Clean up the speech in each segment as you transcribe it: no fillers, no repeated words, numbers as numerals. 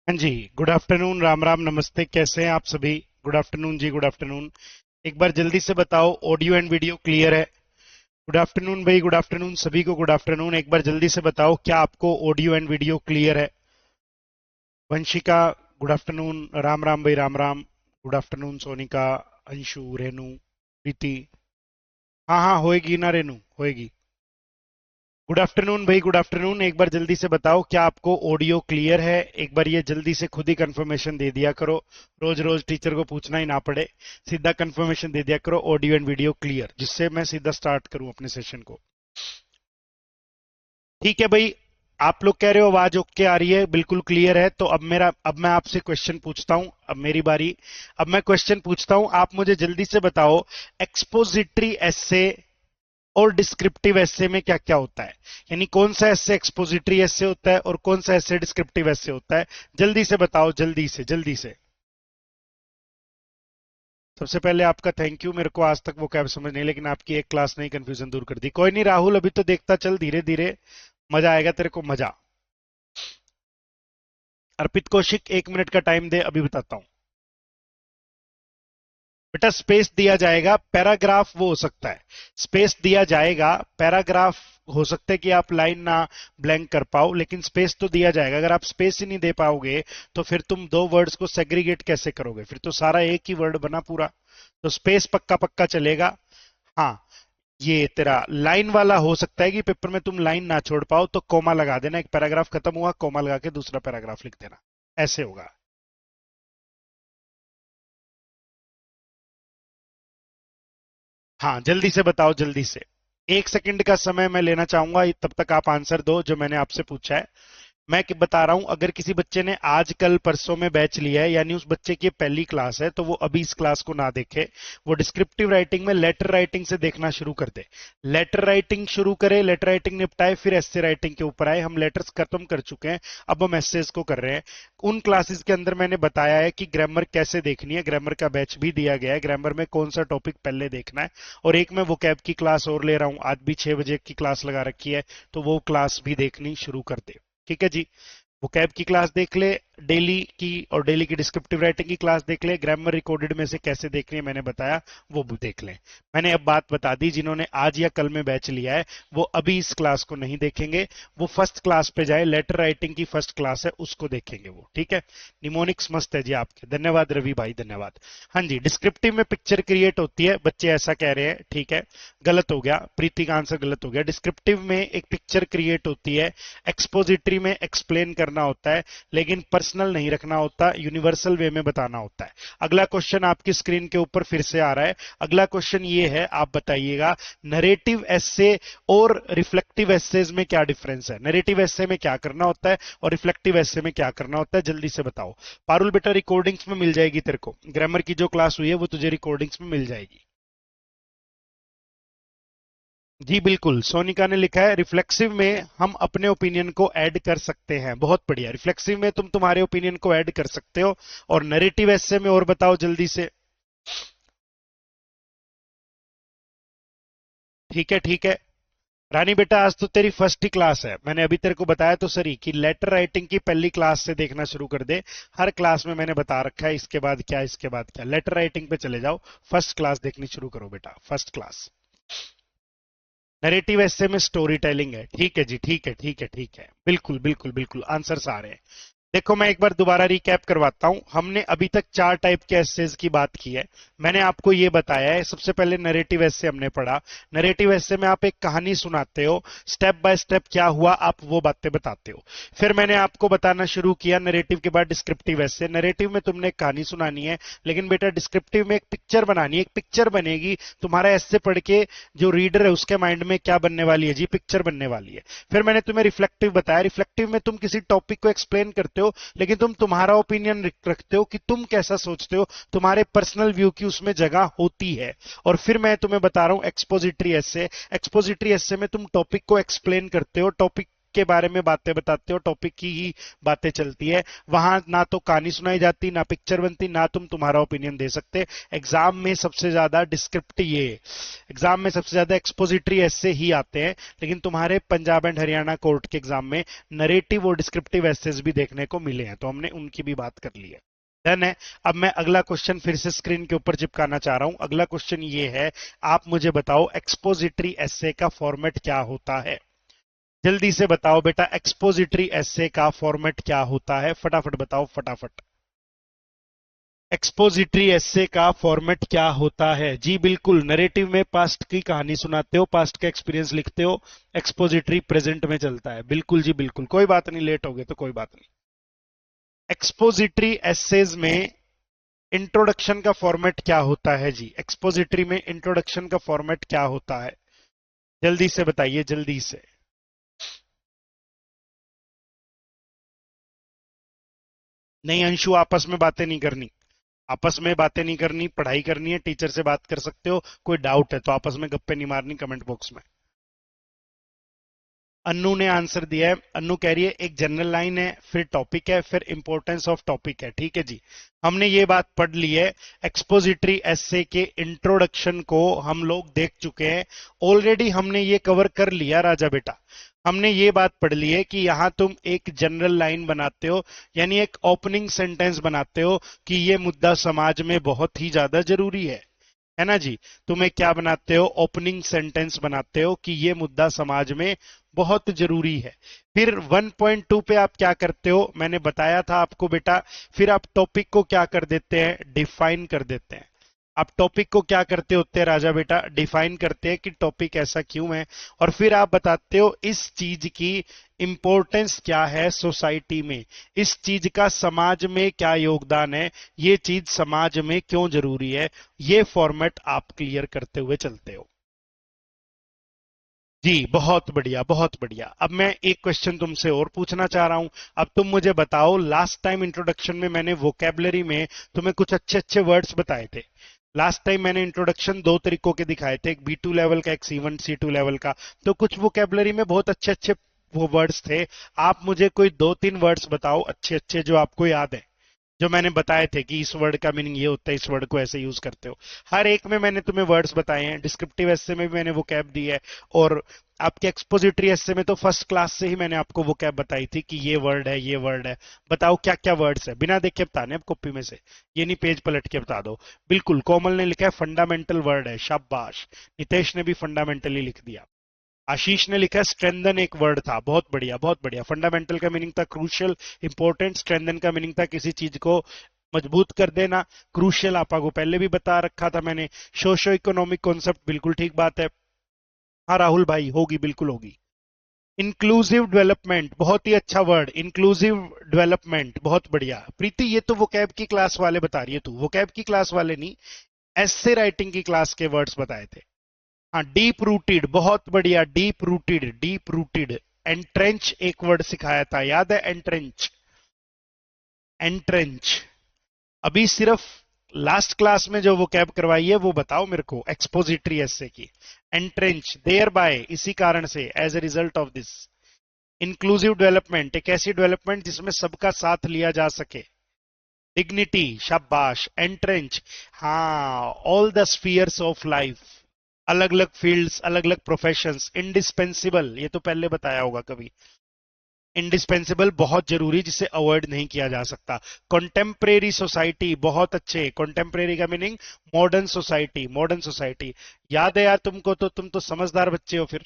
हाँ जी। Good afternoon, Ram Ram, नमस्ते। कैसे हैं आप सभी? गुड आफ्टरनून जी, गुड आफ्टरनून। एक बार जल्दी से बताओ, ऑडियो एंड वीडियो क्लियर है? गुड आफ्टरनून भाई, गुड आफ्टरनून सभी को, गुड आफ्टरनून। एक बार जल्दी से बताओ, क्या आपको ऑडियो एंड वीडियो क्लियर है? Vanshika, good afternoon. राम राम भाई, राम राम। Good afternoon Sonika, Anshu, Renu, Preeti. हाँ हाँ, होएगी ना रेनू, होएगी। गुड आफ्टरनून भाई, गुड आफ्टरनून। एक बार जल्दी से बताओ, क्या आपको ऑडियो क्लियर है? एक बार ये जल्दी से खुद ही कंफर्मेशन दे दिया करो। रोज रोज टीचर को पूछना ही ना पड़े। सीधा कंफर्मेशन दे दिया करो, ऑडियो एंड वीडियो क्लियर, जिससे मैं सीधा स्टार्ट करूं अपने सेशन को। ठीक है भाई। आप लोग कह रहे हो आवाज ओके आ रही है, बिल्कुल क्लियर है। तो अब मैं आपसे क्वेश्चन पूछता हूं। अब मेरी बारी। अब मैं क्वेश्चन पूछता हूं, आप मुझे जल्दी से बताओ, एक्सपोजिटरी एसे और डिस्क्रिप्टिव एसे में क्या क्या होता है? यानी कौन सा एसे एक्सपोजिटरी एसे होता है और कौन सा एसे डिस्क्रिप्टिव एसे होता है? जल्दी से बताओ, जल्दी से, जल्दी से। सबसे पहले आपका थैंक यू। मेरे को आज तक वो कैब समझ नहीं, लेकिन आपकी एक क्लास ने कंफ्यूजन दूर कर दी। कोई नहीं राहुल, अभी तो देखता चल, धीरे धीरे मजा आएगा तेरे को, मजा। अर्पित कौशिक, 1 मिनट का टाइम दे, अभी बताता हूं। बेटा स्पेस दिया जाएगा, पैराग्राफ वो हो सकता है। स्पेस दिया जाएगा, पैराग्राफ हो सकता है कि आप लाइन ना ब्लैंक कर पाओ, लेकिन स्पेस तो दिया जाएगा। अगर आप स्पेस ही नहीं दे पाओगे तो फिर तुम दो वर्ड्स को सेग्रीगेट कैसे करोगे? फिर तो सारा एक ही वर्ड बना पूरा। तो स्पेस पक्का पक्का चलेगा। हाँ, ये तेरा लाइन वाला हो सकता है कि पेपर में तुम लाइन ना छोड़ पाओ, तो कोमा लगा देना। एक पैराग्राफ खत्म हुआ, कोमा लगा के दूसरा पैराग्राफ लिख देना। ऐसे होगा। हाँ, जल्दी से बताओ, जल्दी से। 1 सेकंड का समय मैं लेना चाहूंगा, तब तक आप आंसर दो जो मैंने आपसे पूछा है। मैं बता रहा हूं, अगर किसी बच्चे ने आज कल परसों में बैच लिया है, यानी उस बच्चे की पहली क्लास है, तो वो अभी इस क्लास को ना देखे। वो डिस्क्रिप्टिव राइटिंग में लेटर राइटिंग से देखना शुरू कर दे। लेटर राइटिंग शुरू करे, लेटर राइटिंग निपटाए, फिर एस्से राइटिंग के ऊपर आए। हम लेटर्स खत्म कर चुके हैं, अब हम एस्सेज को कर रहे हैं। उन क्लासेस के अंदर मैंने बताया है कि ग्रामर कैसे देखनी है, ग्रामर का बैच भी दिया गया है, ग्रामर में कौन सा टॉपिक पहले देखना है। और एक मैं वोकैब की क्लास और ले रहा हूं, आज भी 6 बजे की क्लास लगा रखी है, तो वो क्लास भी देखनी शुरू कर दे। ठीक है जी। वो कैब की क्लास देख ले, डेली की, और डेली की डिस्क्रिप्टिव राइटिंग की क्लास देख ले। ग्रामर रिकॉर्डेड में से कैसे देखनी है मैंने बताया, वो भी देख ले। मैंने अब बात बता दी, जिन्होंने आज या कल में बैच लिया है वो अभी इस क्लास को नहीं देखेंगे। वो फर्स्ट क्लास पे जाए, लेटर राइटिंग की फर्स्ट क्लास है, उसको देखेंगे वो। ठीक है। निमोनिक्स मस्त है जी आपके, धन्यवाद रवि भाई, धन्यवाद। हाँ जी, डिस्क्रिप्टिव में पिक्चर क्रिएट होती है, बच्चे ऐसा कह रहे हैं। ठीक है, गलत हो गया, प्रीति का आंसर गलत हो गया। डिस्क्रिप्टिव में एक पिक्चर क्रिएट होती है, एक्सपोजिटरी में एक्सप्लेन करना होता है, लेकिन पर्सनल नहीं रखना होता, यूनिवर्सल वे में बताना होता है। अगला क्वेश्चन आपकी स्क्रीन के ऊपर फिर से आ रहा है। अगला क्वेश्चन ये है, आप बताइएगा, नरेटिव एस्से और रिफ्लेक्टिव एस्सेज में क्या डिफरेंस है? नरेटिव एस्से में क्या करना होता है और रिफ्लेक्टिव एस्से में क्या करना होता है? जल्दी से बताओ। पारुल बेटा, रिकॉर्डिंग्स में मिल जाएगी तेरे को, ग्रामर की जो क्लास हुई है वो तुझे रिकॉर्डिंग्स में मिल जाएगी। जी बिल्कुल, सोनिका ने लिखा है रिफ्लेक्सिव में हम अपने ओपिनियन को ऐड कर सकते हैं। बहुत बढ़िया, रिफ्लेक्सिव में तुम तुम्हारे ओपिनियन को ऐड कर सकते हो। और नरेटिव एस्से में और बताओ जल्दी से। ठीक है, ठीक है। रानी बेटा, आज तो तेरी फर्स्ट ही क्लास है, मैंने अभी तेरे को बताया तो सही कि लेटर राइटिंग की पहली क्लास से देखना शुरू कर दे। हर क्लास में मैंने बता रखा है इसके बाद क्या, इसके बाद क्या। लेटर राइटिंग पे चले जाओ, फर्स्ट क्लास देखनी शुरू करो बेटा, फर्स्ट क्लास। नरेटिव एस्से में स्टोरी टेलिंग है। ठीक है जी, ठीक है, ठीक है, ठीक है, बिल्कुल बिल्कुल बिल्कुल, आंसर आ रहे हैं। देखो, मैं एक बार दोबारा रिकैप करवाता हूं। हमने अभी तक 4 टाइप के एसेज की बात की है। मैंने आपको यह बताया है, सबसे पहले नरेटिव एसे हमने पढ़ा। नरेटिव एसे में आप एक कहानी सुनाते हो, स्टेप बाय स्टेप क्या हुआ आप वो बातें बताते हो। फिर मैंने आपको बताना शुरू किया नरेटिव के बाद डिस्क्रिप्टिव एसे। नरेटिव में तुमने एक कहानी सुनानी है, लेकिन बेटा डिस्क्रिप्टिव में एक पिक्चर बनानी है, एक पिक्चर बनेगी। तुम्हारा एसे पढ़ के जो रीडर है उसके माइंड में क्या बनने वाली है जी? पिक्चर बनने वाली है। फिर मैंने तुम्हें रिफ्लेक्टिव बताया। रिफ्लेक्टिव में तुम किसी टॉपिक को एक्सप्लेन करते हो, लेकिन तुम तुम्हारा ओपिनियन रखते हो कि तुम कैसा सोचते हो, तुम्हारे पर्सनल व्यू की उसमें जगह होती है। और फिर मैं तुम्हें बता रहा हूं एक्सपोजिटरी एसे। एक्सपोजिटरी एसे में तुम टॉपिक को एक्सप्लेन करते हो, टॉपिक के बारे में बातें बताते हो, टॉपिक की ही बातें चलती है। वहां ना तो कहानी सुनाई जाती, ना पिक्चर बनती, ना तुम तुम्हारा ओपिनियन दे सकते। एग्जाम में सबसे ज्यादा डिस्क्रिप्टिव ये एग्जाम में सबसे ज्यादा एक्सपोजिटरी ऐसे ही आते हैं, लेकिन तुम्हारे पंजाब एंड हरियाणा कोर्ट के एग्जाम में नरेटिव और डिस्क्रिप्टिव एसेस भी देखने को मिले हैं, तो हमने उनकी भी बात कर ली है। डन है। अब मैं अगला क्वेश्चन फिर से स्क्रीन के ऊपर चिपकाना चाह रहा हूं। अगला क्वेश्चन ये है, आप मुझे बताओ एक्सपोजिटरी एसे का फॉर्मेट क्या होता है। जल्दी से बताओ बेटा, एक्सपोजिटरी एसे का फॉर्मेट क्या होता है, फटाफट बताओ फटाफट। एक्सपोजिटरी एसे का फॉर्मेट क्या होता है? जी बिल्कुल, नरेटिव में पास्ट की कहानी सुनाते हो, पास्ट का एक्सपीरियंस लिखते हो। एक्सपोजिटरी प्रेजेंट में चलता है। बिल्कुल जी बिल्कुल, कोई बात नहीं, लेट हो गए तो कोई बात नहीं। एक्सपोजिटरी एसेज में इंट्रोडक्शन का फॉर्मेट क्या होता है जी? एक्सपोजिटरी में इंट्रोडक्शन का फॉर्मेट क्या होता है? जल्दी से बताइए, जल्दी से। नहीं अंशु, आपस में बातें नहीं करनी, आपस में बातें नहीं करनी, पढ़ाई करनी है। टीचर से बात कर सकते हो, कोई डाउट है तो आपस में गप्पे नहीं मारनी कमेंट बॉक्स में। अन्नू ने आंसर दिया है। अन्नू कह रही है एक जनरल लाइन है, फिर टॉपिक है, फिर इंपॉर्टेंस ऑफ टॉपिक है। ठीक है जी, हमने ये बात पढ़ ली है। एक्सपोजिटरी एसे के इंट्रोडक्शन को हम लोग देख चुके हैं ऑलरेडी, हमने ये कवर कर लिया राजा बेटा। हमने ये बात पढ़ ली है कि यहां तुम एक जनरल लाइन बनाते हो, यानी एक ओपनिंग सेंटेंस बनाते हो कि ये मुद्दा समाज में बहुत ही ज्यादा जरूरी है ना जी। तुम्हें क्या बनाते हो? ओपनिंग सेंटेंस बनाते हो कि ये मुद्दा समाज में बहुत जरूरी है। फिर 1.2 पे आप क्या करते हो, मैंने बताया था आपको बेटा। फिर आप टॉपिक को क्या कर देते हैं? डिफाइन कर देते हैं। आप टॉपिक को क्या करते होते हैं राजा बेटा? डिफाइन करते हैं कि टॉपिक ऐसा क्यों है। और फिर आप बताते हो इस चीज की इंपॉर्टेंस क्या है सोसाइटी में, इस चीज का समाज में क्या योगदान है, ये चीज समाज में क्यों जरूरी है। ये फॉर्मेट आप क्लियर करते हुए चलते हो। जी बहुत बढ़िया, बहुत बढ़िया। अब मैं एक क्वेश्चन तुमसे और पूछना चाह रहा हूं। अब तुम मुझे बताओ, लास्ट टाइम इंट्रोडक्शन में मैंने वोकेबलरी में तुम्हें कुछ अच्छे अच्छे वर्ड्स बताए थे। लास्ट टाइम मैंने इंट्रोडक्शन दो तरीकों के दिखाए थे, एक B2 लेवल का, एक C1 C2 लेवल का। तो कुछ वोकेबलरी में बहुत अच्छे अच्छे वो वर्ड्स थे। आप मुझे कोई दो तीन वर्ड्स बताओ अच्छे अच्छे जो आपको याद है, जो मैंने बताए थे कि इस वर्ड का मीनिंग ये होता है, इस वर्ड को ऐसे यूज करते हो। हर एक में मैंने तुम्हें वर्ड्स बताए हैं। डिस्क्रिप्टिव एसे में भी मैंने वो कैब दी है, और आपके एक्सपोजिटरी एसे में तो फर्स्ट क्लास से ही मैंने आपको वो कैब बताई थी कि ये वर्ड है, ये वर्ड है। बताओ क्या क्या वर्ड्स है, बिना देखे बताने अब कॉपी में से, ये नहीं पेज पलट के बता दो। बिल्कुल, कोमल ने लिखा है फंडामेंटल वर्ड है, शाबाश। नितेश ने भी फंडामेंटली लिख दिया। आशीष ने लिखा स्ट्रेंथन एक वर्ड था, बहुत बढ़िया, बहुत बढ़िया। फंडामेंटल का मीनिंग था क्रूशियल, इंपॉर्टेंट। स्ट्रेंथन का मीनिंग था किसी चीज को मजबूत कर देना। क्रूशियल आपा को पहले भी बता रखा था मैंने। सोशो इकोनॉमिक कॉन्सेप्ट, बिल्कुल ठीक बात है। हाँ राहुल भाई, होगी, बिल्कुल होगी। इंक्लूसिव डेवलपमेंट, बहुत ही अच्छा वर्ड, इंक्लूसिव डेवलपमेंट, बहुत बढ़िया। प्रीति ये तो वोकैब की क्लास वाले बता रही है तू, वोकैब की क्लास वाले नहीं, एसे राइटिंग की क्लास के वर्ड्स बताए थे। हाँ डीप रूटेड, बहुत बढ़िया, deep rooted, deep rooted. Entrench एक वर्ड सिखाया था, याद है? Entrench, entrench. अभी सिर्फ लास्ट क्लास में जो वो कैब करवाई है वो बताओ मेरे को, एक्सपोजिटरी एसे की। एंट्रेंच, देयर बाय, इसी कारण से, as a result of this. Inclusive development, एक ऐसी डेवलपमेंट जिसमें सबका साथ लिया जा सके। डिग्निटी, शाबाश। एंट्रेंच, हाँ, all the spheres of life, अलग अलग फील्ड्स, अलग अलग प्रोफेशंस। इंडिस्पेंसिबल, ये तो पहले बताया होगा कभी। इंडिस्पेंसिबल, बहुत जरूरी, जिसे अवॉइड नहीं किया जा सकता। कॉन्टेम्परेरी सोसाइटी, बहुत अच्छे। कॉन्टेम्परेरी का meaning modern society, modern society. याद है यार तुमको, तो तुम तो समझदार बच्चे हो फिर,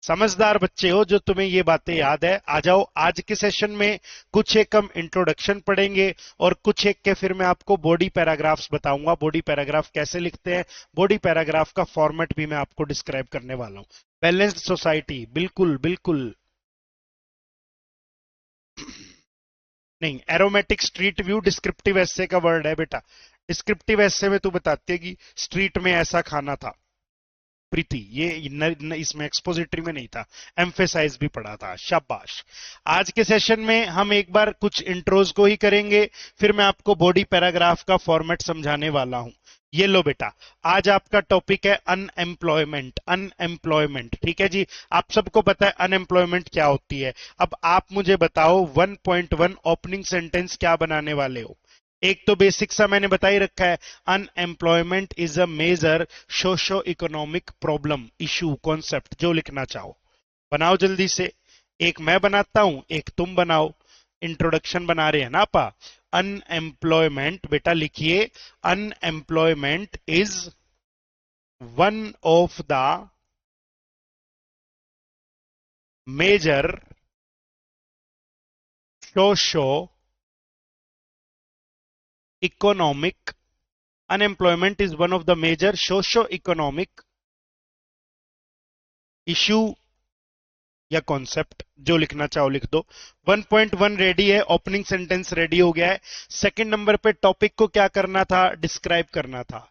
समझदार बच्चे हो जो तुम्हें ये बातें याद है। आ जाओ, आज के सेशन में कुछ एक हम इंट्रोडक्शन पढ़ेंगे, और कुछ एक के फिर मैं आपको बॉडी पैराग्राफ्स बताऊंगा, बॉडी पैराग्राफ कैसे लिखते हैं, बॉडी पैराग्राफ का फॉर्मेट भी मैं आपको डिस्क्राइब करने वाला हूं। बैलेंस्ड सोसाइटी, बिल्कुल बिल्कुल। नहीं, एरोमेटिक स्ट्रीट व्यू डिस्क्रिप्टिव एसे का वर्ड है बेटा। डिस्क्रिप्टिव एसे में तू बताती है कि स्ट्रीट में ऐसा खाना था, प्रीति, ये इसमें एक्सपोजिटरी में नहीं था, एम्फेसाइज भी पढ़ा था, शाबाश। आज के सेशन में हम एक बार कुछ इंट्रोज को ही करेंगे, फिर मैं आपको बॉडी पैराग्राफ का फॉर्मेट समझाने वाला हूं। ये लो बेटा, आज आपका टॉपिक है अनएम्प्लॉयमेंट। अनएम्प्लॉयमेंट, ठीक है जी। आप सबको पता है अनएम्प्लॉयमेंट क्या होती है। अब आप मुझे बताओ 1.1 ओपनिंग सेंटेंस क्या बनाने वाले हो। एक तो बेसिक सा मैंने बता ही रखा है, unemployment is a major socio economic problem, issue, concept, जो लिखना चाहो बनाओ जल्दी से। एक मैं बनाता हूं, एक तुम बनाओ। इंट्रोडक्शन बना रहे हैं ना आपा। अनएम्प्लॉयमेंट बेटा लिखिए, unemployment is one of the major socio economic, unemployment is one of the major socio-economic issue या कॉन्सेप्ट, जो लिखना चाहो लिख दो। 1.1 रेडी है, ओपनिंग सेंटेंस रेडी हो गया है। सेकंड नंबर पे टॉपिक को क्या करना था, डिस्क्राइब करना था।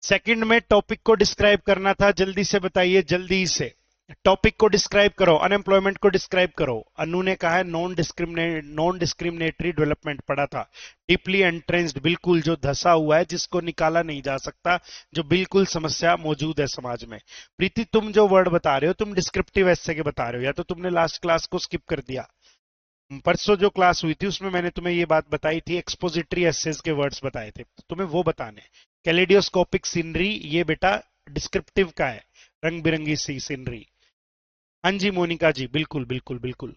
सेकंड में टॉपिक को डिस्क्राइब करना था, जल्दी से बताइए, जल्दी से टॉपिक को डिस्क्राइब करो, अनएम्प्लॉयमेंट को डिस्क्राइब करो। अनु ने कहा है नॉन डिस्क्रिमिनेटरी डेवलपमेंट पढ़ा था। डीपली एंट्रेंस्ड, बिल्कुल जो धसा हुआ है, जिसको निकाला नहीं जा सकता, जो बिल्कुल समस्या मौजूद है समाज में। प्रीति तुम जो वर्ड बता रहे हो, तुम डिस्क्रिप्टिव एस्से के बता रहे हो, या तो तुमने लास्ट क्लास को स्किप कर दिया। परसों जो क्लास हुई थी उसमें मैंने तुम्हें ये बात बताई थी, एक्सपोजिटरी एसेस के वर्ड्स बताए थे, तुम्हें वो बताने। कैलेडियोस्कोपिक सीनरी, ये बेटा डिस्क्रिप्टिव का है, रंग बिरंगी सी सीनरी। हाँ जी मोनिका जी, बिल्कुल बिल्कुल बिल्कुल,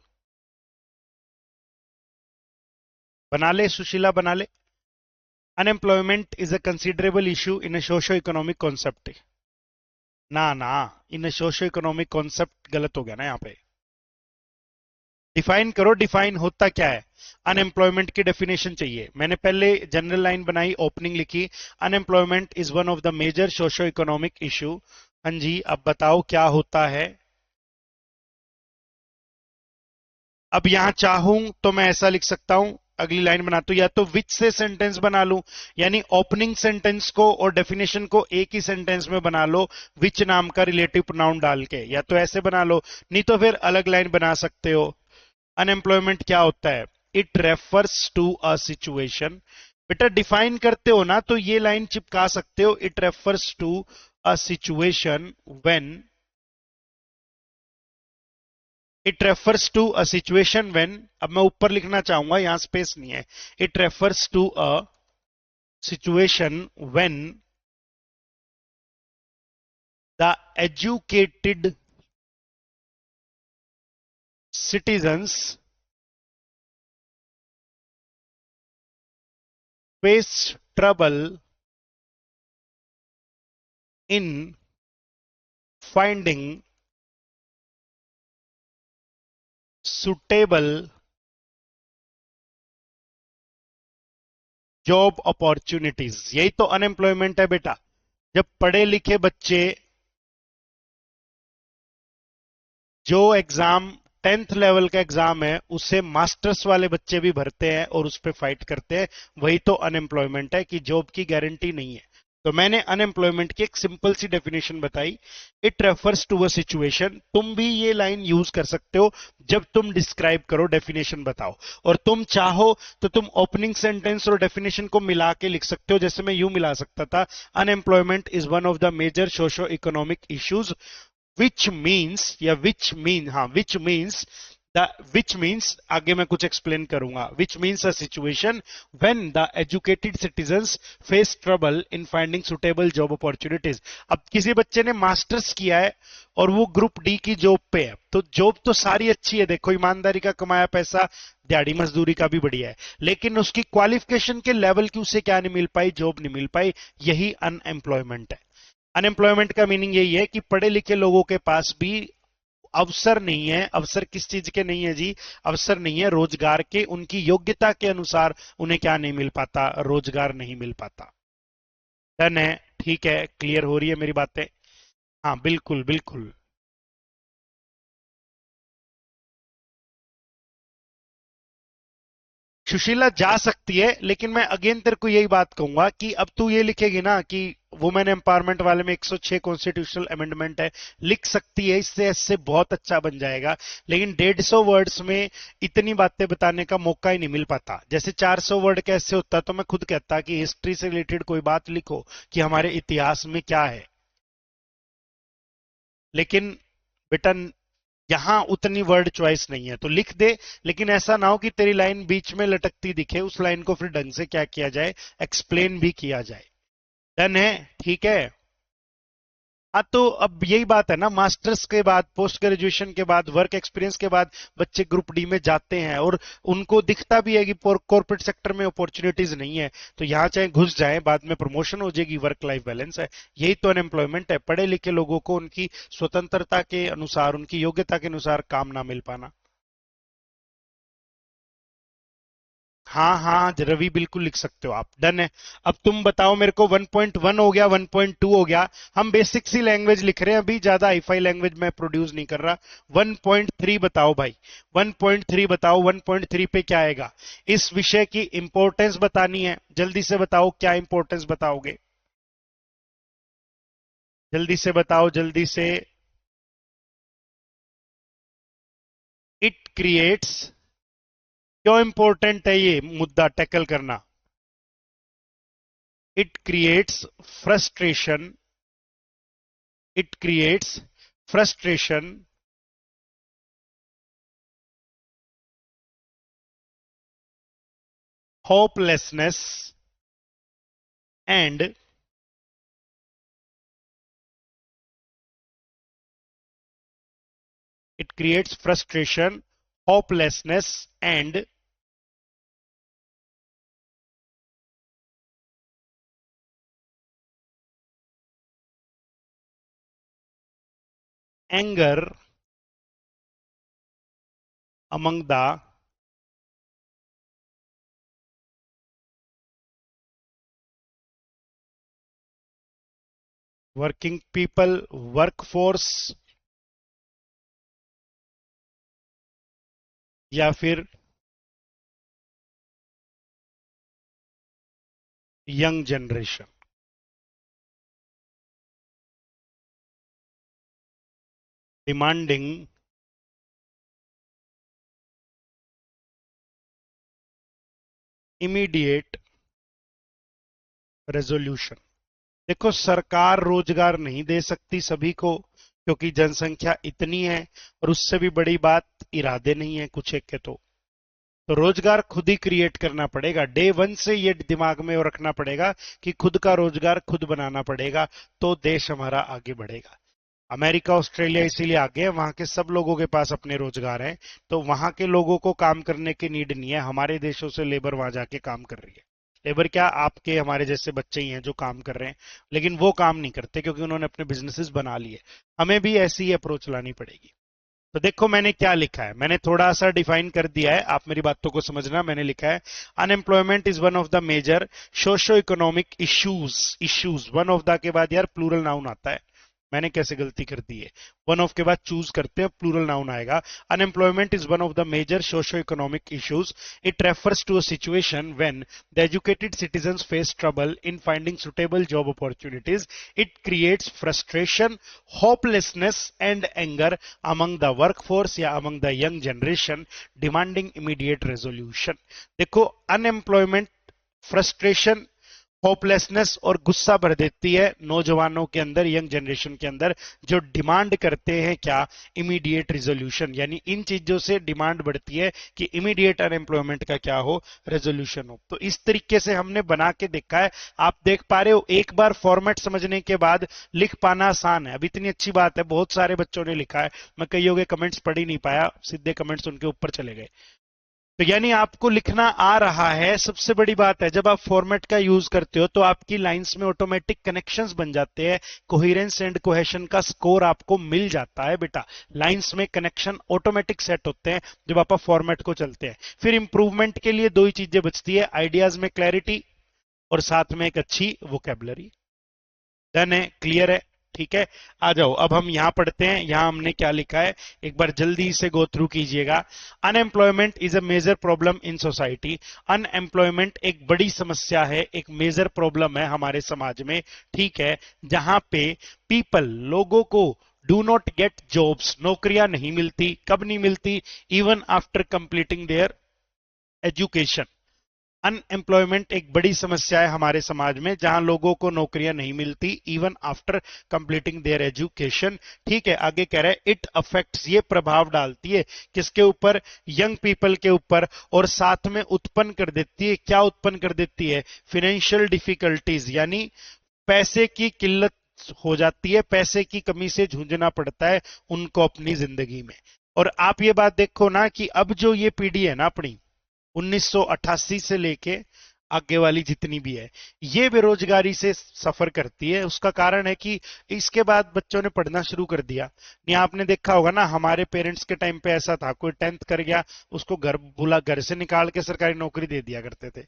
बना ले सुशीला, बना ले। Unemployment is a considerable issue in a socio economic concept. ना ना, इन अ सोशो इकोनॉमिक कॉन्सेप्ट गलत हो गया ना यहाँ पे। डिफाइन करो, डिफाइन होता क्या है। अनएम्प्लॉयमेंट की डेफिनेशन चाहिए। मैंने पहले जनरल लाइन बनाई, ओपनिंग लिखी, unemployment is one of the major socio economic issue. हाँ जी, अब बताओ क्या होता है। अब यहां चाहूं तो मैं ऐसा लिख सकता हूं, अगली लाइन बनाता हूं, या तो विच से सेंटेंस बना लूं, यानी ओपनिंग सेंटेंस को और डेफिनेशन को एक ही सेंटेंस में बना लो, विच नाम का रिलेटिव प्रोनाउन डाल के, या तो ऐसे बना लो, नहीं तो फिर अलग लाइन बना सकते हो। अनएम्प्लॉयमेंट क्या होता है, it refers to a situation. बेटा डिफाइन करते हो ना, तो ये लाइन चिपका सकते हो, it refers to a situation when, it refers to a situation when, अब मैं ऊपर लिखना चाहूंगा, यहां स्पेस नहीं है। It refers to a situation when the educated citizens face trouble in finding suitable job opportunities. यही तो अनएम्प्लॉयमेंट है बेटा। जब पढ़े लिखे बच्चे जो एग्जाम 10th लेवल का एग्जाम है उसे मास्टर्स वाले बच्चे भी भरते हैं और उस पर फाइट करते हैं, वही तो अनएम्प्लॉयमेंट है, कि जॉब की गारंटी नहीं है। तो मैंने अनएम्प्लॉयमेंट की एक सिंपल सी डेफिनेशन बताई, it refers to a situation. तुम भी ये लाइन यूज कर सकते हो जब तुम डिस्क्राइब करो, डेफिनेशन बताओ, और तुम चाहो तो तुम ओपनिंग सेंटेंस और डेफिनेशन को मिला के लिख सकते हो, जैसे मैं यूं मिला सकता था, unemployment is one of the major socio economic issues which means, या which mean, हाँ which means the, which means आगे मैं कुछ एक्सप्लेन करूंगा, which means a situation when the educated citizens face trouble in finding suitable job opportunities। अब किसी बच्चे ने मास्टर्स किया है और वो ग्रुप डी की जॉब पे है, तो जॉब तो सारी अच्छी है, देखो ईमानदारी का कमाया पैसा, दिहाड़ी मजदूरी का भी बढ़िया है, लेकिन उसकी क्वालिफिकेशन के लेवल की उसे क्या नहीं मिल पाई, जॉब नहीं मिल पाई, यही अनएम्प्लॉयमेंट है। अनएम्प्लॉयमेंट का मीनिंग यही है कि पढ़े लिखे लोगों के पास भी अवसर नहीं है। अवसर किस चीज के नहीं है जी, अवसर नहीं है रोजगार के, उनकी योग्यता के अनुसार उन्हें क्या नहीं मिल पाता, रोजगार नहीं मिल पाता। डन है, ठीक है, क्लियर हो रही है मेरी बातें। हाँ बिल्कुल बिल्कुल। सुशीला जा सकती है, लेकिन मैं अगेन तेरे को यही बात कहूंगा कि अब तू ये लिखेगी ना कि वुमेन एम्पावरमेंट वाले में 106 कॉन्स्टिट्यूशनल अमेंडमेंट है, लिख सकती है, इससे इससे बहुत अच्छा बन जाएगा, लेकिन 150 वर्ड्स में इतनी बातें बताने का मौका ही नहीं मिल पाता। जैसे 400 वर्ड का ऐसे होता तो मैं खुद कहता कि हिस्ट्री से रिलेटेड कोई बात लिखो कि हमारे इतिहास में क्या है, लेकिन बेटा यहां उतनी वर्ड चॉइस नहीं है तो लिख दे, लेकिन ऐसा ना हो कि तेरी लाइन बीच में लटकती दिखे, उस लाइन को फिर ढंग से क्या किया जाए, एक्सप्लेन भी किया जाए। डन है? ठीक है। हाँ तो अब यही बात है ना, मास्टर्स के बाद, पोस्ट ग्रेजुएशन के बाद, वर्क एक्सपीरियंस के बाद बच्चे ग्रुप डी में जाते हैं और उनको दिखता भी है कि कॉर्पोरेट सेक्टर में अपॉर्चुनिटीज नहीं है, तो यहाँ चाहे घुस जाए, बाद में प्रमोशन हो जाएगी, वर्क लाइफ बैलेंस है। यही तो अनएम्प्लॉयमेंट है, पढ़े लिखे लोगों को उनकी स्वतंत्रता के अनुसार, उनकी योग्यता के अनुसार काम ना मिल पाना। हाँ हाँ रवि, बिल्कुल लिख सकते हो आप। डन है। अब तुम बताओ मेरे को, 1.1 हो गया, 1.2 हो गया, हम बेसिक सी लैंग्वेज लिख रहे हैं अभी, ज्यादा हाईफाई लैंग्वेज मैं प्रोड्यूस नहीं कर रहा। 1.3 बताओ भाई, 1.3 बताओ, 1.3 पे क्या आएगा? इस विषय की इंपॉर्टेंस बतानी है, जल्दी से बताओ क्या इंपॉर्टेंस बताओगे, जल्दी से बताओ, जल्दी से। इट क्रिएट्स, क्यों इंपॉर्टेंट है ये मुद्दा टैकल करना? It creates frustration, it creates frustration, hopelessness, and it creates frustration, hopelessness, and anger among the working people, workforce, या फिर young generation. Demanding immediate resolution. देखो, सरकार रोजगार नहीं दे सकती सभी को, क्योंकि जनसंख्या इतनी है, और उससे भी बड़ी बात, इरादे नहीं है कुछ एक के। तो रोजगार खुद ही क्रिएट करना पड़ेगा, डे वन से ये दिमाग में रखना पड़ेगा कि खुद का रोजगार खुद बनाना पड़ेगा, तो देश हमारा आगे बढ़ेगा। अमेरिका ऑस्ट्रेलिया इसीलिए आगे है, वहां के सब लोगों के पास अपने रोजगार हैं, तो वहां के लोगों को काम करने की नीड नहीं है, हमारे देशों से लेबर वहां जाके काम कर रही है। लेबर क्या, आपके हमारे जैसे बच्चे ही हैं जो काम कर रहे हैं, लेकिन वो काम नहीं करते क्योंकि उन्होंने अपने बिजनेसेस बना लिए। हमें भी ऐसी ही अप्रोच लानी पड़ेगी। तो देखो मैंने क्या लिखा है, मैंने थोड़ा सा डिफाइन कर दिया है, आप मेरी बातों को समझना। मैंने लिखा है, unemployment is one of the major socio economic issues. Issues, one of the के बाद यार प्लूरल नाउन आता है, मैंने कैसे गलती कर दी है, वन ऑफ के बाद चूज करते हैं, प्लूरल नाउन आएगा। Unemployment is one of the major socio economic issues. It refers to a situation when the educated citizens face trouble in finding suitable job opportunities. It creates frustration, hopelessness and anger among the workforce या among the young generation, demanding immediate resolution। देखो, unemployment frustration, hopelessness और गुस्सा भर देती है नौजवानों के अंदर, यंग जनरेशन के अंदर, जो डिमांड करते हैं क्या, इमीडिएट रिजोल्यूशन। यानी इन चीजों से डिमांड बढ़ती है कि इमीडिएट अनएम्प्लॉयमेंट का क्या हो, रेजोल्यूशन हो। तो इस तरीके से हमने बना के देखा है, आप देख पा रहे हो। एक बार फॉर्मेट समझने के बाद लिख पाना आसान है। अब इतनी अच्छी बात है, बहुत सारे बच्चों ने लिखा है, मैं कईयों के कमेंट्स पढ़ ही नहीं पाया, सीधे कमेंट्स उनके ऊपर चले गए। तो यानी आपको लिखना आ रहा है। सबसे बड़ी बात है, जब आप फॉर्मेट का यूज करते हो तो आपकी लाइंस में ऑटोमेटिक कनेक्शंस बन जाते हैं, कोहेरेंस एंड कोहेशन का स्कोर आपको मिल जाता है बेटा। लाइंस में कनेक्शन ऑटोमेटिक सेट होते हैं जब आप फॉर्मेट को चलते हैं। फिर इंप्रूवमेंट के लिए दो ही चीजें बचती है, आइडियाज में क्लैरिटी और साथ में एक अच्छी वोकेबलरी। डन है? क्लियर है? ठीक है, आ जाओ अब हम यहां पढ़ते हैं। यहां हमने क्या लिखा है, एक बार जल्दी से गो थ्रू कीजिएगा। Unemployment is a major problem in society. Unemployment एक बड़ी समस्या है, एक मेजर प्रॉब्लम है हमारे समाज में, ठीक है, जहां पे पीपल, लोगों को, डू नॉट गेट जॉब्स, नौकरियां नहीं मिलती। कब नहीं मिलती? Even after completing there education. Unemployment एक बड़ी समस्या है हमारे समाज में, जहां लोगों को नौकरियां नहीं मिलती even after completing there education. ठीक है, आगे कह रहा है इट अफेक्ट्स, ये प्रभाव डालती है किसके ऊपर? यंग पीपल के ऊपर, और साथ में उत्पन्न कर देती है, क्या उत्पन्न कर देती है? फाइनेंशियल डिफिकल्टीज, यानी पैसे की किल्लत हो जाती है, पैसे की कमी से जूझना पड़ता है उनको अपनी जिंदगी में। और आप ये बात देखो ना कि अब जो ये पीढ़ी है ना अपनी 1988 से लेके आगे वाली जितनी भी है, ये बेरोजगारी से सफर करती है। उसका कारण है कि इसके बाद बच्चों ने पढ़ना शुरू कर दिया। नहीं, आपने देखा होगा ना, हमारे पेरेंट्स के टाइम पे ऐसा था, कोई 10th कर गया उसको घर से निकाल के सरकारी नौकरी दे दिया करते थे।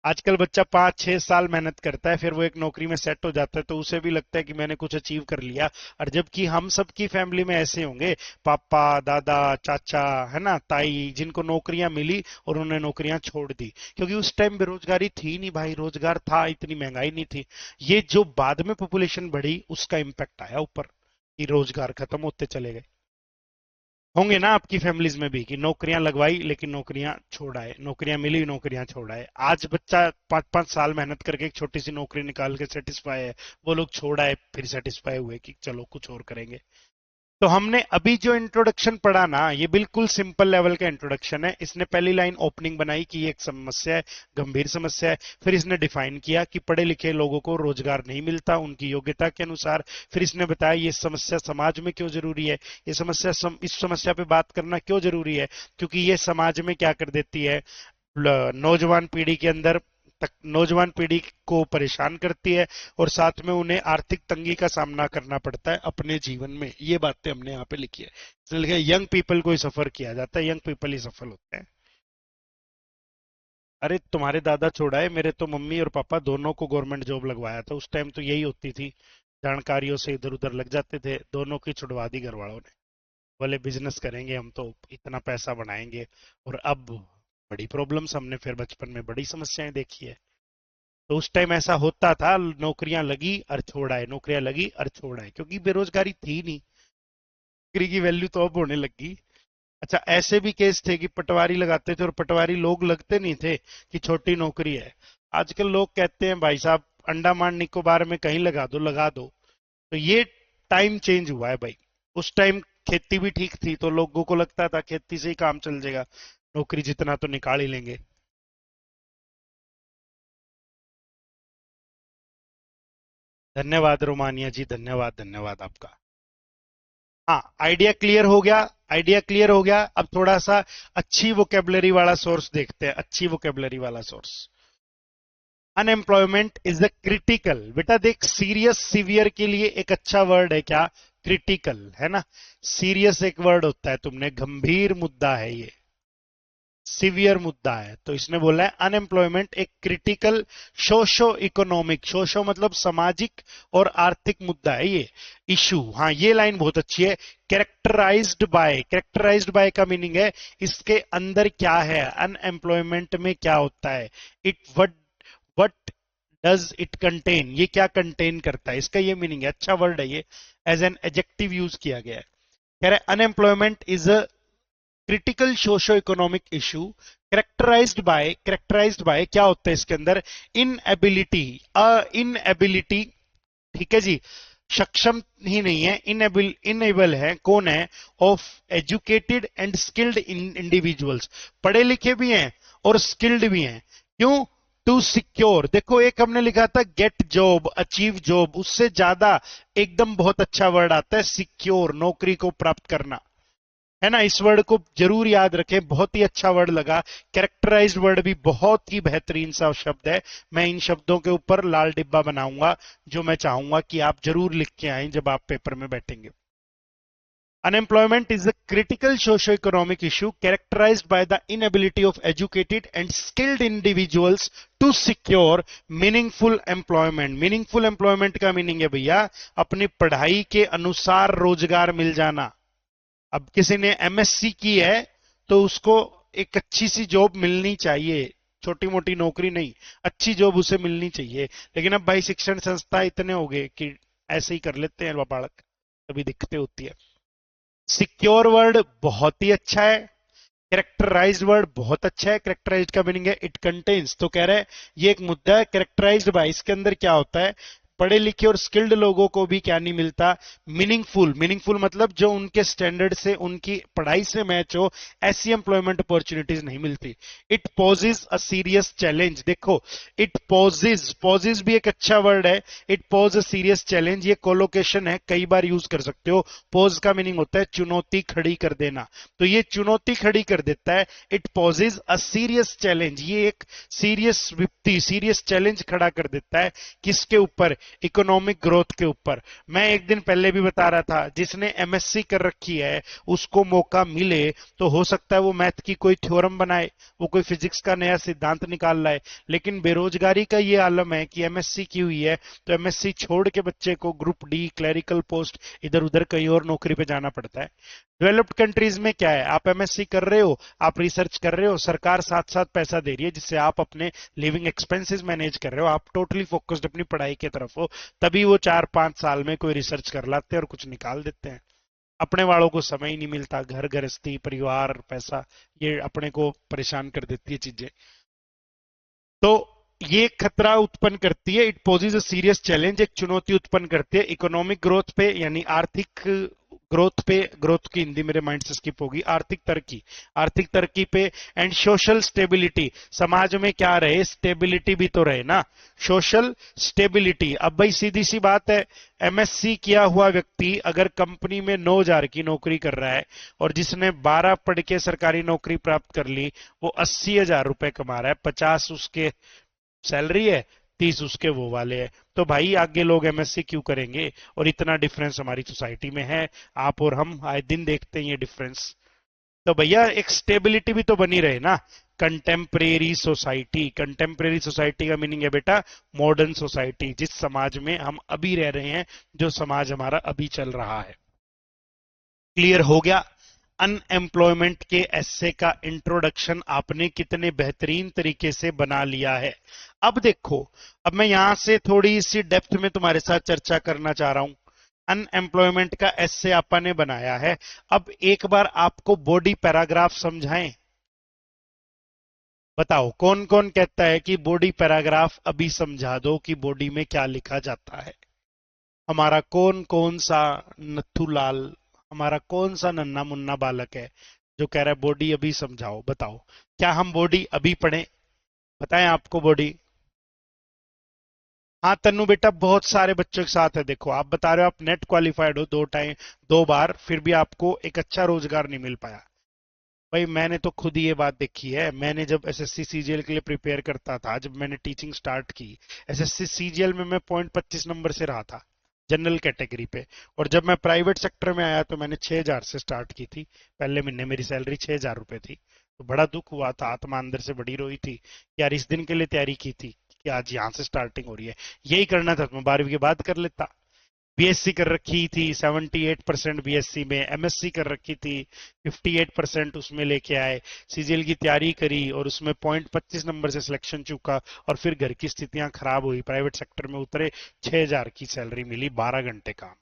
आजकल बच्चा 5-6 साल मेहनत करता है, फिर वो एक नौकरी में सेट हो जाता है, तो उसे भी लगता है कि मैंने कुछ अचीव कर लिया। और जबकि हम सबकी फैमिली में ऐसे होंगे, पापा, दादा, चाचा, है ना, ताई, जिनको नौकरियां मिली और उन्होंने नौकरियां छोड़ दी, क्योंकि उस टाइम बेरोजगारी थी नहीं भाई, रोजगार था, इतनी महंगाई नहीं थी। ये जो बाद में पॉपुलेशन बढ़ी उसका इंपैक्ट आया ऊपर, कि रोजगार खत्म होते चले गए। होंगे ना आपकी फैमिलीज में भी कि नौकरियां लगवाई लेकिन नौकरियां छोड़ आए, नौकरियां मिली नौकरियां छोड़ आए। आज बच्चा 5-5 साल मेहनत करके एक छोटी सी नौकरी निकाल के सेटिस्फाई है, वो लोग छोड़ आए फिर सेटिस्फाई हुए कि चलो कुछ और करेंगे। तो हमने अभी जो इंट्रोडक्शन पढ़ा ना, ये बिल्कुल सिंपल लेवल का इंट्रोडक्शन है। इसने पहली लाइन ओपनिंग बनाई कि ये एक समस्या है, गंभीर समस्या है। फिर इसने डिफाइन किया कि पढ़े लिखे लोगों को रोजगार नहीं मिलता उनकी योग्यता के अनुसार। फिर इसने बताया ये समस्या समाज में क्यों जरूरी है, ये समस्या इस समस्या पे बात करना क्यों जरूरी है, क्योंकि ये समाज में क्या कर देती है, नौजवान पीढ़ी के अंदर तक, नौजवान पीढ़ी को परेशान करती है, और साथ में उन्हें आर्थिक तंगी का सामना करना पड़ता है अपने जीवन में। ये बातें हमने यहाँ पे लिखी है, इसलिए यंग पीपल को ही सफर किया जाता है, यंग पीपल ही सफल होते हैं। अरे तुम्हारे दादा छोड़ा है, मेरे तो मम्मी और पापा दोनों को गवर्नमेंट जॉब लगवाया था। उस टाइम तो यही होती थी, जानकारियों से इधर उधर लग जाते थे, दोनों की छुड़वा दी घर वालों ने। बोले बिजनेस करेंगे हम तो, इतना पैसा बनाएंगे। और अब बड़ी प्रॉब्लम्स हमने फिर बचपन में बड़ी समस्याएं देखी है। तो उस टाइम ऐसा होता था, नौकरियां लगी और छोड़ आए, नौकरियां लगी और छोड़ आए, क्योंकि बेरोजगारी थी नहीं, नौकरी की वैल्यू तो अब होने लगी। अच्छा, ऐसे भी केस थे कि पटवारी लगाते थे और पटवारी लोग लगते नहीं थे कि छोटी नौकरी है। आजकल लोग कहते हैं भाई साहब अंडमान निकोबार में कहीं लगा दो, लगा दो। तो ये टाइम चेंज हुआ है भाई। उस टाइम खेती भी ठीक थी, तो लोगों को लगता था खेती से ही काम चल जाएगा, नौकरी जितना तो निकाल ही लेंगे। धन्यवाद रोमानिया जी, धन्यवाद, धन्यवाद आपका। हाँ, आइडिया क्लियर हो गया, आइडिया क्लियर हो गया। अब थोड़ा सा अच्छी वोकेबलरी वाला सोर्स देखते हैं, अच्छी वोकेबलरी वाला source. Unemployment is the critical, बेटा देख, सीरियस सीवियर के लिए एक अच्छा वर्ड है क्या? क्रिटिकल, है ना। सीरियस एक वर्ड होता है, तुमने, गंभीर मुद्दा है ये, सीवियर मुद्दा है। तो इसने बोला है अनएम्प्लॉयमेंट एक क्रिटिकल सोशो इकोनॉमिक, सोशो मतलब सामाजिक और आर्थिक मुद्दा है ये, इशू। हाँ, ये लाइन बहुत अच्छी है। कैरेक्टराइज्ड बाय, कैरेक्टराइज्ड बाय का मीनिंग है इसके अंदर क्या है, अनएम्प्लॉयमेंट में क्या होता है। It what does it contain, ये क्या कंटेन करता है, इसका ये मीनिंग है। अच्छा वर्ड है ये, एज एन एडजेक्टिव यूज किया गया है। कह रहे unemployment is a critical socio economic issue characterized by क्या होता है इसके अंदर, इनएबिलिटी, इनएबिलिटी, ठीक है जी, सक्षम ही नहीं है, इनेबल है, कौन है, of educated and skilled individuals, पढ़े लिखे भी हैं और स्किल्ड भी हैं। क्यों? टू सिक्योर, देखो एक हमने लिखा था गेट जॉब, अचीव जॉब, उससे ज्यादा एकदम बहुत अच्छा वर्ड आता है सिक्योर, नौकरी को प्राप्त करना, है ना। इस वर्ड को जरूर याद रखें, बहुत ही अच्छा वर्ड लगा। कैरेक्टराइज्ड वर्ड भी बहुत ही बेहतरीन सा शब्द है। मैं इन शब्दों के ऊपर लाल डिब्बा बनाऊंगा, जो मैं चाहूंगा कि आप जरूर लिख के आए जब आप पेपर में बैठेंगे। Unemployment is a critical socio-economic issue characterized by the inability of educated and skilled individuals to secure meaningful employment. Meaningful employment का मीनिंग है भैया अपनी पढ़ाई के अनुसार रोजगार मिल जाना. अब किसी ने एमएससी की है तो उसको एक अच्छी सी जॉब मिलनी चाहिए, छोटी मोटी नौकरी नहीं, अच्छी जॉब उसे मिलनी चाहिए. लेकिन अब भाई शिक्षण संस्था इतने हो गए कि ऐसे ही कर लेते हैं बालक, तभी दिक्कतें होती है. सिक्योर वर्ड बहुत ही अच्छा है. कैरेक्टराइज्ड वर्ड बहुत अच्छा है. कैरेक्टराइज्ड का मीनिंग है इट कंटेन्स. तो कह रहे हैं ये एक मुद्दा है कैरेक्टराइज्ड बाय. इसके अंदर क्या होता है, पढ़े लिखे और स्किल्ड लोगों को भी क्या नहीं मिलता, मीनिंगफुल. मीनिंगफुल मतलब जो उनके स्टैंडर्ड से, उनकी पढ़ाई से मैच हो, ऐसी एम्प्लॉयमेंट अपॉर्चुनिटीज नहीं मिलती. It possess a serious challenge. देखो इट पोजेज, पोजेज भी एक अच्छा वर्ड है. It pose a serious challenge, ये कोलोकेशन है, कई बार यूज कर सकते हो. पोज का मीनिंग होता है चुनौती खड़ी कर देना, तो ये चुनौती खड़ी कर देता है. It possess a serious challenge, ये एक सीरियस विपत्ति, सीरियस चैलेंज खड़ा कर देता है. किसके ऊपर, इकोनॉमिक ग्रोथ के ऊपर. मैं एक दिन पहले भी बता रहा था जिसने एमएससी कर रखी है उसको मौका मिले तो हो सकता है वो मैथ की कोई थ्योरम बनाए, वो कोई फिजिक्स का नया सिद्धांत निकाल लाए. लेकिन बेरोजगारी का ये आलम है कि एमएससी की हुई है तो एमएससी छोड़ के बच्चे को ग्रुप डी, क्लरिकल पोस्ट, इधर उधर कहीं और नौकरी पे जाना पड़ता है. डेवलप्ड कंट्रीज में क्या है, आप एमएससी कर रहे हो, आप रिसर्च कर रहे हो, सरकार साथ साथ पैसा दे रही है जिससे आप अपने लिविंग एक्सपेंसेस मैनेज कर रहे हो, आप टोटली फोकस्ड अपनी पढ़ाई की तरफ हो. तभी वो 4-5 साल में कोई रिसर्च कर लाते हैं और कुछ निकाल देते हैं. अपने वालों को समय ही नहीं मिलता, घर गृहस्थी, परिवार, पैसा, ये अपने को परेशान कर देती है चीजें. तो ये खतरा उत्पन्न करती है. It possess a serious challenge, एक चुनौती उत्पन्न करती है इकोनॉमिक ग्रोथ पे, यानी आर्थिक ग्रोथ पे. ग्रोथ की हिंदी मेरे माइंड से स्किप होगी. आर्थिक तरक्की, आर्थिक तरक्की पे. एंड सोशल स्टेबिलिटी, समाज में क्या रहे, स्टेबिलिटी भी तो रहे ना, सोशल स्टेबिलिटी. अब भाई सीधी सी बात है, एमएससी किया हुआ व्यक्ति अगर कंपनी में 9,000 की नौकरी कर रहा है और जिसने 12 पढ़ के सरकारी नौकरी प्राप्त कर ली वो 80,000 रुपए कमा रहा है, 50 उसके सैलरी है, 30 उसके वो वाले है, तो भाई आगे लोग एमएससी क्यों करेंगे. और इतना डिफरेंस हमारी सोसाइटी में है, आप और हम आए दिन देखते हैं ये डिफरेंस. तो भैया एक स्टेबिलिटी भी तो बनी रहे ना. कंटेम्परेरी सोसाइटी, कंटेम्परेरी सोसाइटी का मीनिंग है बेटा मॉडर्न सोसाइटी, जिस समाज में हम अभी रह रहे हैं, जो समाज हमारा अभी चल रहा है. क्लियर हो गया. अनएम्प्लॉयमेंट के एस्से का इंट्रोडक्शन आपने कितने बेहतरीन तरीके से बना लिया है. अब देखो, अब मैं यहां से थोड़ी सी डेप्थ में तुम्हारे साथ चर्चा करना चाह रहा हूं. अनएम्प्लॉयमेंट का एस्से आपने बनाया है, अब एक बार आपको बॉडी पैराग्राफ समझाएं. बताओ कौन कौन कहता है कि बॉडी पैराग्राफ अभी समझा दो कि बॉडी में क्या लिखा जाता है. हमारा कौन कौन सा नथु लाल, हमारा कौन सा नन्ना मुन्ना बालक है जो कह रहा है बॉडी अभी समझाओ. बताओ क्या हम बॉडी अभी पढ़ें, बताएं आपको बॉडी. हाँ तन्नू बेटा, बहुत सारे बच्चों के साथ है. देखो आप बता रहे हो आप नेट क्वालिफाइड हो 2 टाइम 2 बार, फिर भी आपको एक अच्छा रोजगार नहीं मिल पाया. भाई मैंने तो खुद ही ये बात देखी है. मैंने जब एसएससी सीजीएल के लिए प्रिपेयर करता था, जब मैंने टीचिंग स्टार्ट की, एसएससी सीजीएल में मैं पॉइंट 25 नंबर से रहा था जनरल कैटेगरी पे. और जब मैं प्राइवेट सेक्टर में आया तो मैंने 6,000 से स्टार्ट की थी. पहले महीने मेरी सैलरी 6,000 रुपए थी. तो बड़ा दुख हुआ था, आत्मा अंदर से बड़ी रोई थी कि यार इस दिन के लिए तैयारी की थी कि आज यहाँ से स्टार्टिंग हो रही है. यही करना था तो मैं 12वीं के बाद कर लेता. बीएससी कर रखी थी 78% बीएससी में, एमएससी कर रखी थी 58% उसमें लेके आए, सीजीएल की तैयारी करी और उसमें पॉइंट 25 नंबर से सिलेक्शन चुका. और फिर घर की स्थितियां खराब हुई, प्राइवेट सेक्टर में उतरे, 6,000 की सैलरी मिली, 12 घंटे काम,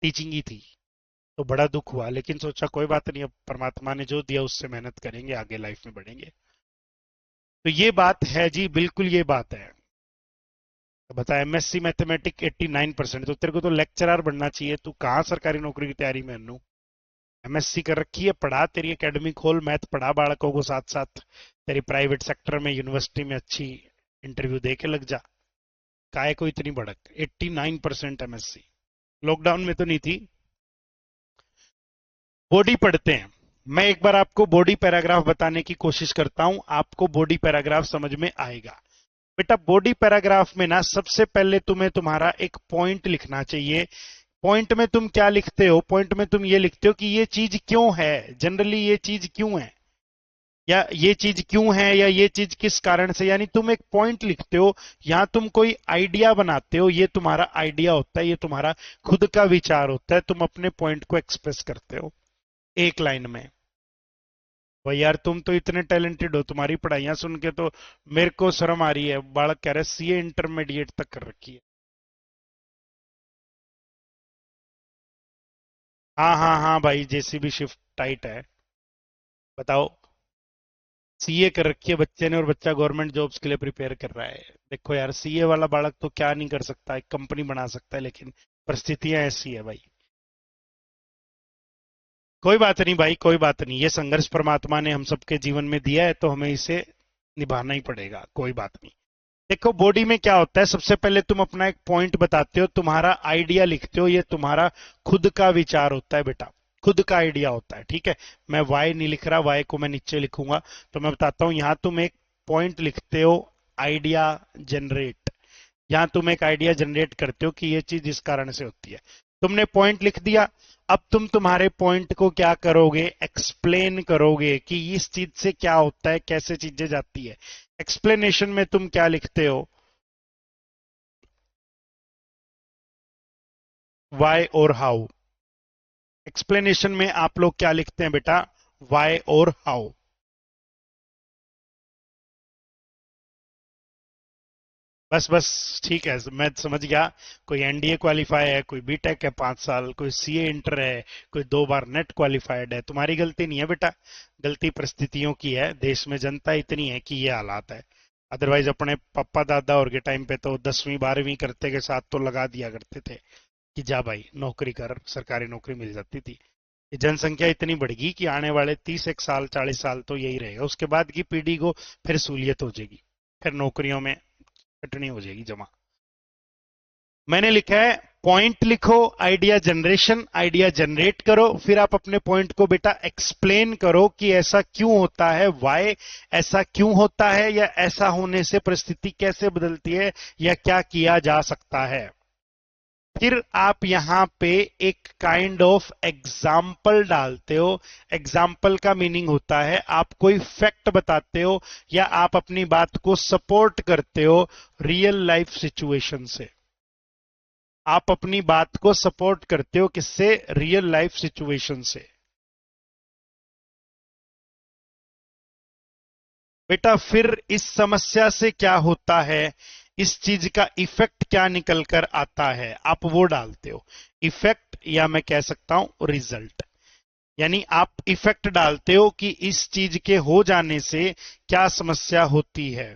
टीचिंग ही थी. तो बड़ा दुख हुआ, लेकिन सोचा कोई बात नहीं, अब परमात्मा ने जो दिया उससे मेहनत करेंगे, आगे लाइफ में बढ़ेंगे. तो ये बात है जी, बिल्कुल ये बात है. तो बता एमएससी मैथमेटिक 89%, तो तेरे को तो लेक्चरर बनना चाहिए. तू कहाँ सरकारी नौकरी की तैयारी में अन्नू. एमएससी कर रखी है, पढ़ा, तेरी एकेडमी खोल, मैथ पढ़ा बालकों को साथ साथ, तेरी प्राइवेट सेक्टर में यूनिवर्सिटी में अच्छी इंटरव्यू दे के लग जा. काय को इतनी भड़क, 89% एमएससी. लॉकडाउन में तो नहीं थी. बॉडी पढ़ते हैं. मैं एक बार आपको बॉडी पैराग्राफ बताने की कोशिश करता हूं, आपको बॉडी पैराग्राफ समझ में आएगा. बेटा बॉडी पैराग्राफ में ना सबसे पहले तुम्हें तुम्हारा एक पॉइंट लिखना चाहिए. पॉइंट में तुम क्या लिखते हो? पॉइंट में तुम ये लिखते हो कि ये चीज क्यों है, जनरली ये चीज क्यों है, या ये चीज क्यों है, या ये चीज किस कारण से, यानी तुम एक पॉइंट लिखते हो। यहां तुम कोई आइडिया बनाते हो, ये तुम्हारा आइडिया होता है, ये तुम्हारा खुद का विचार होता है, तुम अपने पॉइंट को एक्सप्रेस करते हो एक लाइन में। भाई यार तुम तो इतने टैलेंटेड हो, तुम्हारी पढ़ाइयां सुन के तो मेरे को शर्म आ रही है। बालक कह रहे सीए इंटरमीडिएट तक कर रखी है। हाँ हाँ हाँ भाई, जेसीबी शिफ्ट टाइट है। बताओ। सीए कर रखी है बच्चे ने और बच्चा गवर्नमेंट जॉब्स के लिए प्रिपेयर कर रहा है। देखो यार, सीए वाला बालक तो क्या नहीं कर सकता, एक कंपनी बना सकता है, लेकिन परिस्थितियां ऐसी है भाई। कोई बात नहीं भाई, कोई बात नहीं, ये संघर्ष परमात्मा ने हम सबके जीवन में दिया है, तो हमें इसे निभाना ही पड़ेगा, कोई बात नहीं। देखो बॉडी में क्या होता है, सबसे पहले तुम अपना एक पॉइंट बताते हो, तुम्हारा आइडिया लिखते हो, ये तुम्हारा खुद का विचार होता है बेटा, खुद का आइडिया होता है, ठीक है। मैं वाई नहीं लिख रहा, वाई को मैं नीचे लिखूंगा। तो मैं बताता हूं, यहां तुम एक पॉइंट लिखते हो, आइडिया जनरेट। यहां तुम एक आइडिया जनरेट करते हो कि ये चीज इस कारण से होती है। तुमने पॉइंट लिख दिया। अब तुम तुम्हारे पॉइंट को क्या करोगे, एक्सप्लेन करोगे कि इस चीज से क्या होता है, कैसे चीजें जाती है। एक्सप्लेनेशन में तुम क्या लिखते हो, वाई और हाउ। एक्सप्लेनेशन में आप लोग क्या लिखते हैं बेटा, वाई और हाउ। बस बस, ठीक है, मैं समझ गया। कोई एनडीए क्वालिफाई है, कोई बीटेक है 5 साल, कोई सीए इंटर है, कोई 2 बार नेट क्वालिफाइड है। तुम्हारी गलती नहीं है बेटा, गलती परिस्थितियों की है। देश में जनता इतनी है कि ये हालात है। अदरवाइज अपने पापा दादा और के टाइम पे तो 10वीं 12वीं करते के साथ तो लगा दिया करते थे कि जा भाई नौकरी कर, सरकारी नौकरी मिल जाती थी। ये जनसंख्या इतनी बढ़गी कि आने वाले 30 एक साल 40 साल तो यही रहेगा, उसके बाद की पीढ़ी को फिर सहूलियत हो जाएगी, फिर नौकरियों में कटनी हो जाएगी जमा। मैंने लिखा है पॉइंट लिखो, आइडिया जनरेशन, आइडिया जनरेट करो, फिर आप अपने पॉइंट को बेटा एक्सप्लेन करो कि ऐसा क्यों होता है, वाई ऐसा क्यों होता है, या ऐसा होने से परिस्थिति कैसे बदलती है, या क्या किया जा सकता है। फिर आप यहां पे एक काइंड ऑफ एग्जाम्पल डालते हो। एग्जाम्पल का मीनिंग होता है आप कोई फैक्ट बताते हो, या आप अपनी बात को सपोर्ट करते हो रियल लाइफ सिचुएशन से। आप अपनी बात को सपोर्ट करते हो किससे, रियल लाइफ सिचुएशन से। बेटा फिर इस समस्या से क्या होता है, इस चीज का इफेक्ट क्या निकल कर आता है, आप वो डालते हो। इफेक्ट, या मैं कह सकता हूं रिजल्ट, यानी आप इफेक्ट डालते हो कि इस चीज के हो जाने से क्या समस्या होती है।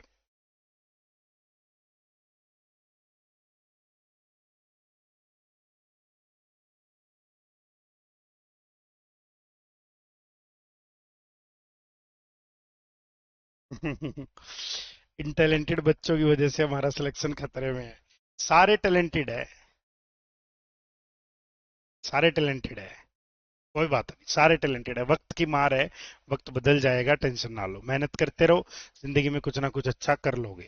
इन टैलेंटेड बच्चों की वजह से हमारा सिलेक्शन खतरे में है। सारे टैलेंटेड है, सारे टैलेंटेड है, कोई बात नहीं, सारे टैलेंटेड है। वक्त की मार है, वक्त बदल जाएगा, टेंशन ना लो, मेहनत करते रहो, जिंदगी में कुछ ना कुछ अच्छा कर लोगे।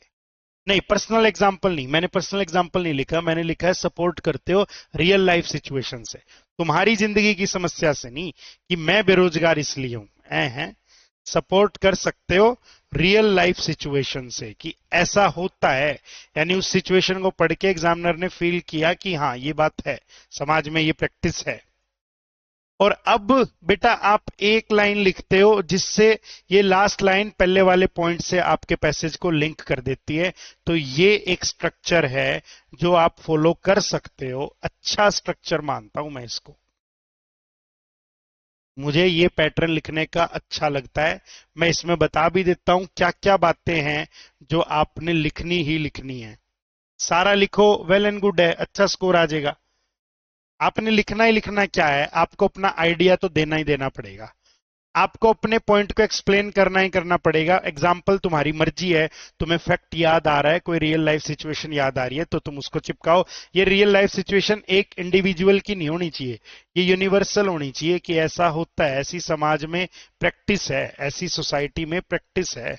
नहीं, पर्सनल एग्जाम्पल नहीं, मैंने पर्सनल एग्जाम्पल नहीं लिखा, मैंने लिखा है सपोर्ट करते हो रियल लाइफ सिचुएशन से, तुम्हारी जिंदगी की समस्या से नहीं कि मैं बेरोजगार इसलिए हूं, ऐ हैं। सपोर्ट कर सकते हो रियल लाइफ सिचुएशन से कि ऐसा होता है, यानी उस सिचुएशन को पढ़ के एग्जामिनर ने फील किया कि हाँ ये बात है, समाज में ये प्रैक्टिस है। और अब बेटा आप एक लाइन लिखते हो जिससे ये लास्ट लाइन पहले वाले पॉइंट से आपके पैसेज को लिंक कर देती है। तो ये एक स्ट्रक्चर है जो आप फॉलो कर सकते हो, अच्छा स्ट्रक्चर मानता हूं मैं इसको। मुझे ये पैटर्न लिखने का अच्छा लगता है। मैं इसमें बता भी देता हूं क्या क्या बातें हैं जो आपने लिखनी ही लिखनी है। सारा लिखो, वेल एंड गुड है, अच्छा स्कोर आ जाएगा। आपने लिखना ही लिखना क्या है, आपको अपना आइडिया तो देना ही देना पड़ेगा, आपको अपने पॉइंट को एक्सप्लेन करना ही करना पड़ेगा। एग्जाम्पल तुम्हारी मर्जी है, तुम्हें फैक्ट याद आ रहा है, कोई रियल लाइफ सिचुएशन याद आ रही है तो तुम उसको चिपकाओ। ये रियल लाइफ सिचुएशन एक इंडिविजुअल की नहीं होनी चाहिए, ये यूनिवर्सल होनी चाहिए कि ऐसा होता है, ऐसी समाज में प्रैक्टिस है, ऐसी सोसाइटी में प्रैक्टिस है,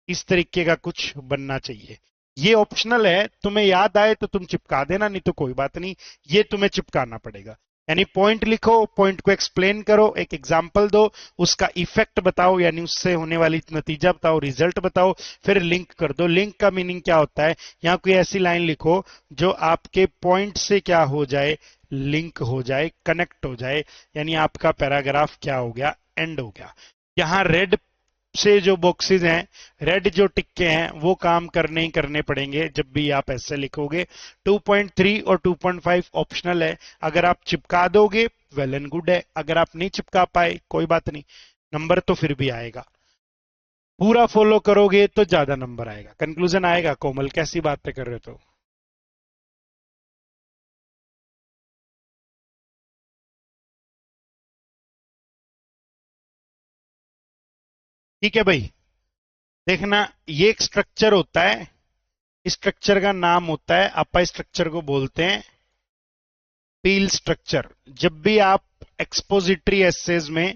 इस तरीके का कुछ बनना चाहिए। ये ऑप्शनल है, तुम्हें याद आए तो तुम चिपका देना, नहीं तो कोई बात नहीं, ये तुम्हें चिपकाना पड़ेगा। यानी पॉइंट लिखो, पॉइंट को एक्सप्लेन करो, एक एग्जांपल दो, उसका इफेक्ट बताओ, यानी उससे होने वाली नतीजा बताओ, रिजल्ट बताओ, फिर लिंक कर दो। लिंक का मीनिंग क्या होता है, यहां कोई ऐसी लाइन लिखो जो आपके पॉइंट से क्या हो जाए, लिंक हो जाए, कनेक्ट हो जाए, यानी आपका पैराग्राफ क्या हो गया, एंड हो गया। यहां रेड से जो बॉक्सेस हैं, रेड जो टिक्के हैं, वो काम करने ही करने पड़ेंगे जब भी आप ऐसे लिखोगे। 2.3 और 2.5 ऑप्शनल है, अगर आप चिपका दोगे वेल एंड गुड है, अगर आप नहीं चिपका पाए कोई बात नहीं, नंबर तो फिर भी आएगा। पूरा फॉलो करोगे तो ज्यादा नंबर आएगा, कंक्लूजन आएगा। कोमल कैसी बातें कर रहे हो? तो ठीक है भाई, देखना, ये एक स्ट्रक्चर होता है, इस स्ट्रक्चर का नाम होता है, अपा स्ट्रक्चर को बोलते हैं पील स्ट्रक्चर। जब भी आप एक्सपोजिटरी एसेज में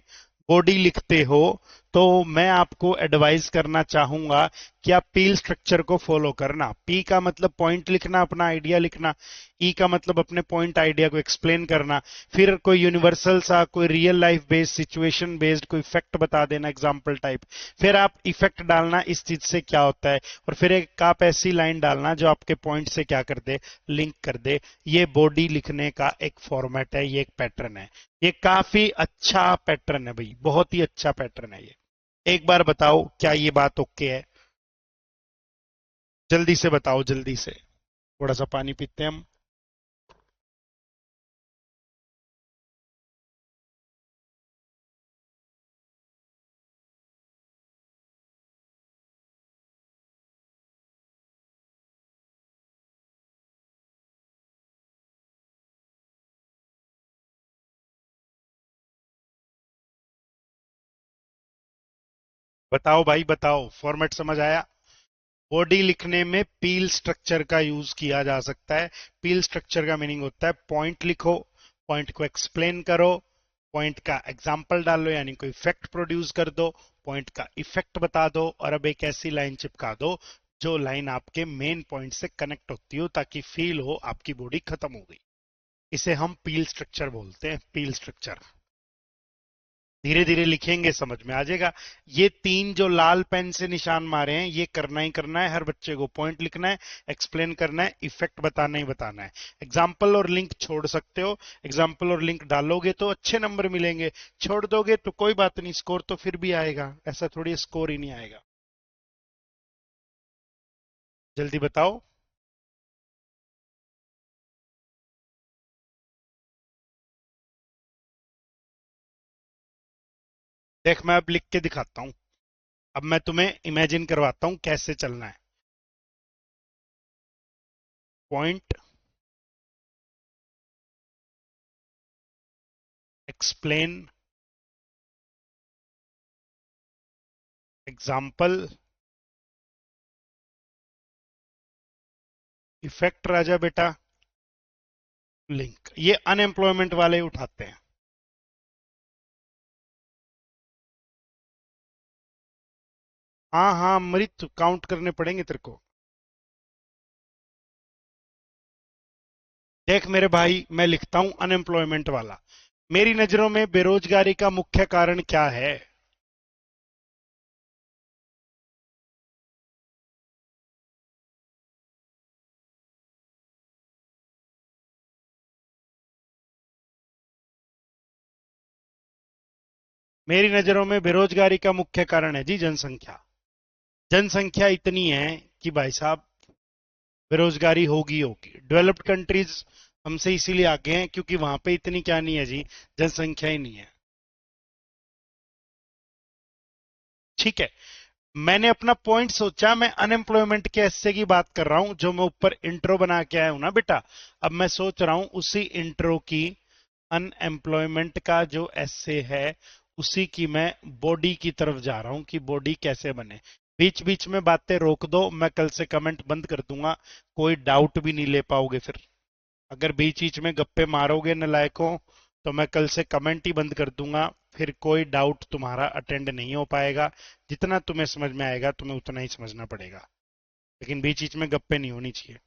बॉडी लिखते हो तो मैं आपको एडवाइस करना चाहूंगा कि आप पील स्ट्रक्चर को फॉलो करना। पी का मतलब पॉइंट लिखना, अपना आइडिया लिखना, ई का मतलब अपने पॉइंट आइडिया को एक्सप्लेन करना, फिर कोई यूनिवर्सल सा, कोई real life based, situation based कोई फैक्ट बता देना एग्जांपल टाइप, फिर आप इफेक्ट डालना इस चीज से क्या होता है, और फिर एक आप ऐसी लाइन डालना जो आपके पॉइंट से क्या कर दे, लिंक कर दे। ये बॉडी लिखने का एक फॉर्मेट है, ये एक पैटर्न है, ये काफी अच्छा पैटर्न है भाई, बहुत ही अच्छा पैटर्न है ये। एक बार बताओ क्या ये बात ओके है? जल्दी से बताओ, जल्दी से, थोड़ा सा पानी पीते हैं हम। बताओ भाई बताओ, फॉर्मेट समझ आया? बॉडी लिखने में पील स्ट्रक्चर का यूज किया जा सकता है। पील स्ट्रक्चर का मीनिंग होता है पॉइंट लिखो, पॉइंट को एक्सप्लेन करो, पॉइंट का एग्जाम्पल डालो, यानी कोई फैक्ट प्रोड्यूस कर दो, पॉइंट का इफेक्ट बता दो, और अब एक ऐसी लाइन चिपका दो जो लाइन आपके मेन पॉइंट से कनेक्ट होती हो, ताकि फील हो आपकी बॉडी खत्म हो गई। इसे हम पील स्ट्रक्चर बोलते हैं, पील स्ट्रक्चर। धीरे धीरे लिखेंगे समझ में आ जाएगा। ये तीन जो लाल पेन से निशान मारे हैं, ये करना ही करना है हर बच्चे को, पॉइंट लिखना है, एक्सप्लेन करना है, इफेक्ट बताना ही बताना है। एग्जाम्पल और लिंक छोड़ सकते हो, एग्जाम्पल और लिंक डालोगे तो अच्छे नंबर मिलेंगे, छोड़ दोगे तो कोई बात नहीं, स्कोर तो फिर भी आएगा, ऐसा थोड़ी स्कोर ही नहीं आएगा। जल्दी बताओ। देख मैं अब लिख के दिखाता हूं, अब मैं तुम्हें इमेजिन करवाता हूं कैसे चलना है। पॉइंट, एक्सप्लेन, एग्जाम्पल, इफेक्ट राजा बेटा, लिंक। ये अनएम्प्लॉयमेंट वाले उठाते हैं। हाँ हाँ मृत काउंट करने पड़ेंगे तेरे को। देख मेरे भाई, मैं लिखता हूं अनएम्प्लॉयमेंट वाला। मेरी नजरों में बेरोजगारी का मुख्य कारण क्या है? मेरी नजरों में बेरोजगारी का मुख्य कारण है जी जनसंख्या। जनसंख्या इतनी है कि भाई साहब बेरोजगारी होगी होगी। डेवलप्ड कंट्रीज हमसे इसीलिए आगे हैं क्योंकि वहां पे इतनी क्या नहीं है जी, जनसंख्या ही नहीं है। ठीक है, मैंने अपना पॉइंट सोचा, मैं अनएम्प्लॉयमेंट के हिस्से की बात कर रहा हूं जो मैं ऊपर इंट्रो बना के आया हूं ना बेटा। अब मैं सोच रहा हूं उसी इंट्रो की, अनएम्प्लॉयमेंट का जो एस्से है उसी की मैं बॉडी की तरफ जा रहा हूं कि बॉडी कैसे बने। बीच बीच में बातें रोक दो, मैं कल से कमेंट बंद कर दूंगा, कोई डाउट भी नहीं ले पाओगे फिर। अगर बीच बीच में गप्पे मारोगे नलायकों तो मैं कल से कमेंट ही बंद कर दूंगा, फिर कोई डाउट तुम्हारा अटेंड नहीं हो पाएगा। जितना तुम्हें समझ में आएगा तुम्हें उतना ही समझना पड़ेगा। लेकिन बीच बीच में गप्पे नहीं होनी चाहिए।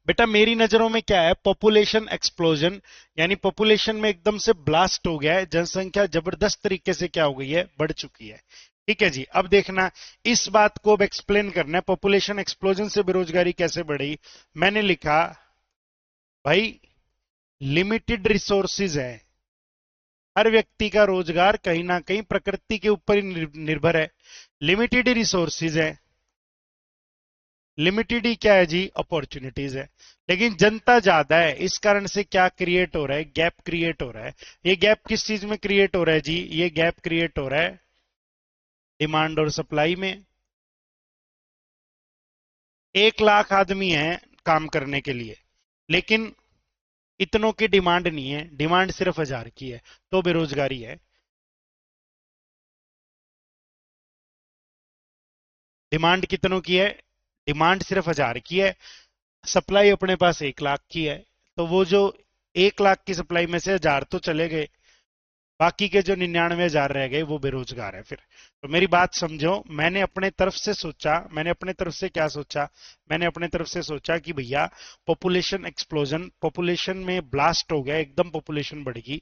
बेटा मेरी नजरों में क्या है, पॉपुलेशन एक्सप्लोजन, यानी पॉपुलेशन में एकदम से ब्लास्ट हो गया है, जनसंख्या जबरदस्त तरीके से क्या हो गई है, बढ़ चुकी है। ठीक है जी, अब देखना इस बात को अब एक्सप्लेन करना है, पॉपुलेशन एक्सप्लोजन से बेरोजगारी कैसे बढ़ी। मैंने लिखा भाई लिमिटेड रिसोर्सिस है, हर व्यक्ति का रोजगार कहीं ना कहीं प्रकृति के ऊपर ही निर्भर है, लिमिटेड रिसोर्सिस है, लिमिटेड ही क्या है जी, अपॉर्चुनिटीज है, लेकिन जनता ज्यादा है, इस कारण से क्या क्रिएट हो रहा है, गैप क्रिएट हो रहा है। ये गैप किस चीज में क्रिएट हो रहा है जी, ये गैप क्रिएट हो रहा है डिमांड और सप्लाई में। 1 लाख आदमी है काम करने के लिए, लेकिन इतनों की डिमांड नहीं है, डिमांड सिर्फ 1000 की है, तो बेरोजगारी है। डिमांड कितनों की है, डिमांड सिर्फ 1000 की है, सप्लाई अपने पास 1 लाख की है, तो वो जो 1 लाख की सप्लाई में से 1000 तो चले गए, बाकी के जो 99,000 रह गए वो बेरोजगार है फिर। तो मेरी बात समझो, मैंने अपने तरफ से सोचा, मैंने अपने तरफ से क्या सोचा, मैंने अपने तरफ से सोचा कि भैया पॉपुलेशन एक्सप्लोजन, पॉपुलेशन में ब्लास्ट हो गया, एकदम पॉपुलेशन बढ़ गई,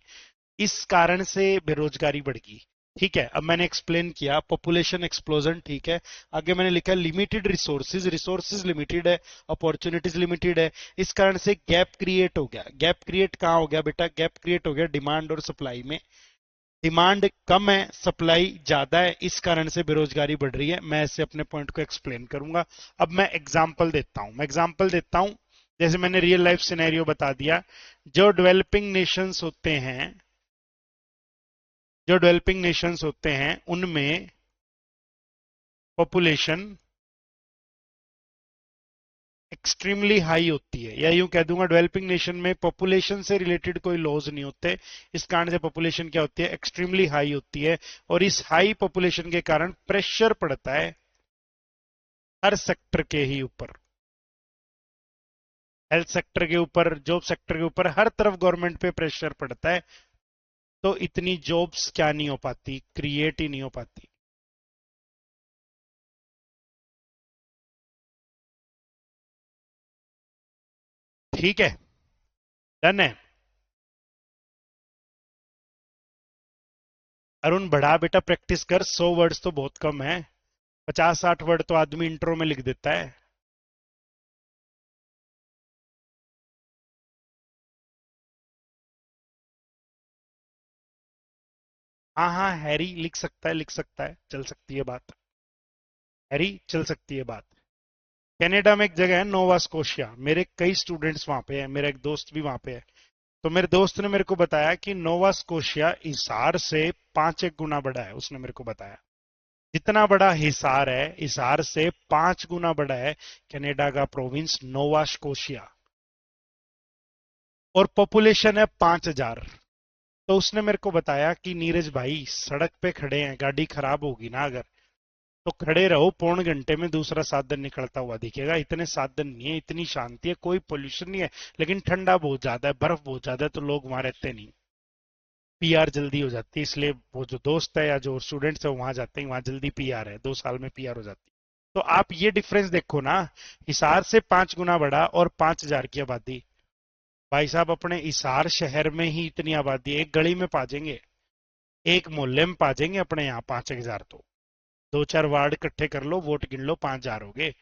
इस कारण से बेरोजगारी बढ़ गई। ठीक है, अब मैंने एक्सप्लेन किया पॉपुलेशन एक्सप्लोजन, ठीक है। आगे मैंने लिखा लिमिटेड रिसोर्सेज, रिसोर्सेज लिमिटेड है, अपॉर्चुनिटीज लिमिटेड है, इस कारण से गैप क्रिएट हो गया। गैप क्रिएट कहां हो गया बेटा, गैप क्रिएट हो गया डिमांड और सप्लाई में। डिमांड कम है, सप्लाई ज्यादा है, इस कारण से बेरोजगारी बढ़ रही है। मैं ऐसे अपने पॉइंट को एक्सप्लेन करूंगा। अब मैं एग्जांपल देता हूं, मैं एग्जांपल देता हूं, जैसे मैंने रियल लाइफ सिनेरियो बता दिया। जो डेवलपिंग नेशंस होते हैं, जो डेवलपिंग नेशंस होते हैं उनमें पॉपुलेशन एक्सट्रीमली हाई होती है, या यूं कह दूंगा डेवलपिंग नेशन में पॉपुलेशन से रिलेटेड कोई लॉज नहीं होते, इस कारण से पॉपुलेशन क्या होती है, एक्सट्रीमली हाई होती है। और इस हाई पॉपुलेशन के कारण प्रेशर पड़ता है हर सेक्टर के ही ऊपर, हेल्थ सेक्टर के ऊपर, जॉब सेक्टर के ऊपर, हर तरफ गवर्नमेंट पे प्रेशर पड़ता है, तो इतनी जॉब्स क्या नहीं हो पाती, क्रिएट ही नहीं हो पाती। ठीक है, डन है। अरुण बढ़ा बेटा, प्रैक्टिस कर, 100 वर्ड्स तो बहुत कम है, 50-60 वर्ड तो आदमी इंट्रो में लिख देता है। हाँ हाँ, हैरी लिख सकता है, लिख सकता है, चल सकती है बात, हैरी चल सकती है बात। कनाडा में एक जगह है नोवा स्कोशिया, मेरे कई स्टूडेंट्स वहां पे हैं, मेरा एक दोस्त भी वहां पे है। तो मेरे दोस्त ने मेरे को बताया कि नोवा स्कोशिया हिसार से 5 गुना बड़ा है, उसने मेरे को बताया। जितना बड़ा हिसार है, हिसार से 5 गुना बड़ा है कनाडा का प्रोविंस नोवा स्कोशिया, और पॉपुलेशन है 5,000। तो उसने मेरे को बताया कि नीरज भाई सड़क पे खड़े हैं, गाड़ी खराब होगी ना अगर, तो खड़े रहो, 1.25 घंटे में दूसरा साधन निकलता हुआ दिखेगा। इतने साधन नहीं है, इतनी शांति है, कोई पोल्यूशन नहीं है, लेकिन ठंडा बहुत ज्यादा है, बर्फ बहुत ज्यादा है, तो लोग वहां रहते नहीं, पीआर जल्दी हो जाती है, इसलिए वो जो दोस्त है या जो स्टूडेंट्स है वहां जाते हैं, वहां जल्दी पीआर है, 2 साल में पीआर हो जाती है। तो आप ये डिफरेंस देखो ना, हिसार से 5 गुना बड़ा और 5,000 की आबादी। भाई साहब अपने हिसार शहर में ही इतनी आबादी, एक गली में पाजेंगे, एक मोहल्ले में पाजेंगे अपने यहाँ 5,000, तो 2-4 वार्ड इकट्ठे कर लो, वोट गिन लो, 5,000 हो गए,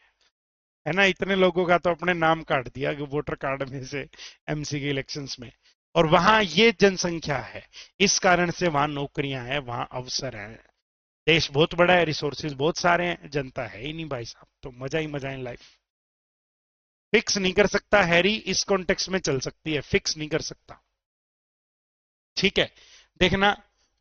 है ना। इतने लोगों का तो अपने नाम काट दिया कि वोटर कार्ड में से एमसी के इलेक्शंस में। और वहां ये जनसंख्या है, इस कारण से वहां नौकरियां हैं, वहां अवसर हैं। देश बहुत बड़ा है, रिसोर्सेज बहुत सारे हैं, जनता है ही नहीं भाई साहब, तो मजा ही मजा है लाइफ। फिक्स नहीं कर सकता हैरी, इस कॉन्टेक्स्ट में चल सकती है, फिक्स नहीं कर सकता। ठीक है, देखना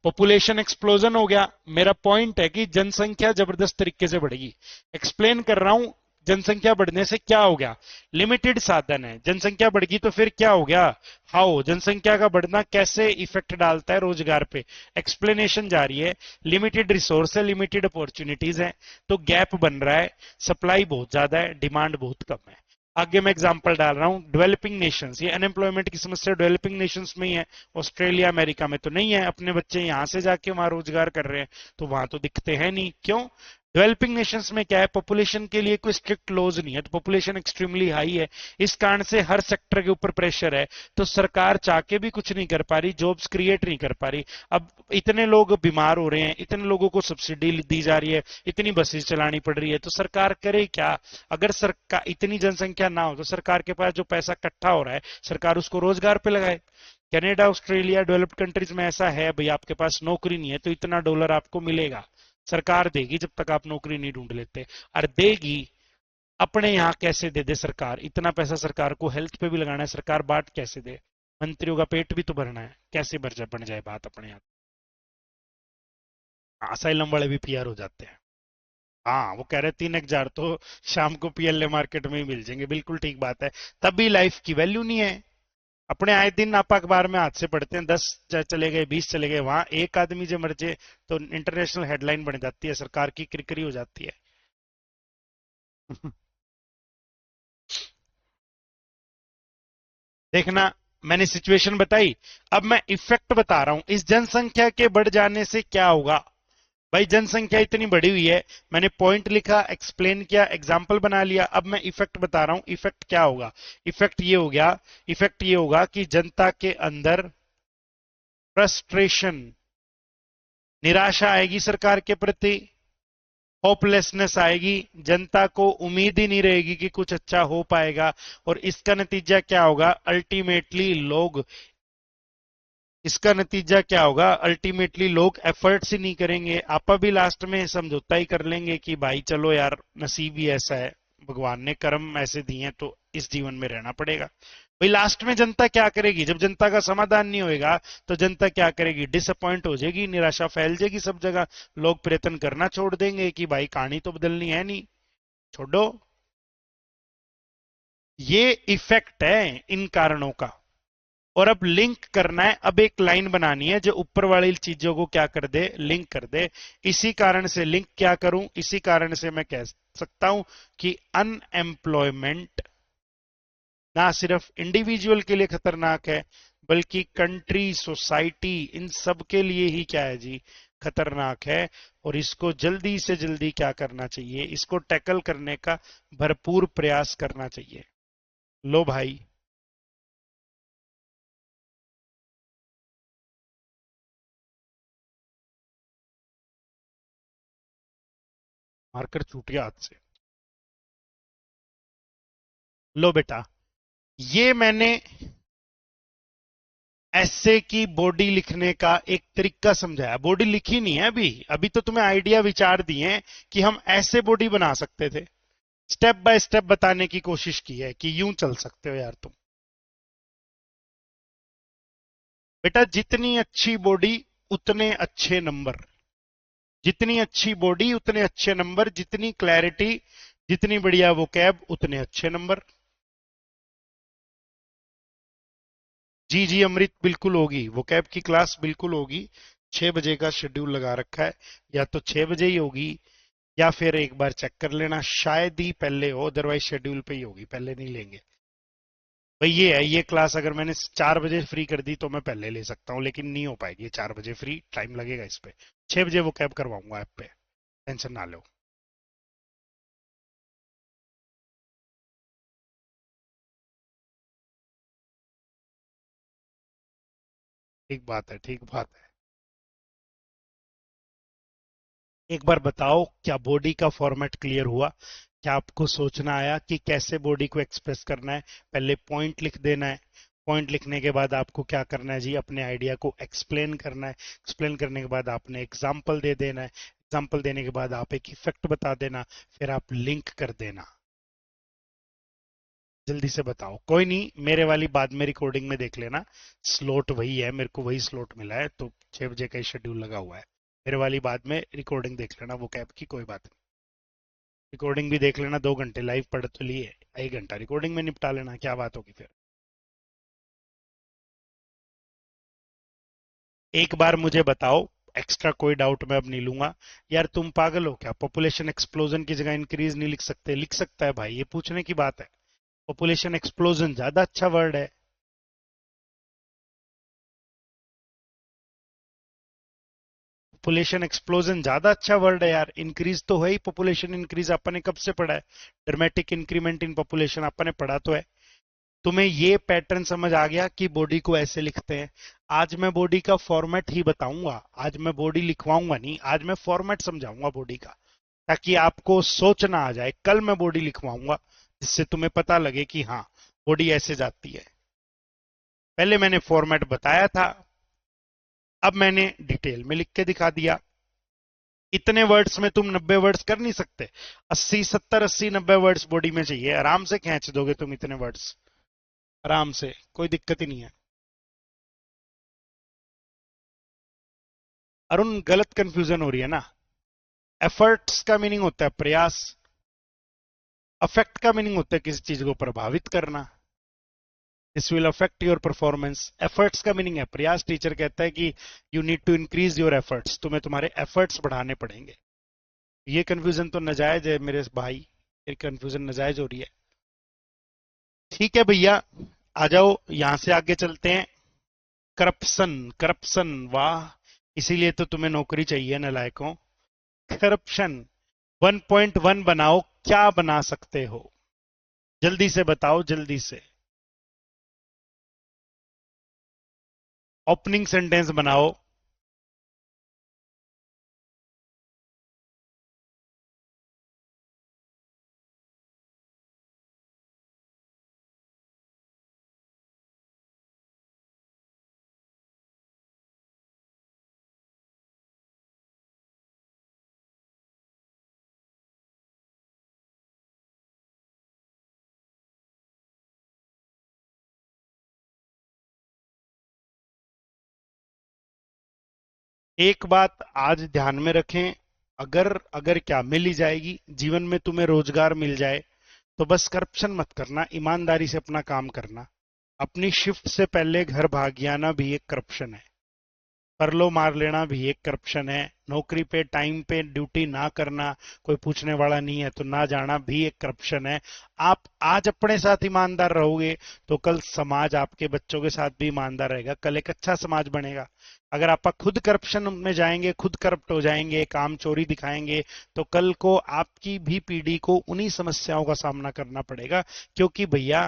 पॉपुलेशन एक्सप्लोजन हो गया, मेरा पॉइंट है कि जनसंख्या जबरदस्त तरीके से बढ़ेगी। एक्सप्लेन कर रहा हूं, जनसंख्या बढ़ने से क्या हो गया, लिमिटेड साधन है, जनसंख्या बढ़ गई तो फिर क्या हो गया, हाउ, जनसंख्या का बढ़ना कैसे इफेक्ट डालता है रोजगार पे, एक्सप्लेनेशन जारी है। लिमिटेड रिसोर्स है, लिमिटेड अपॉर्चुनिटीज है, तो गैप बन रहा है, सप्लाई बहुत ज्यादा है, डिमांड बहुत कम है। आगे मैं एग्जांपल डाल रहा हूं, डेवलपिंग नेशंस, ये अनएम्प्लॉयमेंट की समस्या डेवलपिंग नेशंस में ही है, ऑस्ट्रेलिया अमेरिका में तो नहीं है, अपने बच्चे यहां से जाके वहां रोजगार कर रहे हैं, तो वहां तो दिखते हैं नहीं, क्यों, डेवलपिंग नेशंस में क्या है, पॉपुलेशन के लिए कोई स्ट्रिक्ट लॉज नहीं है, तो पॉपुलेशन एक्सट्रीमली हाई है, इस कारण से हर सेक्टर के ऊपर प्रेशर है, तो सरकार चाह के भी कुछ नहीं कर पा रही, जॉब्स क्रिएट नहीं कर पा रही। अब इतने लोग बीमार हो रहे हैं, इतने लोगों को सब्सिडी दी जा रही है, इतनी बसेस चलानी पड़ रही है, तो सरकार करे क्या? अगर सरकार इतनी जनसंख्या ना हो तो सरकार के पास जो पैसा इकट्ठा हो रहा है, सरकार उसको रोजगार पे लगाए। कनाडा, ऑस्ट्रेलिया, डेवलप्ड कंट्रीज में ऐसा है, भाई आपके पास नौकरी नहीं है तो इतना डॉलर आपको मिलेगा, सरकार देगी जब तक आप नौकरी नहीं ढूंढ लेते। और देगी, अपने यहाँ कैसे दे दे सरकार? इतना पैसा सरकार को हेल्थ पे भी लगाना है, सरकार बांट कैसे दे? मंत्रियों का पेट भी तो भरना है, कैसे बन जाए बात अपने यहाँ? असाइलम वाले भी पीआर हो जाते हैं। हाँ, वो कह रहे 3,000 तो शाम को पीएलए मार्केट में ही मिल जाएंगे, बिल्कुल ठीक बात है। तब भी लाइफ की वैल्यू नहीं है। अपने आए दिन आप अखबार में हाथ से पढ़ते हैं, 10 चले गए, 20 चले गए, वहां एक आदमी जो मर जाए तो इंटरनेशनल हेडलाइन बन जाती है, सरकार की किरकिरी हो जाती है। देखना, मैंने सिचुएशन बताई, अब मैं इफेक्ट बता रहा हूं, इस जनसंख्या के बढ़ जाने से क्या होगा। भाई जनसंख्या इतनी बढ़ी हुई है, मैंने पॉइंट लिखा, एक्सप्लेन किया, एग्जाम्पल बना लिया, अब मैं इफेक्ट बता रहा हूं, इफेक्ट क्या होगा? इफेक्ट ये हो गया, इफेक्ट ये होगा कि जनता के अंदर फ्रस्ट्रेशन, निराशा आएगी सरकार के प्रति, होपलेसनेस आएगी, जनता को उम्मीद ही नहीं रहेगी कि कुछ अच्छा हो पाएगा, और इसका नतीजा क्या होगा? अल्टीमेटली लोग, इसका नतीजा क्या होगा? अल्टीमेटली लोग एफर्ट्स ही नहीं करेंगे, आपा भी लास्ट में समझौता ही कर लेंगे कि भाई चलो यार, नसीब ही ऐसा है, भगवान ने कर्म ऐसे दिए हैं तो इस जीवन में रहना पड़ेगा। भाई लास्ट में जनता क्या करेगी? जब जनता का समाधान नहीं होएगा तो जनता क्या करेगी? डिसअपॉइंट हो जाएगी, निराशा फैल जाएगी सब जगह, लोग प्रयत्न करना छोड़ देंगे कि भाई कहानी तो बदलनी है नहीं, छोड़ो। ये इफेक्ट है इन कारणों का। और अब लिंक करना है, अब एक लाइन बनानी है जो ऊपर वाली चीजों को क्या कर दे? लिंक कर दे। इसी कारण से लिंक क्या करूं? इसी कारण से मैं कह सकता हूं कि अनएम्प्लॉयमेंट ना सिर्फ इंडिविजुअल के लिए खतरनाक है, बल्कि कंट्री, सोसाइटी, इन सब के लिए ही क्या है जी? खतरनाक है। और इसको जल्दी से जल्दी क्या करना चाहिए? इसको टैकल करने का भरपूर प्रयास करना चाहिए। लो भाई, मारकर छूट गया हाथ से। लो बेटा, ये मैंने ऐसे की बॉडी लिखने का एक तरीका समझाया। बॉडी लिखी नहीं है अभी, अभी तो तुम्हें आइडिया, विचार दिए हैं कि हम ऐसे बॉडी बना सकते थे। स्टेप बाय स्टेप बताने की कोशिश की है कि यूं चल सकते हो यार तुम। बेटा जितनी अच्छी बॉडी उतने अच्छे नंबर, जितनी अच्छी बॉडी उतने अच्छे नंबर, जितनी क्लैरिटी, जितनी बढ़िया वो कैब उतने अच्छे नंबर। जी जी अमृत, बिल्कुल होगी, वो कैब की क्लास बिल्कुल होगी। 6 बजे का शेड्यूल लगा रखा है, या तो 6 बजे ही होगी, या फिर एक बार चेक कर लेना, शायद ही पहले हो, अदरवाइज शेड्यूल पे ही होगी, पहले नहीं लेंगे। भाई ये है, ये क्लास अगर मैंने 4 बजे फ्री कर दी तो मैं पहले ले सकता हूँ, लेकिन नहीं हो पाएगी 4 बजे फ्री, टाइम लगेगा इस पे। 6 बजे वो कैब करवाऊंगा ऐप पे, टेंशन ना लो। ठीक बात है, ठीक बात है। एक बार बताओ, क्या बॉडी का फॉर्मेट क्लियर हुआ? क्या आपको सोचना आया कि कैसे बॉडी को एक्सप्रेस करना है? पहले पॉइंट लिख देना है, पॉइंट लिखने के बाद आपको क्या करना है जी? अपने आइडिया को एक्सप्लेन करना है, एक्सप्लेन करने के बाद आपने एग्जाम्पल दे देना है, एग्जाम्पल देने के बाद आप एक इफेक्ट बता देना, फिर आप लिंक कर देना। जल्दी से बताओ। कोई नहीं, मेरे वाली बाद में रिकॉर्डिंग में देख लेना, स्लॉट वही है, मेरे को वही स्लॉट मिला है, तो 6 बजे का ही शेड्यूल लगा हुआ है। मेरे वाली बाद में रिकॉर्डिंग देख लेना वो कैब की, कोई बात नहीं। रिकॉर्डिंग भी देख लेना, 2 घंटे लाइव पढ़ तो लिए, 1 घंटा रिकॉर्डिंग में निपटा लेना, क्या बात होगी फिर। एक बार मुझे बताओ, एक्स्ट्रा कोई डाउट मैं अब नहीं लूंगा। यार तुम पागल हो क्या? पॉपुलेशन एक्सप्लोजन की जगह इंक्रीज नहीं लिख सकते? लिख सकता है भाई, ये पूछने की बात है। पॉपुलेशन एक्सप्लोजन ज्यादा अच्छा वर्ड है। पॉपुलेशन एक्सप्लोजन ज्यादा अच्छा वर्ड है यार, इंक्रीज तो है ही, पॉपुलेशन इंक्रीज अपन ने कब से पढ़ा है, ड्रामेटिक इंक्रीमेंट इन पॉपुलेशन अपन ने पढ़ा तो है। तुम्हें ये पैटर्न समझ आ गया कि बॉडी को ऐसे लिखते हैं। आज मैं बॉडी का फॉर्मेट ही बताऊंगा, आज मैं बॉडी लिखवाऊंगा नहीं, आज मैं फॉर्मेट समझाऊंगा बॉडी का, ताकि आपको सोचना आ जाए। कल मैं बॉडी लिखवाऊंगा जिससे तुम्हें पता लगे कि हाँ बॉडी ऐसे जाती है। पहले मैंने फॉर्मेट बताया था, अब मैंने डिटेल में लिख के दिखा दिया। इतने वर्ड्स में तुम 90 वर्ड्स कर नहीं सकते, 80 70 80 90 वर्ड्स बॉडी में चाहिए, आराम से खींच दोगे तुम इतने वर्ड्स, आराम से, कोई दिक्कत ही नहीं है। अरुण गलत कंफ्यूजन हो रही है ना। एफर्ट्स का मीनिंग होता है प्रयास, अफेक्ट का मीनिंग होता है किसी चीज को प्रभावित करना। This will affect your performance. Efforts का मीनिंग है प्रयास। टीचर कहता है कि you need to increase your efforts, तुम्हें तुम्हारे एफर्ट्स बढ़ाने पड़ेंगे। ये कंफ्यूजन तो नाजायज है मेरे भाई, ये कंफ्यूजन नाजायज हो रही है। ठीक है भैया, आ जाओ यहां से आगे चलते हैं। करप्शन, करप्शन, वाह, इसीलिए तो तुम्हें नौकरी चाहिए नालायकों। करप्शन 1.1 बनाओ, क्या बना सकते हो, जल्दी से बताओ, जल्दी से। ओपनिंग सेंटेंस बनाओ। एक बात आज ध्यान में रखें, अगर अगर क्या मिल ही जाएगी जीवन में, तुम्हें रोजगार मिल जाए तो बस करप्शन मत करना, ईमानदारी से अपना काम करना। अपनी शिफ्ट से पहले घर भाग आना भी एक करप्शन है, परलो मार लेना भी एक करप्शन है, नौकरी पे टाइम पे ड्यूटी ना करना, कोई पूछने वाला नहीं है तो ना जाना भी एक करप्शन है। आप आज अपने साथ ईमानदार रहोगे तो कल समाज आपके बच्चों के साथ भी ईमानदार रहेगा, कल एक अच्छा समाज बनेगा। अगर आप खुद करप्शन में जाएंगे, खुद करप्ट हो जाएंगे, काम चोरी दिखाएंगे, तो कल को आपकी भी पीढ़ी को उन्हीं समस्याओं का सामना करना पड़ेगा। क्योंकि भैया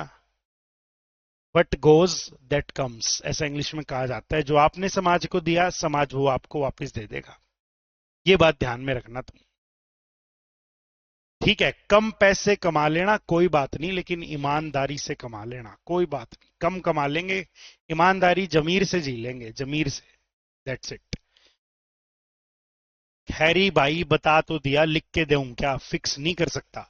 वट गोज दैट कम्स, ऐसा इंग्लिश में कहा जाता है, जो आपने समाज को दिया समाज वो आपको वापस दे देगा। ये बात ध्यान में रखना तुम। ठीक है, कम पैसे कमा लेना कोई बात नहीं, लेकिन ईमानदारी से कमा लेना, कोई बात नहीं, कम कमा लेंगे, ईमानदारी जमीर से जी लेंगे, जमीर से, दैट्स इट। खैरी भाई बता तो दिया, लिख के दूं क्या, फिक्स नहीं कर सकता।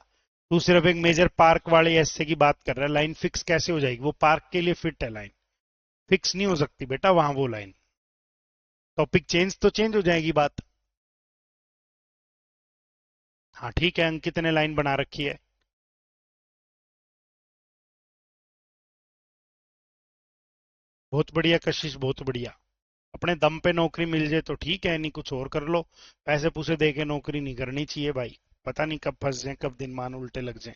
तू सिर्फ एक मेजर पार्क वाले ऐसे की बात कर रहा है, लाइन फिक्स कैसे हो जाएगी, वो पार्क के लिए फिट है लाइन, फिक्स नहीं हो सकती बेटा वहां वो लाइन। टॉपिक चेंज तो चेंज हो जाएगी बात। हाँ ठीक है, अंकित ने लाइन बना रखी है। बहुत बढ़िया कशिश, बहुत बढ़िया। अपने दम पे नौकरी मिल जाए तो ठीक है, नहीं कुछ और कर लो, पैसे पूसे दे के नौकरी नहीं करनी चाहिए भाई, पता नहीं कब फंस जाए, कब दिन मान उल्टे लग जाए।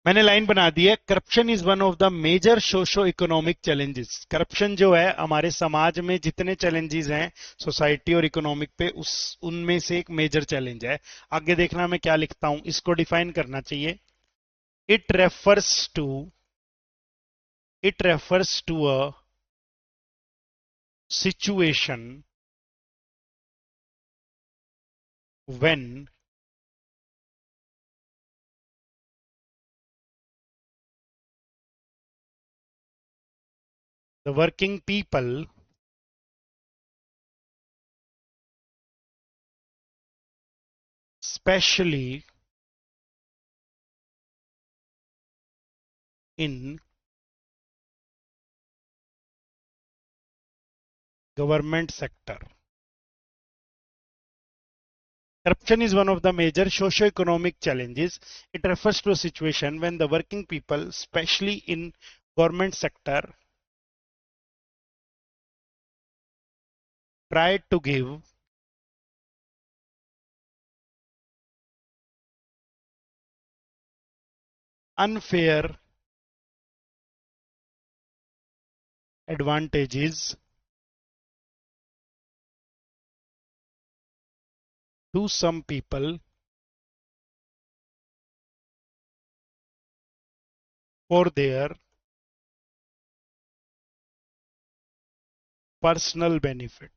मैंने लाइन बना दी है, corruption is one of the major socio economic challenges. Corruption जो है हमारे समाज में जितने चैलेंजेस हैं सोसाइटी और इकोनॉमिक पे, उस उनमें से एक मेजर चैलेंज है। आगे देखना मैं क्या लिखता हूं, इसको डिफाइन करना चाहिए। It refers to, it refers to a situation when the working people especially in government sector. Corruption is one of the major socio-economic challenges. It refers to a situation when the working people, especially in government sector, try to give unfair advantages to some people for their personal benefit.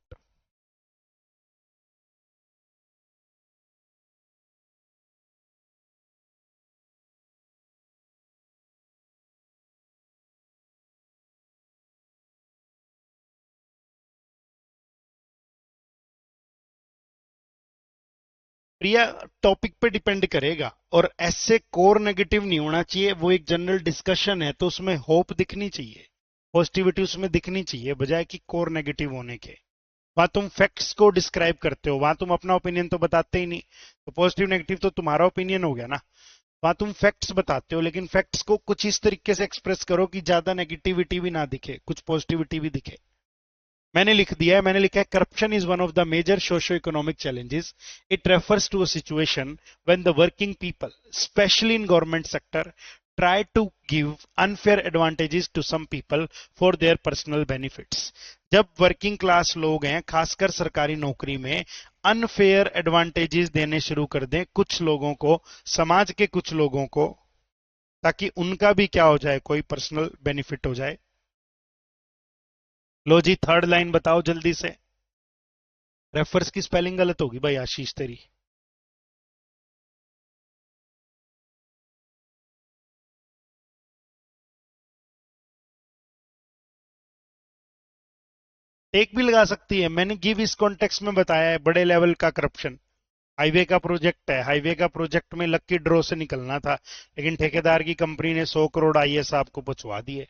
Priya, topic पे depend करेगा, और ऐसे core negative नहीं होना चाहिए। वो एक general discussion है तो उसमें होप दिखनी चाहिए, पॉजिटिविटी उसमें दिखनी चाहिए, बजाय कि कोर नेगेटिव होने के। वहां तुम फैक्ट्स को डिस्क्राइब करते हो, वहां तुम अपना ओपिनियन तो बताते ही नहीं। तो पॉजिटिव नेगेटिव तो तुम्हारा ओपिनियन हो गया ना। वहां तुम फैक्ट्स बताते हो, लेकिन फैक्ट्स को कुछ इस तरीके से एक्सप्रेस करो कि ज्यादा नेगेटिविटी भी ना दिखे, कुछ पॉजिटिविटी भी दिखे। मैंने लिख दिया है, मैंने लिखा है corruption is one of the major socio economic challenges. It refers to a situation when the working people, specially in government sector, try to give unfair advantages to some people for their personal benefits। जब working class लोग हैं, खासकर सरकारी नौकरी में, unfair advantages देने शुरू कर दें कुछ लोगों को, समाज के कुछ लोगों को, ताकि उनका भी क्या हो जाए, कोई पर्सनल बेनिफिट हो जाए। लो जी, थर्ड लाइन बताओ जल्दी से। रेफर्स की स्पेलिंग गलत होगी भाई आशीष तेरी। टेक भी लगा सकती है, मैंने गिव इस कॉन्टेक्स्ट में बताया है, बड़े लेवल का करप्शन। हाईवे का प्रोजेक्ट है, हाईवे का प्रोजेक्ट में लक्की ड्रॉ से निकलना था, लेकिन ठेकेदार की कंपनी ने 100 करोड़ आईएएस आपको पहुंचवा दिए।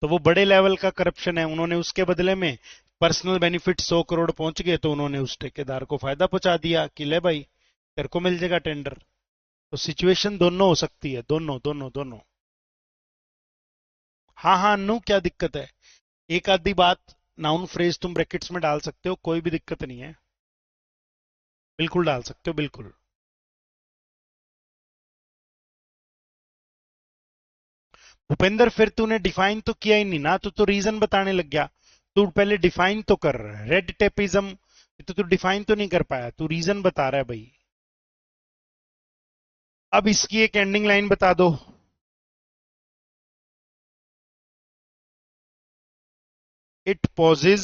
तो वो बड़े लेवल का करप्शन है। उन्होंने उसके बदले में पर्सनल बेनिफिट 100 करोड़ पहुंच गए, तो उन्होंने उस ठेकेदार को फायदा पहुंचा दिया कि ले भाई, तेरे को मिल जाएगा टेंडर। तो सिचुएशन दोनों हो सकती है, दोनों दोनों दोनों। हाँ हाँ, नो, क्या दिक्कत है? एक आधी बात नाउन फ्रेज तुम ब्रैकेट्स में डाल सकते हो, कोई भी दिक्कत नहीं है। बिल्कुल डाल सकते हो, बिल्कुल। भूपेंद्र, फिर तूने डिफाइन तो किया ही नहीं ना, तो रीजन बताने लग गया। तू पहले डिफाइन तो कर। रेड टेपिज्म तो तू डिफाइन तो नहीं कर पाया, तू रीजन बता रहा है भाई। अब इसकी एक एंडिंग लाइन बता दो। It poses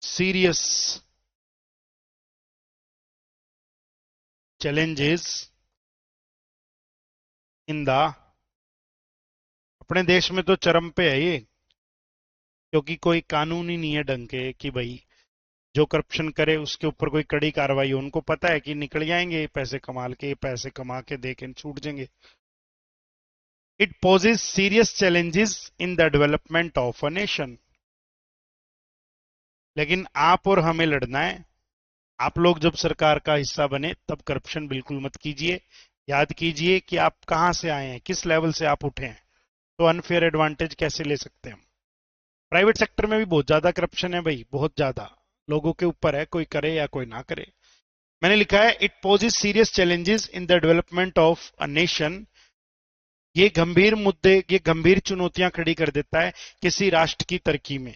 serious challenges in the, अपने देश में तो चरम पे है ये, क्योंकि कोई कानून ही नहीं है ढंग के कि भाई जो करप्शन करे उसके ऊपर कोई कड़ी कार्रवाई हो। उनको पता है कि निकल जाएंगे पैसे कमाल के, पैसे कमा के दे के छूट जाएंगे। It poses serious challenges in the development of a nation. लेकिन आप और हमें लड़ना है। आप लोग जब सरकार का हिस्सा बने तब करप्शन बिल्कुल मत कीजिए। याद कीजिए कि आप कहां से आए हैं, किस लेवल से आप उठे हैं, तो अनफेयर एडवांटेज कैसे ले सकते हैं हम। प्राइवेट सेक्टर में भी बहुत ज्यादा करप्शन है भाई, बहुत ज्यादा। लोगों के ऊपर है, कोई करे या कोई ना करे। मैंने लिखा है it poses serious challenges in the development of a nation. ये गंभीर मुद्दे, ये गंभीर चुनौतियां खड़ी कर देता है किसी राष्ट्र की तरक्की में।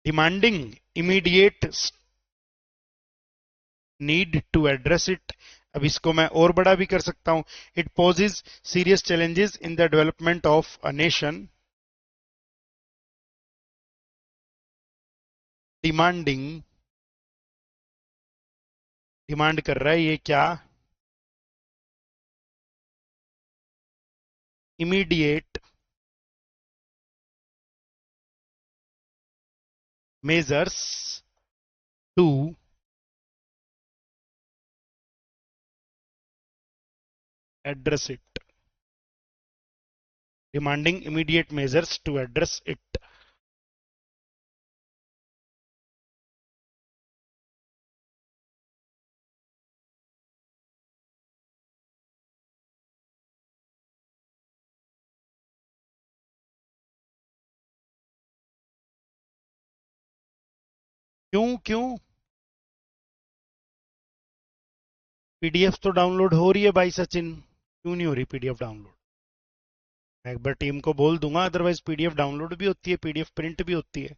Demanding immediate need to address it. अब इसको मैं और बड़ा भी कर सकता हूं। It poses serious challenges in the development of a nation, demanding, demand कर रहा है ये क्या, immediate measures to address it. Demanding immediate measures to address it. क्यों क्यों? पीडीएफ तो डाउनलोड हो रही है भाई सचिन, क्यों नहीं हो रही पीडीएफ डाउनलोड? मैं एक बार टीम को बोल दूंगा, अदरवाइज पीडीएफ डाउनलोड भी होती है, पीडीएफ प्रिंट भी होती है।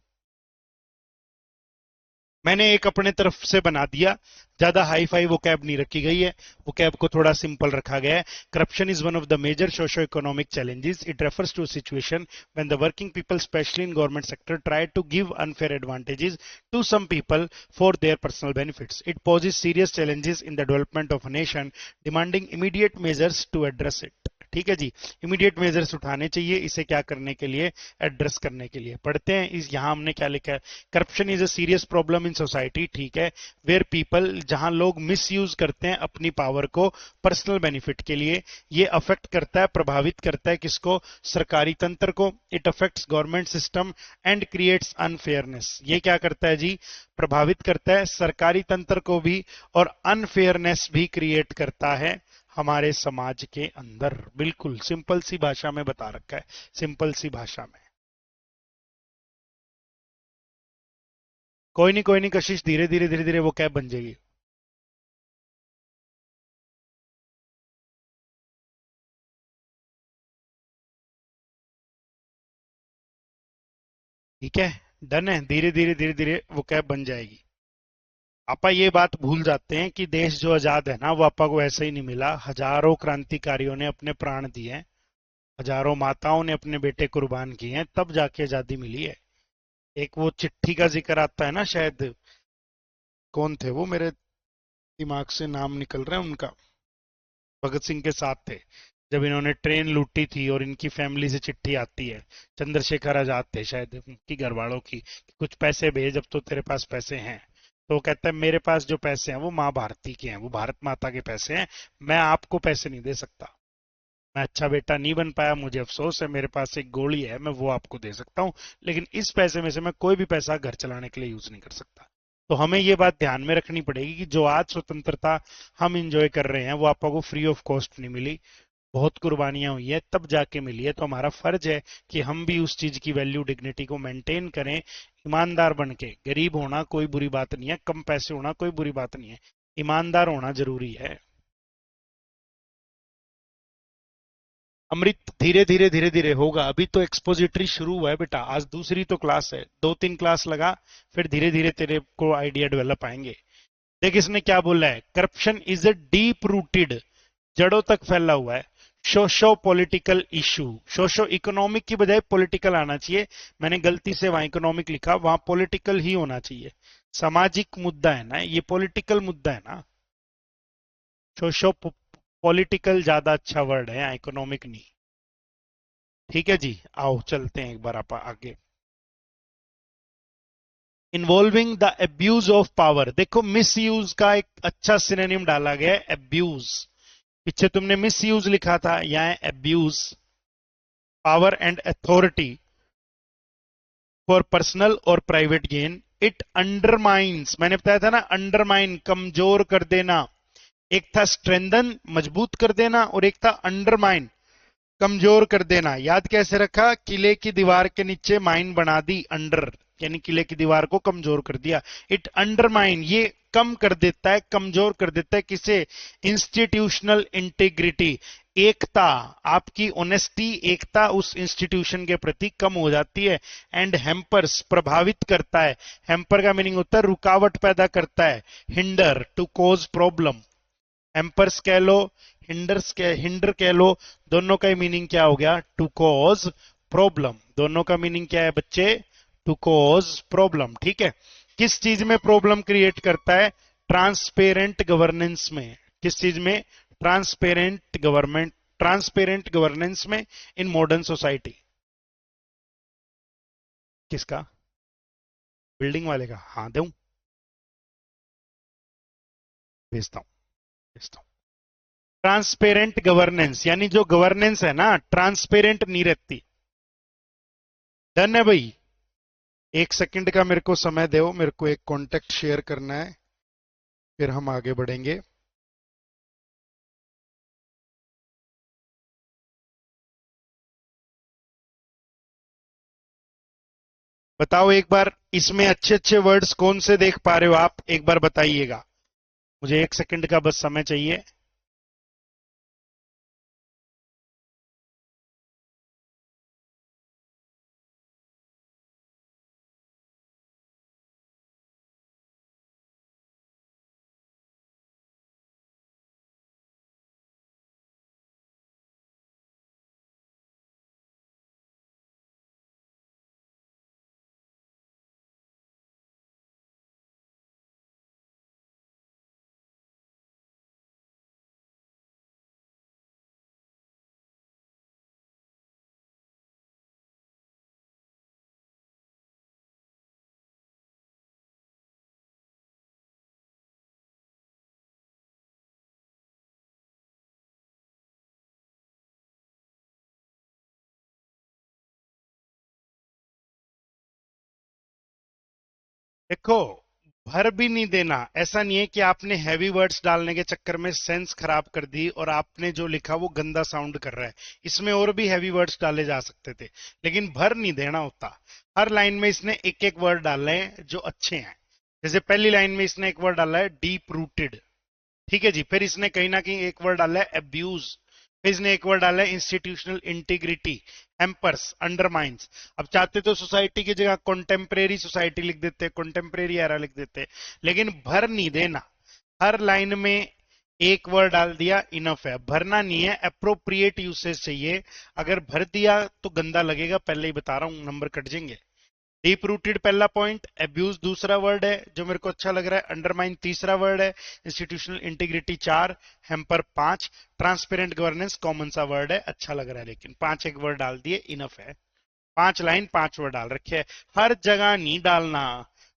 मैंने एक अपने तरफ से बना दिया, ज्यादा हाई फाई वो कैब नहीं रखी गई है, वो कैब को थोड़ा सिंपल रखा गया है। Corruption is one of the major socio economic challenges. It refers to situation when the working people specially in government sector try to give unfair advantages to some people for their personal benefits. It poses serious challenges in the development of a nation, demanding immediate measures to address it. ठीक है जी, immediate measures उठाने चाहिए इसे क्या करने के लिए, address करने के लिए। पढ़ते हैं इस, यहां हमने क्या लिखा है, corruption is a serious problem in society, ठीक है, वेयर पीपल, जहां लोग मिस यूज करते हैं अपनी पावर को पर्सनल बेनिफिट के लिए। ये अफेक्ट करता है, प्रभावित करता है किसको, सरकारी तंत्र को। It affects government system and creates unfairness. ये क्या करता है जी, प्रभावित करता है सरकारी तंत्र को भी, और अनफेयरनेस भी क्रिएट करता है हमारे समाज के अंदर। बिल्कुल सिंपल सी भाषा में बता रखा है, सिंपल सी भाषा में। कोई नहीं कशिश, धीरे धीरे धीरे धीरे वो कैब बन जाएगी। ठीक है, डन है, धीरे धीरे धीरे धीरे वो कैब बन जाएगी। आपा ये बात भूल जाते हैं कि देश जो आजाद है ना, वो आपा को ऐसे ही नहीं मिला। हजारों क्रांतिकारियों ने अपने प्राण दिए हैं, हजारों माताओं ने अपने बेटे कुर्बान किए हैं, तब जाके आजादी मिली है। एक वो चिट्ठी का जिक्र आता है ना, शायद कौन थे वो, मेरे दिमाग से नाम निकल रहा है उनका, भगत सिंह के साथ थे जब इन्होंने ट्रेन लूटी थी, और इनकी फैमिली से चिट्ठी आती है, चंद्रशेखर आजाद थे शायद उनकी घर वालों की, कि कुछ पैसे भेज, अब तो तेरे पास पैसे हैं। तो वो कहता है मेरे पास जो पैसे हैं वो माँ भारती के हैं, वो भारत माता के पैसे हैं, मैं आपको पैसे नहीं दे सकता। मैं अच्छा बेटा नहीं बन पाया, मुझे अफसोस है, मेरे पास एक गोली है, मैं वो आपको दे सकता हूँ, लेकिन इस पैसे में से मैं कोई भी पैसा घर चलाने के लिए यूज नहीं कर सकता। तो हमें ये बात ध्यान में रखनी पड़ेगी कि जो आज स्वतंत्रता हम इंजॉय कर रहे हैं, वो आपको फ्री ऑफ कॉस्ट नहीं मिली, बहुत कुर्बानियां हुई है तब जाके मिली है। तो हमारा फर्ज है कि हम भी उस चीज की वैल्यू, डिग्निटी को मेंटेन करें, ईमानदार बन के। गरीब होना कोई बुरी बात नहीं है, कम पैसे होना कोई बुरी बात नहीं है, ईमानदार होना जरूरी है। अमृत धीरे धीरे धीरे धीरे होगा, अभी तो एक्सपोजिटरी शुरू हुआ है बेटा, आज दूसरी तो क्लास है, 2-3 क्लास लगा, फिर धीरे धीरे तेरे को आइडिया डेवलप आएंगे। देख इसने क्या बोला है, corruption is a deep rooted, जड़ों तक फैला हुआ है, socio political issue. Socio economic की बजाय पॉलिटिकल आना चाहिए, मैंने गलती से वहां इकोनॉमिक लिखा, वहां पॉलिटिकल ही होना चाहिए। सामाजिक मुद्दा है ना ये, पॉलिटिकल मुद्दा है ना। सोशो पॉलिटिकल ज्यादा अच्छा वर्ड है, इकोनॉमिक नहीं। ठीक है जी, आओ चलते हैं एक बार आप आगे। Involving the abuse of power, देखो मिस यूज का एक अच्छा सिनोनिम डाला गया है, एब्यूज। पीछे तुमने मिस यूज लिखा था, यहाँ abuse, power and authority for personal और प्राइवेट गेन। इट अंडरमाइंस, मैंने बताया था ना, अंडरमाइन कमजोर कर देना, एक था स्ट्रेंथन मजबूत कर देना, और एक था अंडरमाइन कमजोर कर देना। याद कैसे रखा, किले की दीवार के नीचे माइन बना दी, अंडर यानी किले की दीवार को कमजोर कर दिया। इट अंडरमाइन, ये कम कर देता है, कमजोर कर देता है किसे, इंस्टीट्यूशनल इंटीग्रिटी, एकता, आपकी ऑनेस्टी, एकता उस इंस्टीट्यूशन के प्रति कम हो जाती है। एंड हेम्पर्स, प्रभावित करता है, हेम्पर का मीनिंग होता है रुकावट पैदा करता है, हिंडर, टू कॉज प्रॉब्लम। एम्पर्स कह लो, हिंडर कह लो, दोनों का ही मीनिंग क्या हो गया, टू कॉज प्रॉब्लम। दोनों का मीनिंग क्या है बच्चे, टू कॉज प्रॉब्लम। ठीक है, किस चीज में प्रॉब्लम क्रिएट करता है, ट्रांसपेरेंट गवर्नेंस में। किस चीज में, ट्रांसपेरेंट गवर्नमेंट, ट्रांसपेरेंट गवर्नेंस में इन मॉडर्न सोसाइटी। किसका, बिल्डिंग वाले का, हाँ दूं, भेजता हूं, भेजता हूं। ट्रांसपेरेंट गवर्नेंस, यानी जो गवर्नेंस है ना, ट्रांसपेरेंट नहीं रहती। डन है भाई, 1 सेकंड का मेरे को समय दो, मेरे को एक कॉन्टेक्ट शेयर करना है, फिर हम आगे बढ़ेंगे। बताओ एक बार, इसमें अच्छे अच्छे वर्ड्स कौन से देख पा रहे हो आप, एक बार बताइएगा, मुझे 1 सेकंड का बस समय चाहिए। देखो, भर भी नहीं देना, ऐसा नहीं है कि आपने हैवी वर्ड्स डालने के चक्कर में सेंस खराब कर दी और आपने जो लिखा वो गंदा साउंड कर रहा है। इसमें और भी हैवी वर्ड्स डाले जा सकते थे, लेकिन भर नहीं देना होता। हर लाइन में इसने एक एक वर्ड डाले हैं जो अच्छे हैं। जैसे पहली लाइन में इसने एक वर्ड डाला है डीप रूटेड, ठीक है जी। फिर इसने कहीं ना कहीं एक वर्ड डाला है अब्यूज, फिर इसने एक वर्ड डाला है इंस्टीट्यूशनल इंटीग्रिटी, हैम्पर्स, अंडरमाइंस। अब चाहते तो सोसाइटी की जगह कॉन्टेम्परेरी सोसाइटी लिख देते, कॉन्टेम्परेरी एरा लिख देते, लेकिन भर नहीं देना। हर लाइन में एक वर्ड डाल दिया, इनफ है। भरना नहीं है, अप्रोप्रिएट यूसेज चाहिए। अगर भर दिया तो गंदा लगेगा, पहले ही बता रहा हूं, नंबर कट जाएंगे। डीप रूटेड पहला पॉइंट, अब्यूज दूसरा वर्ड है जो मेरे को अच्छा लग रहा है, अंडरमाइन तीसरा वर्ड है, इंस्टीट्यूशनल इंटीग्रिटी चार, हेम्पर पांच, ट्रांसपेरेंट गवर्नेंस कॉमन सा वर्ड है, अच्छा लग रहा है, लेकिन पांच एक वर्ड डाल दिए, इनफ है। पांच लाइन पांच वर्ड डाल रखे हैं, हर जगह नहीं डालना।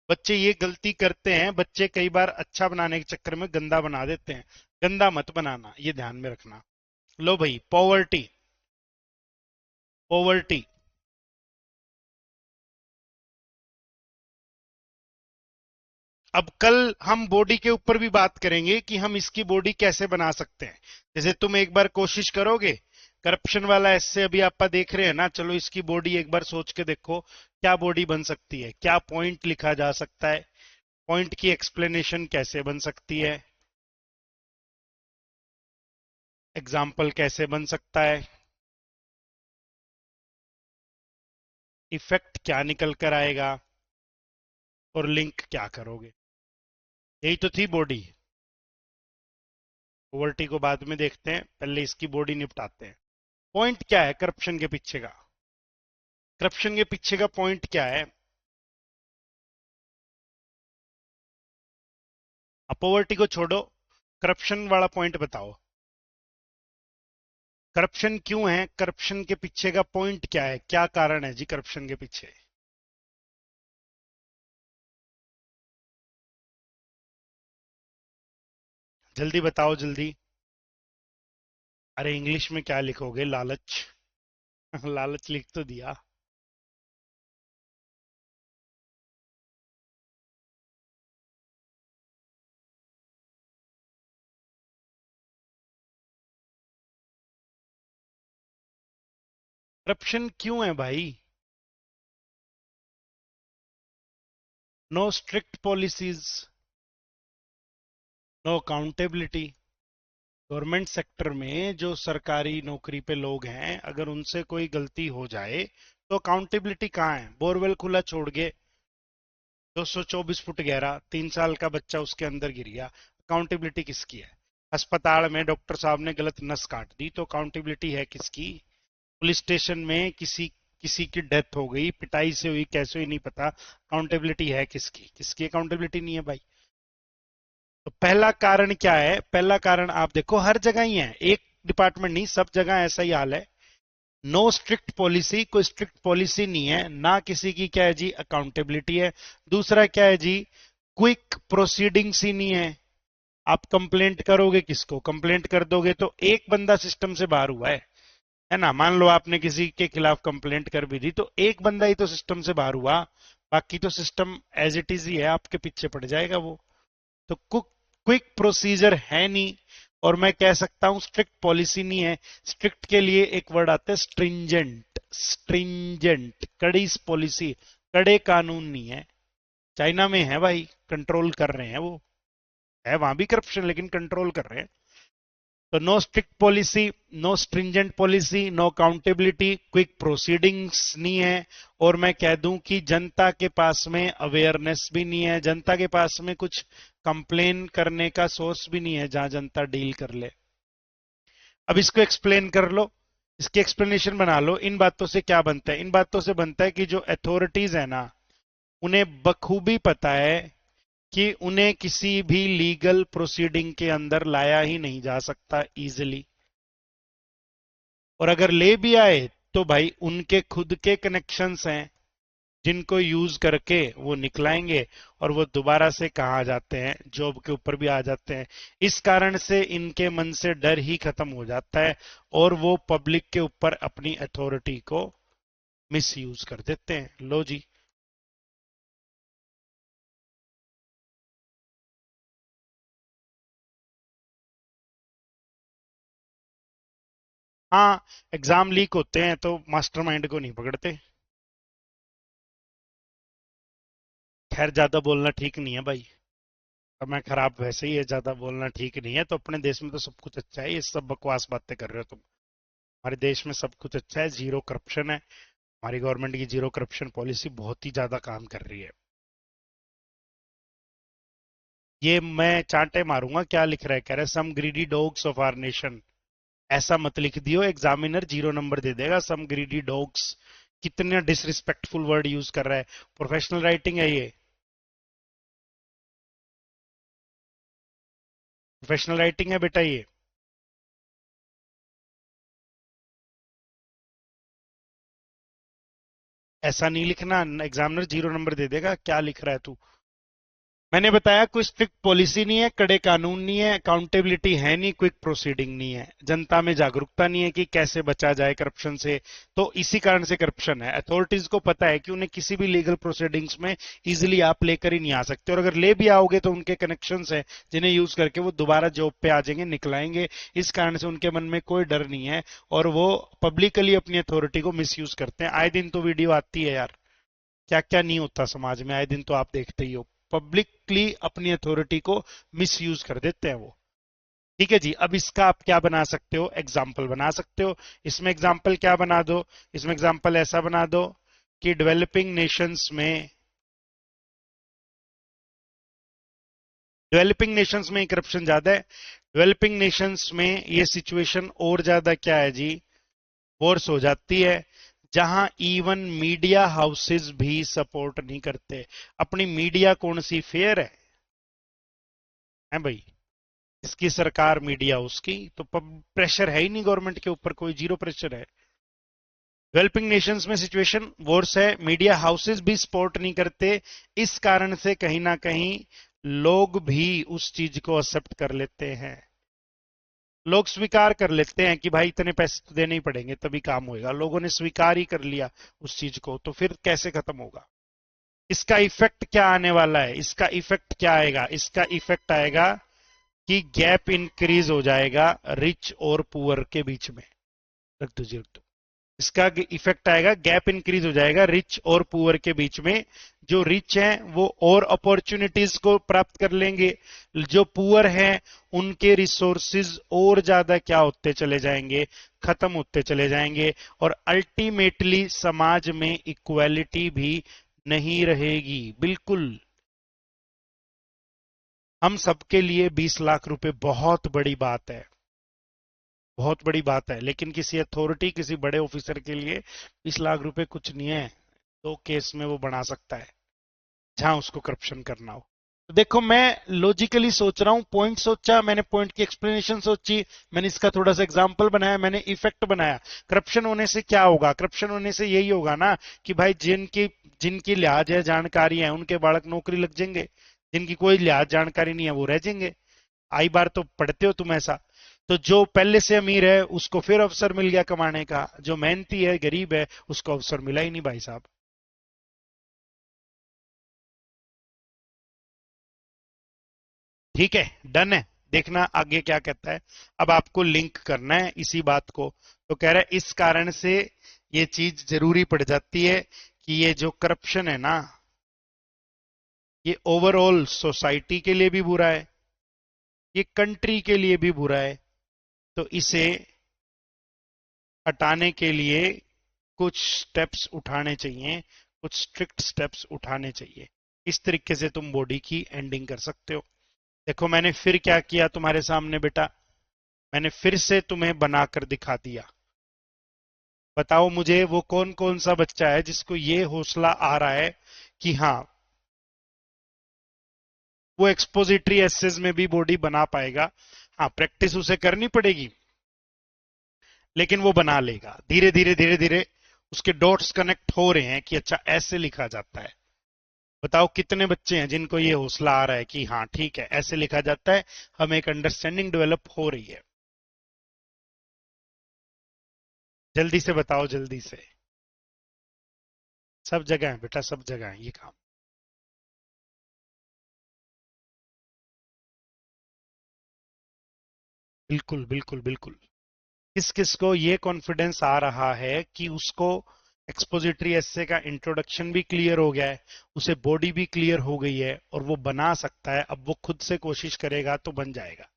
बच्चे ये गलती करते हैं, बच्चे कई बार अच्छा बनाने के चक्कर में गंदा बना देते हैं। गंदा मत बनाना, ये ध्यान में रखना। लो भाई, पॉवर्टी, पॉवर्टी। अब कल हम बॉडी के ऊपर भी बात करेंगे कि हम इसकी बॉडी कैसे बना सकते हैं। जैसे तुम एक बार कोशिश करोगे, करप्शन वाला ऐसे अभी आप देख रहे हैं ना, चलो इसकी बॉडी एक बार सोच के देखो, क्या बॉडी बन सकती है, क्या पॉइंट लिखा जा सकता है, पॉइंट की एक्सप्लेनेशन कैसे बन सकती है, एग्जाम्पल कैसे बन सकता है, इफेक्ट क्या निकल कर आएगा, और लिंक क्या करोगे। यही तो थी बॉडी। पॉवर्टी को बाद में देखते हैं, पहले इसकी बॉडी निपटाते हैं। पॉइंट क्या है करप्शन के पीछे का, करप्शन के पीछे का पॉइंट क्या है। पॉवर्टी को छोड़ो, करप्शन वाला पॉइंट बताओ। करप्शन क्यों है, करप्शन के पीछे का पॉइंट क्या है, क्या कारण है जी करप्शन के पीछे। जल्दी बताओ जल्दी। अरे इंग्लिश में क्या लिखोगे, लालच। लालच लिख तो दिया। करप्शन क्यों है भाई। No strict policies, no accountability. Government sector में जो सरकारी नौकरी पे लोग हैं, अगर उनसे कोई गलती हो जाए तो अकाउंटेबिलिटी कहाँ है। बोरवेल खुला छोड़ के 224 फुट गहरा, 3 साल का बच्चा उसके अंदर गिर गया, अकाउंटेबिलिटी किसकी है। अस्पताल में डॉक्टर साहब ने गलत नस काट दी, तो अकाउंटेबिलिटी है किसकी। पुलिस स्टेशन में किसी किसी की डेथ हो गई, पिटाई से हुई, कैसे हुई नहीं पता, अकाउंटेबिलिटी है किसकी, किसकी अकाउंटेबिलिटी नहीं है भाई। तो पहला कारण क्या है, पहला कारण आप देखो हर जगह ही है, एक डिपार्टमेंट नहीं, सब जगह ऐसा ही हाल है। नो स्ट्रिक्ट पॉलिसी, कोई स्ट्रिक्ट पॉलिसी नहीं है ना, किसी की क्या है जी अकाउंटेबिलिटी है। दूसरा क्या है जी, क्विक प्रोसीडिंग्स ही नहीं है। आप कंप्लेंट करोगे किसको, कंप्लेंट कर दोगे तो एक बंदा सिस्टम से बाहर हुआ है ना। मान लो आपने किसी के खिलाफ कंप्लेंट कर भी दी, तो एक बंदा ही तो सिस्टम से बाहर हुआ, बाकी तो सिस्टम एज इट इज ही है, आपके पीछे पड़ जाएगा वो। तो क्विक प्रोसीजर है नहीं, और मैं कह सकता हूं स्ट्रिक्ट पॉलिसी नहीं है। स्ट्रिक्ट के लिए एक वर्ड आता है स्ट्रिंजेंट, स्ट्रिंजेंट, कड़ी पॉलिसी, कड़े कानून नहीं है। चाइना में है भाई, कंट्रोल कर रहे हैं वो, है वहां भी करप्शन लेकिन कंट्रोल कर रहे हैं। तो no strict policy, no stringent policy, no accountability, quick proceedings नहीं है। और मैं कह दूं कि जनता के पास में अवेयरनेस भी नहीं है, जनता के पास में कुछ कंप्लेन करने का सोर्स भी नहीं है जहां जनता डील कर ले। अब इसको एक्सप्लेन कर लो, इसकी एक्सप्लेनेशन बना लो। इन बातों से क्या बनता है, इन बातों से बनता है कि जो अथॉरिटीज है ना, उन्हें बखूबी पता है कि उन्हें किसी भी लीगल प्रोसीडिंग के अंदर लाया ही नहीं जा सकता इजीली। और अगर ले भी आए तो भाई उनके खुद के कनेक्शंस हैं, जिनको यूज करके वो निकलाएंगे, और वो दोबारा से कहा जाते हैं, जॉब के ऊपर भी आ जाते हैं। इस कारण से इनके मन से डर ही खत्म हो जाता है, और वो पब्लिक के ऊपर अपनी अथॉरिटी को मिस यूज कर देते हैं। लो जी, हाँ, एग्जाम लीक होते हैं तो मास्टरमाइंड को नहीं पकड़ते। खैर ज्यादा बोलना ठीक नहीं है भाई। समय खराब वैसे ही है, ज्यादा बोलना ठीक नहीं है। तो अपने देश में तो सब कुछ अच्छा है, ये सब बकवास बातें कर रहे हो तुम। हमारे देश में सब कुछ अच्छा है, जीरो करप्शन है। हमारी गवर्नमेंट की जीरो करप्शन पॉलिसी बहुत ही ज्यादा काम कर रही है। ये मैं चांटे मारूंगा, क्या लिख रहा है, कह रहा है some greedy dogs of our nation. ऐसा मत लिख दियो, एग्जामिनर 0 नंबर दे देगा। सम ग्रीडी डॉग्स, कितना डिसरिस्पेक्टफुल वर्ड यूज कर रहा है। प्रोफेशनल राइटिंग है ये, प्रोफेशनल राइटिंग है बेटा ये। ऐसा नहीं लिखना, एग्जामिनर 0 नंबर दे देगा। क्या लिख रहा है तू। मैंने बताया कोई स्ट्रिक्ट पॉलिसी नहीं है, कड़े कानून नहीं है, अकाउंटेबिलिटी है नहीं, क्विक प्रोसीडिंग नहीं है, जनता में जागरूकता नहीं है कि कैसे बचा जाए करप्शन से। तो इसी कारण से करप्शन है। अथॉरिटीज को पता है कि उन्हें किसी भी लीगल प्रोसीडिंग्स में इजीली आप लेकर ही नहीं आ सकते, और अगर ले भी आओगे तो उनके कनेक्शंस हैं जिन्हें यूज करके वो दोबारा जॉब पे आ जाएंगे, निकलाएंगे। इस कारण से उनके मन में कोई डर नहीं है, और वो पब्लिकली अपनी अथॉरिटी को मिसयूज करते हैं। आए दिन तो वीडियो आती है यार, क्या क्या नहीं होता समाज में, आए दिन तो आप देखते ही हो। पब्लिकली अपनी अथॉरिटी को मिस यूज कर देते हैं वो। ठीक है जी, अब इसका आप क्या बना सकते हो, एग्जाम्पल बना सकते हो। इसमें एग्जाम्पल क्या बना दो, इसमें एग्जाम्पल ऐसा बना दो कि डेवलपिंग नेशंस में ही करप्शन ज्यादा है। डेवलपिंग नेशंस में ये सिचुएशन और ज्यादा क्या है जी, वर्स हो जाती है, जहां इवन मीडिया हाउसेस भी सपोर्ट नहीं करते। अपनी मीडिया कौन सी फेयर है भाई। इसकी सरकार मीडिया उसकी, तो प्रेशर है ही नहीं गवर्नमेंट के ऊपर, कोई जीरो प्रेशर है। डेवलपिंग नेशंस में सिचुएशन वर्स है, मीडिया हाउसेस भी सपोर्ट नहीं करते। इस कारण से कहीं ना कहीं लोग भी उस चीज को एक्सेप्ट कर लेते हैं। लोग स्वीकार कर लेते हैं कि भाई इतने पैसे तो देने ही पड़ेंगे तभी काम होएगा। लोगों ने स्वीकार ही कर लिया उस चीज को, तो फिर कैसे खत्म होगा। इसका इफेक्ट क्या आने वाला है, इसका इफेक्ट क्या आएगा, इसका इफेक्ट आएगा कि गैप इंक्रीज हो जाएगा रिच और पुअर के बीच में। रख दो जी, रख दो। इसका इफेक्ट आएगा, गैप इंक्रीज हो जाएगा रिच और पुअर के बीच में। जो रिच हैं वो और अपॉर्चुनिटीज को प्राप्त कर लेंगे, जो पुअर हैं उनके रिसोर्सेज और ज्यादा क्या होते चले जाएंगे, खत्म होते चले जाएंगे। और अल्टीमेटली समाज में इक्वालिटी भी नहीं रहेगी बिल्कुल। हम सबके लिए 20 लाख रुपए बहुत बड़ी बात है, बहुत बड़ी बात है। लेकिन किसी अथॉरिटी, किसी बड़े ऑफिसर के लिए 20 लाख रुपए कुछ नहीं है। 2 केस में वो बना सकता है जहां उसको करप्शन करना हो। तो देखो, मैं लॉजिकली सोच रहा हूं, पॉइंट सोचा मैंने, पॉइंट की एक्सप्लेनेशन सोची, मैंने इसका थोड़ा सा एग्जांपल बनाया, मैंने इफेक्ट बनाया। करप्शन होने से क्या होगा, करप्शन होने से यही होगा ना कि भाई जिनकी जिनकी लिहाज है, जानकारी है, उनके बालक नौकरी लग जाएंगे। जिनकी कोई लिहाज जानकारी नहीं है वो रह जाएंगे। आई बार तो पढ़ते हो तुम ऐसा। तो जो पहले से अमीर है उसको फिर अवसर मिल गया कमाने का, जो मेहनती है, गरीब है, उसको अवसर मिला ही नहीं भाई साहब। ठीक है, डन है। देखना आगे क्या कहता है। अब आपको लिंक करना है इसी बात को। तो कह रहा है इस कारण से ये चीज जरूरी पड़ जाती है कि ये जो करप्शन है ना, ये ओवरऑल सोसाइटी के लिए भी बुरा है, ये कंट्री के लिए भी बुरा है। तो इसे हटाने के लिए कुछ स्टेप्स उठाने चाहिए, कुछ स्ट्रिक्ट स्टेप्स उठाने चाहिए। इस तरीके से तुम बॉडी की एंडिंग कर सकते हो। देखो मैंने फिर क्या किया तुम्हारे सामने बेटा, मैंने फिर से तुम्हें बनाकर दिखा दिया। बताओ मुझे वो कौन कौन सा बच्चा है जिसको ये हौसला आ रहा है कि हाँ वो एक्सपोजिटरी एसेस में भी बॉडी बना पाएगा। हाँ, प्रैक्टिस उसे करनी पड़ेगी, लेकिन वो बना लेगा धीरे धीरे धीरे धीरे। उसके डॉट्स कनेक्ट हो रहे हैं कि अच्छा ऐसे लिखा जाता है। बताओ कितने बच्चे हैं जिनको ये हौसला आ रहा है कि हाँ ठीक है ऐसे लिखा जाता है, हमें एक अंडरस्टैंडिंग डेवलप हो रही है। जल्दी से बताओ, जल्दी से। सब जगह है बेटा, सब जगह है ये काम। बिल्कुल बिल्कुल बिल्कुल। किस किस को ये कॉन्फिडेंस आ रहा है कि उसको एक्सपोजिटरी एसे का इंट्रोडक्शन भी क्लियर हो गया है, उसे बॉडी भी क्लियर हो गई है और वो बना सकता है, अब वो खुद से कोशिश करेगा तो बन जाएगा।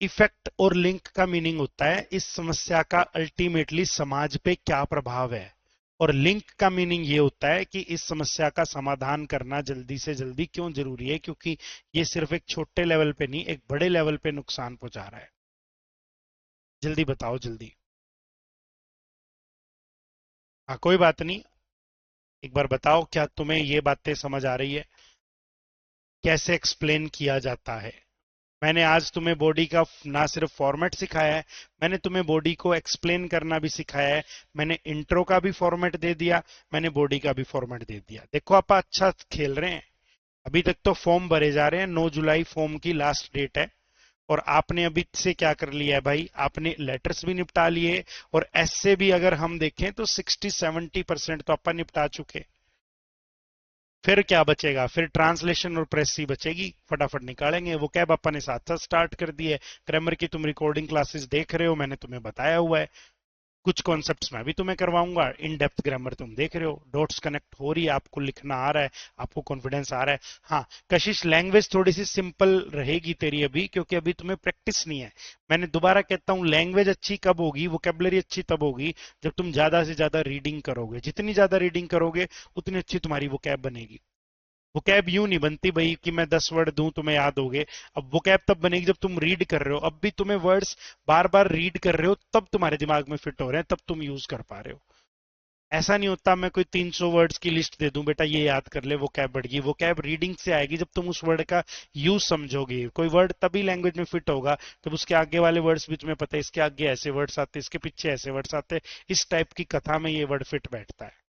इफेक्ट और लिंक का मीनिंग होता है इस समस्या का अल्टीमेटली समाज पे क्या प्रभाव है, और लिंक का मीनिंग ये होता है कि इस समस्या का समाधान करना जल्दी से जल्दी क्यों जरूरी है, क्योंकि ये सिर्फ एक छोटे लेवल पे नहीं, एक बड़े लेवल पे नुकसान पहुंचा रहा है। जल्दी बताओ जल्दी। हाँ कोई बात नहीं, एक बार बताओ क्या तुम्हें ये बातें समझ आ रही है, कैसे एक्सप्लेन किया जाता है। मैंने आज तुम्हें बॉडी का ना सिर्फ फॉर्मेट सिखाया है, मैंने तुम्हें बॉडी को एक्सप्लेन करना भी सिखाया है। मैंने इंट्रो का भी फॉर्मेट दे दिया, मैंने बॉडी का भी फॉर्मेट दे दिया। देखो आप अच्छा खेल रहे हैं। अभी तक तो फॉर्म भरे जा रहे हैं, 9 जुलाई फॉर्म की लास्ट डेट है। और आपने अभी से क्या कर लिया है भाई, आपने लेटर्स भी निपटा लिए, और ऐसे भी अगर हम देखें तो 60-70% तो अपन निपटा चुके। फिर क्या बचेगा, फिर ट्रांसलेशन और प्रेस ही बचेगी, फटाफट निकालेंगे। वो कैब अपन ने साथ साथ स्टार्ट कर दी है। ग्रामर की तुम रिकॉर्डिंग क्लासेस देख रहे हो, मैंने तुम्हें बताया हुआ है। कुछ कॉन्सेप्ट्स मैं भी तुम्हें करवाऊंगा, इन डेप्थ ग्रामर तुम देख रहे हो, डॉट्स कनेक्ट हो रही है, आपको लिखना आ रहा है, आपको कॉन्फिडेंस आ रहा है। हाँ कशिश, लैंग्वेज थोड़ी सी सिंपल रहेगी तेरी अभी, क्योंकि अभी तुम्हें प्रैक्टिस नहीं है। मैंने दोबारा कहता हूं, लैंग्वेज अच्छी कब होगी, वोकेबलरी अच्छी तब होगी जब तुम ज्यादा से ज्यादा रीडिंग करोगे। जितनी ज्यादा रीडिंग करोगे उतनी अच्छी तुम्हारी वोकैब बनेगी। वोकैब यूं नहीं बनती भाई कि मैं 10 वर्ड दूं तुम्हें याद हो गए। अब वोकैब तब बनेगी जब तुम रीड कर रहे हो, अब भी तुम्हें वर्ड्स बार बार रीड कर रहे हो तब तुम्हारे दिमाग में फिट हो रहे हैं, तब तुम यूज कर पा रहे हो। ऐसा नहीं होता मैं कोई 300 वर्ड्स की लिस्ट दे दूं, बेटा ये याद कर ले, वो कैब बढ़ गई। वो कैब रीडिंग से आएगी जब तुम उस वर्ड का यूज समझोगे। कोई वर्ड तभी लैंग्वेज में फिट होगा जब उसके आगे वाले वर्ड्स भी तुम्हें पता है, इसके आगे ऐसे वर्ड्स आते, इसके पीछे ऐसे वर्ड्स आते, इस टाइप की कथा में ये वर्ड फिट बैठता है।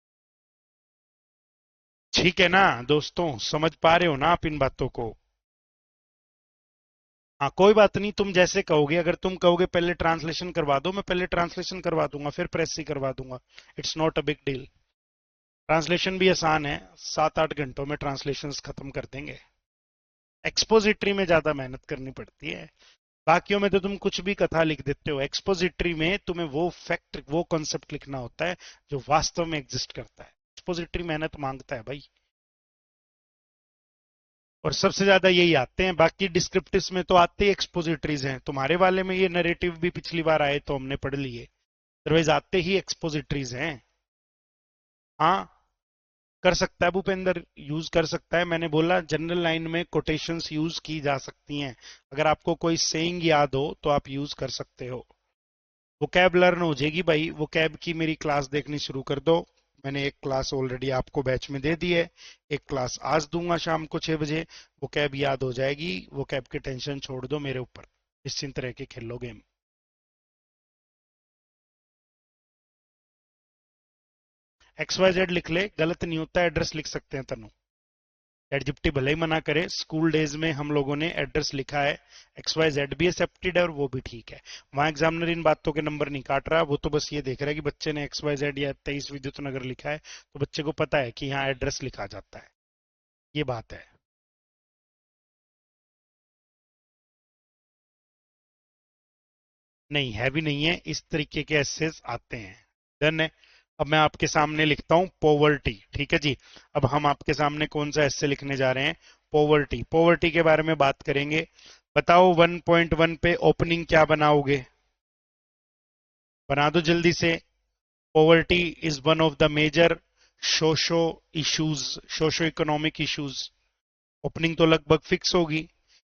ठीक है ना दोस्तों, समझ पा रहे हो ना आप इन बातों को। हाँ कोई बात नहीं, तुम जैसे कहोगे, अगर तुम कहोगे पहले ट्रांसलेशन करवा दो, मैं पहले ट्रांसलेशन करवा दूंगा, फिर प्रेस ही करवा दूंगा। It's not a big deal. Translation भी आसान है, 7-8 घंटों में ट्रांसलेशंस खत्म कर देंगे। एक्सपोजिटरी में ज्यादा मेहनत करनी पड़ती है। बाकियों में तो तुम कुछ भी कथा लिख देते हो, एक्सपोजिटरी में तुम्हें वो फैक्ट, वो कॉन्सेप्ट लिखना होता है जो वास्तव में एग्जिस्ट करता है। एक्सपोजिटरी मेहनत मांगता है भाई। और सबसे ज्यादा यही आते हैं, बाकी डिस्क्रिप्टिव्स में तो आते ही एक्सपोजिटरीज हैं। तुम्हारे वाले में ये नरेटिव भी पिछली बार आए तो हमने पढ़ लिए, अदरवाइज आते ही एक्सपोजिटरीज हैं। हाँ कर सकता है भूपेंद्र, यूज कर सकता है। मैंने बोला जनरल लाइन में कोटेशंस यूज की जा सकती हैं। अगर आपको कोई सेइंग याद हो तो आप यूज कर सकते हो। वोकैब लर्न हो जाएगी भाई, वोकैब की मेरी क्लास देखनी शुरू कर दो। मैंने एक क्लास ऑलरेडी आपको बैच में दे दी है, एक क्लास आज दूंगा शाम को 6 बजे। वोकैब याद हो जाएगी, वोकैब की टेंशन छोड़ दो मेरे ऊपर, निश्चिंत रह के खेलो गेम। XYZ लिख ले, गलत नहीं होता, एड्रेस लिख सकते हैं तनु। एडजेक्टिव भले ही मना करे, स्कूल डेज में हम लोगों ने एड्रेस लिखा है। XYZ भी एक्सेप्टेड है और वो भी ठीक है। वहां एग्जामिनर इन बातों के नंबर नहीं काट रहा, वो तो बस ये देख रहा है कि बच्चे ने XYZ या 23 विद्युत नगर लिखा है, तो बच्चे को पता है कि यहाँ एड्रेस लिखा जाता है। ये बात है। नहीं हैवी नहीं है, इस तरीके के एसेस आते हैं। डन है। अब मैं आपके सामने लिखता हूं पोवर्टी, ठीक है जी। अब हम आपके सामने कौन सा एसे लिखने जा रहे हैं, पोवर्टी। पोवर्टी के बारे में बात करेंगे। बताओ 1.1 पे ओपनिंग क्या बनाओगे, बना दो जल्दी से। Poverty is one of the major socio issues, socio economic issues. Opening तो लगभग फिक्स होगी।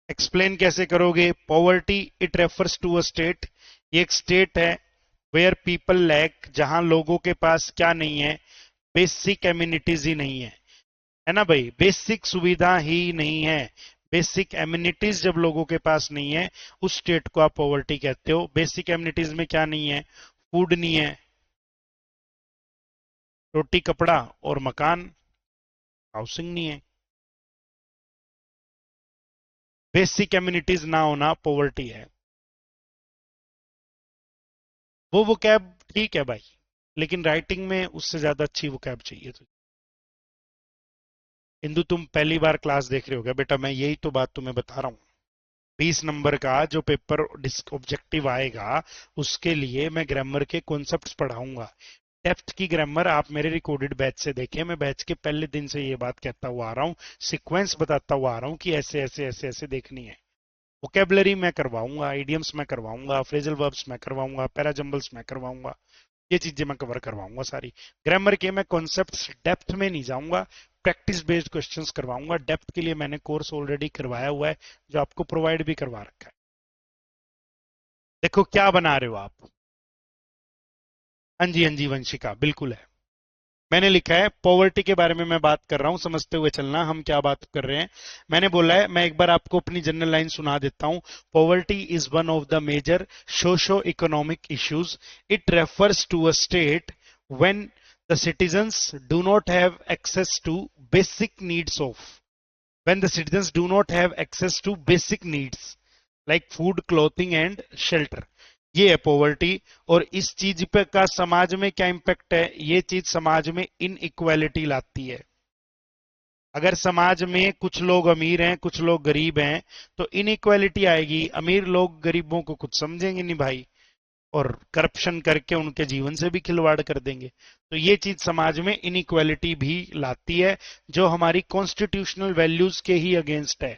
एक्सप्लेन कैसे करोगे, poverty it refers to a state, ये एक स्टेट है वेयर पीपल लैक, जहां लोगों के पास क्या नहीं है, बेसिक एम्यूनिटीज ही नहीं है ना भाई, बेसिक सुविधा ही नहीं है। बेसिक एम्यूनिटीज जब लोगों के पास नहीं है, उस स्टेट को आप पॉवर्टी कहते हो। बेसिक एम्यूनिटीज में क्या नहीं है, फूड नहीं है, रोटी कपड़ा और मकान, हाउसिंग नहीं है। बेसिक एम्यूनिटीज ना होना पॉवर्टी है। वो कैब ठीक है भाई, लेकिन राइटिंग में उससे ज्यादा अच्छी वो कैब चाहिए तो। इंदु तुम पहली बार क्लास देख रहे हो क्या बेटा, मैं यही तो बात तुम्हें बता रहा हूँ। 20 नंबर का जो पेपर ऑब्जेक्टिव आएगा उसके लिए मैं ग्रामर के कॉन्सेप्ट्स पढ़ाऊंगा। डेप्थ की ग्रामर आप मेरे रिकॉर्डेड बैच से देखें, मैं बैच के पहले दिन से ये बात कहता हुआ आ रहा हूँ, सीक्वेंस बताता हुआ आ रहा हूँ कि ऐसे ऐसे ऐसे ऐसे देखनी है। वोकेबलरी मैं करवाऊंगा, आइडियम्स मैं करवाऊंगा, फ्रेजल वर्ब्स मैं करवाऊंगा, पैराजम्बल्स मैं करवाऊंगा, ये चीजें मैं कवर करवाऊंगा सारी। ग्रामर के मैं कॉन्सेप्ट्स डेप्थ में नहीं जाऊंगा, प्रैक्टिस बेस्ड क्वेश्चंस करवाऊंगा। डेप्थ के लिए मैंने कोर्स ऑलरेडी करवाया हुआ है जो आपको प्रोवाइड भी करवा रखा है। देखो क्या बना रहे हो आप। हाँ जी वंशिका बिल्कुल है। मैंने लिखा है पॉवर्टी के बारे में मैं बात कर रहा हूं, समझते हुए चलना हम क्या बात कर रहे हैं। मैंने बोला है, मैं एक बार आपको अपनी जनरल लाइन सुना देता हूं। Poverty is one of the major socio economic issues. It refers to a state when the citizens do not have access to basic needs of when the citizens do not have access to basic needs like food, clothing and shelter। ये है poverty. और इस चीज पे का समाज में क्या इंपैक्ट है, ये चीज समाज में इनइक्वालिटी लाती है। अगर समाज में कुछ लोग अमीर हैं कुछ लोग गरीब हैं तो इनइक्वालिटी आएगी, अमीर लोग गरीबों को कुछ समझेंगे नहीं भाई, और करप्शन करके उनके जीवन से भी खिलवाड़ कर देंगे। तो ये चीज समाज में इनइक्वालिटी भी लाती है जो हमारी कॉन्स्टिट्यूशनल वैल्यूज के ही अगेंस्ट है।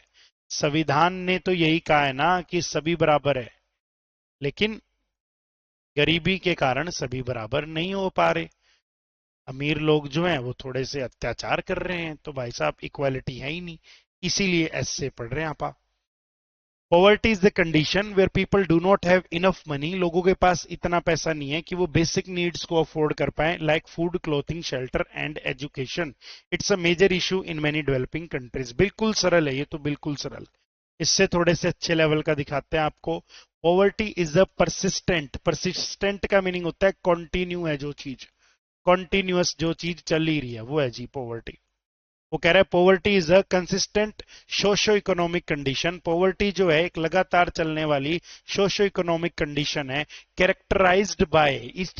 संविधान ने तो यही कहा है ना कि सभी बराबर है, लेकिन गरीबी के कारण सभी बराबर नहीं हो पा रहे। अमीर लोग जो हैं वो थोड़े से अत्याचार कर रहे हैं, तो भाई साहब इक्वालिटी है ही नहीं। इसीलिए एस से पढ़ रहे हैं आप। Poverty is the condition where people do not have enough money. लोगों के पास इतना पैसा नहीं है कि वो बेसिक नीड्स को अफोर्ड कर पाए, like food, clothing, shelter and education. It's a major issue in many developing countries. बिल्कुल सरल है ये तो, बिल्कुल सरल। इससे थोड़े से अच्छे लेवल का दिखाते हैं आपको। Poverty is a persistent, persistent का मीनिंग होता है कॉन्टिन्यू है जो चीज, कॉन्टिन्यूअस जो चीज चल ही रही है वो है जी पॉवर्टी। वो कह रहा है poverty is a consistent socio economic condition. Poverty जो है एक लगातार चलने वाली सोशो इकोनॉमिक कंडीशन है। कैरेक्टराइज्ड बाय,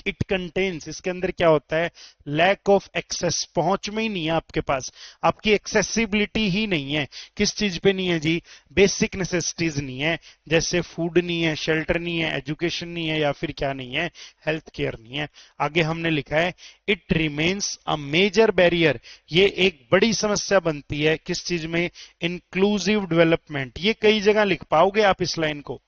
इट कंटेन्स, इसके अंदर क्या होता है, लैक ऑफ एक्सेस, पहुंच में ही नहीं है आपके पास, आपकी एक्सेसिबिलिटी ही नहीं है। किस चीज पे नहीं है जी, बेसिक नेसेसिटीज नहीं है, जैसे फूड नहीं है, शेल्टर नहीं है, एजुकेशन नहीं है, या फिर क्या नहीं है, हेल्थ केयर नहीं है। आगे हमने लिखा है it remains a major barrier. ये एक बड़ी समस्या बनती है किस चीज में, इंक्लूसिव डेवलपमेंट। ये कई जगह लिख पाओगे आप इस लाइन को,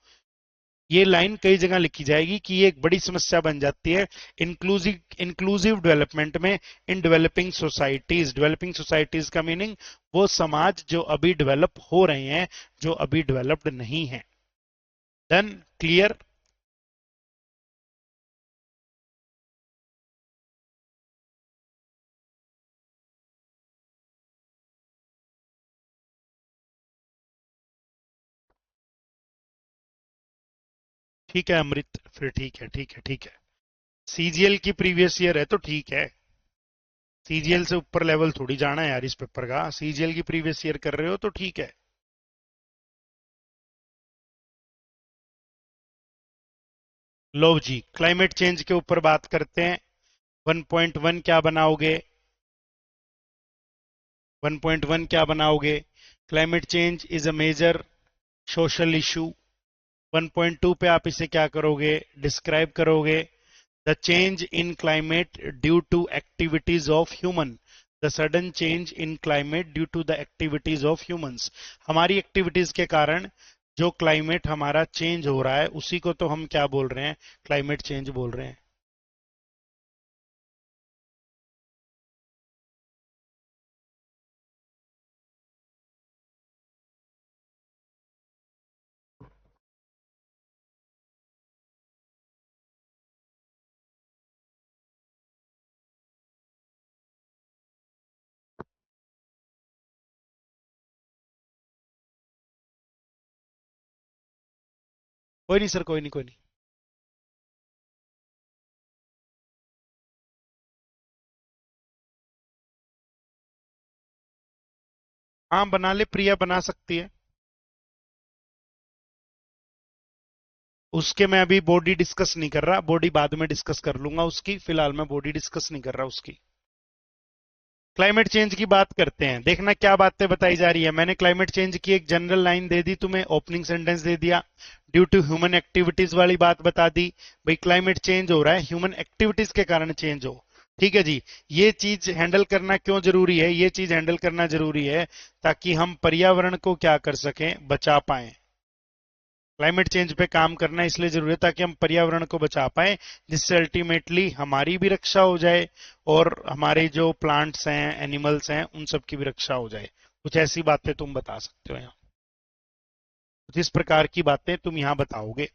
ये लाइन कई जगह लिखी जाएगी कि ये एक बड़ी समस्या बन जाती है इंक्लूसिव इंक्लूसिव डेवलपमेंट में in developing societies. Developing societies का मीनिंग वो समाज जो अभी डेवलप हो रहे हैं, जो अभी डेवलप्ड नहीं है। Done, clear. ठीक है अमृत, फिर ठीक है ठीक है ठीक है। सीजीएल की प्रीवियस ईयर है तो ठीक है, सीजीएल से ऊपर लेवल थोड़ी जाना है यार इस पेपर का, सीजीएल की प्रीवियस ईयर कर रहे हो तो ठीक है। लो जी, क्लाइमेट चेंज के ऊपर बात करते हैं। 1.1 क्या बनाओगे, 1.1 क्या बनाओगे, climate change is a major social issue. 1.2 पे आप इसे क्या करोगे, डिस्क्राइब करोगे। The change in climate due to activities of human, the sudden change in climate due to the activities of humans. हमारी एक्टिविटीज के कारण जो क्लाइमेट हमारा चेंज हो रहा है उसी को तो हम क्या बोल रहे हैं, क्लाइमेट चेंज बोल रहे हैं। कोई नहीं सर, कोई नहीं, कोई नहीं। हाँ बना ले, प्रिया बना सकती है। उसके मैं अभी बॉडी डिस्कस नहीं कर रहा, बॉडी बाद में डिस्कस कर लूंगा उसकी, फिलहाल मैं बॉडी डिस्कस नहीं कर रहा उसकी। क्लाइमेट चेंज की बात करते हैं, देखना क्या बातें बताई जा रही है। मैंने क्लाइमेट चेंज की एक जनरल लाइन दे दी तुम्हें, ओपनिंग सेंटेंस दे दिया, ड्यू टू ह्यूमन एक्टिविटीज वाली बात बता दी। भाई क्लाइमेट चेंज हो रहा है, ह्यूमन एक्टिविटीज के कारण चेंज हो। ठीक है जी, ये चीज हैंडल करना क्यों जरूरी है, ये चीज हैंडल करना जरूरी है ताकि हम पर्यावरण को क्या कर सकें, बचा पाए। क्लाइमेट चेंज पे काम करना इसलिए जरूरी है ताकि हम पर्यावरण को बचा पाए, जिससे अल्टीमेटली हमारी भी रक्षा हो जाए और हमारे जो प्लांट्स हैं, एनिमल्स हैं, उन सब की भी रक्षा हो जाए। कुछ ऐसी बातें तुम बता सकते हो यहाँ, कुछ इस प्रकार की बातें तुम यहाँ बताओगे।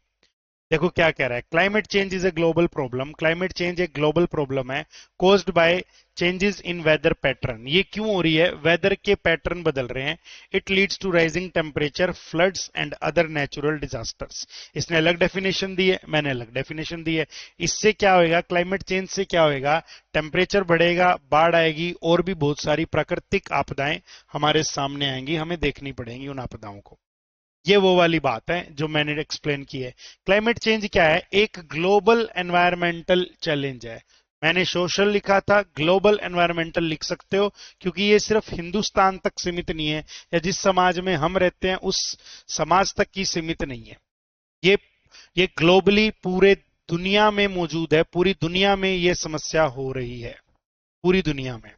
देखो क्या कह रहा है, climate change is a global problem. Climate change एक ग्लोबल प्रॉब्लम है, caused by changes in weather pattern. ये क्यों हो रही है, वेदर के पैटर्न बदल रहे हैं। It leads to rising temperature, floods and other natural disasters. इसने अलग डेफिनेशन दी है, मैंने अलग डेफिनेशन दी है। इससे क्या होएगा, क्लाइमेट चेंज से क्या होएगा, टेम्परेचर बढ़ेगा, बाढ़ आएगी और भी बहुत सारी प्राकृतिक आपदाएं हमारे सामने आएंगी, हमें देखनी पड़ेंगी उन आपदाओं को। ये वो वाली बात है जो मैंने एक्सप्लेन की है। क्लाइमेट चेंज क्या है, एक ग्लोबल एनवायरमेंटल चैलेंज है। मैंने सोशल लिखा था, ग्लोबल एनवायरमेंटल लिख सकते हो, क्योंकि ये सिर्फ हिंदुस्तान तक सीमित नहीं है, या जिस समाज में हम रहते हैं उस समाज तक की सीमित नहीं है। ये ये ग्लोबली पूरे दुनिया में मौजूद है, पूरी दुनिया में ये समस्या हो रही है, पूरी दुनिया में।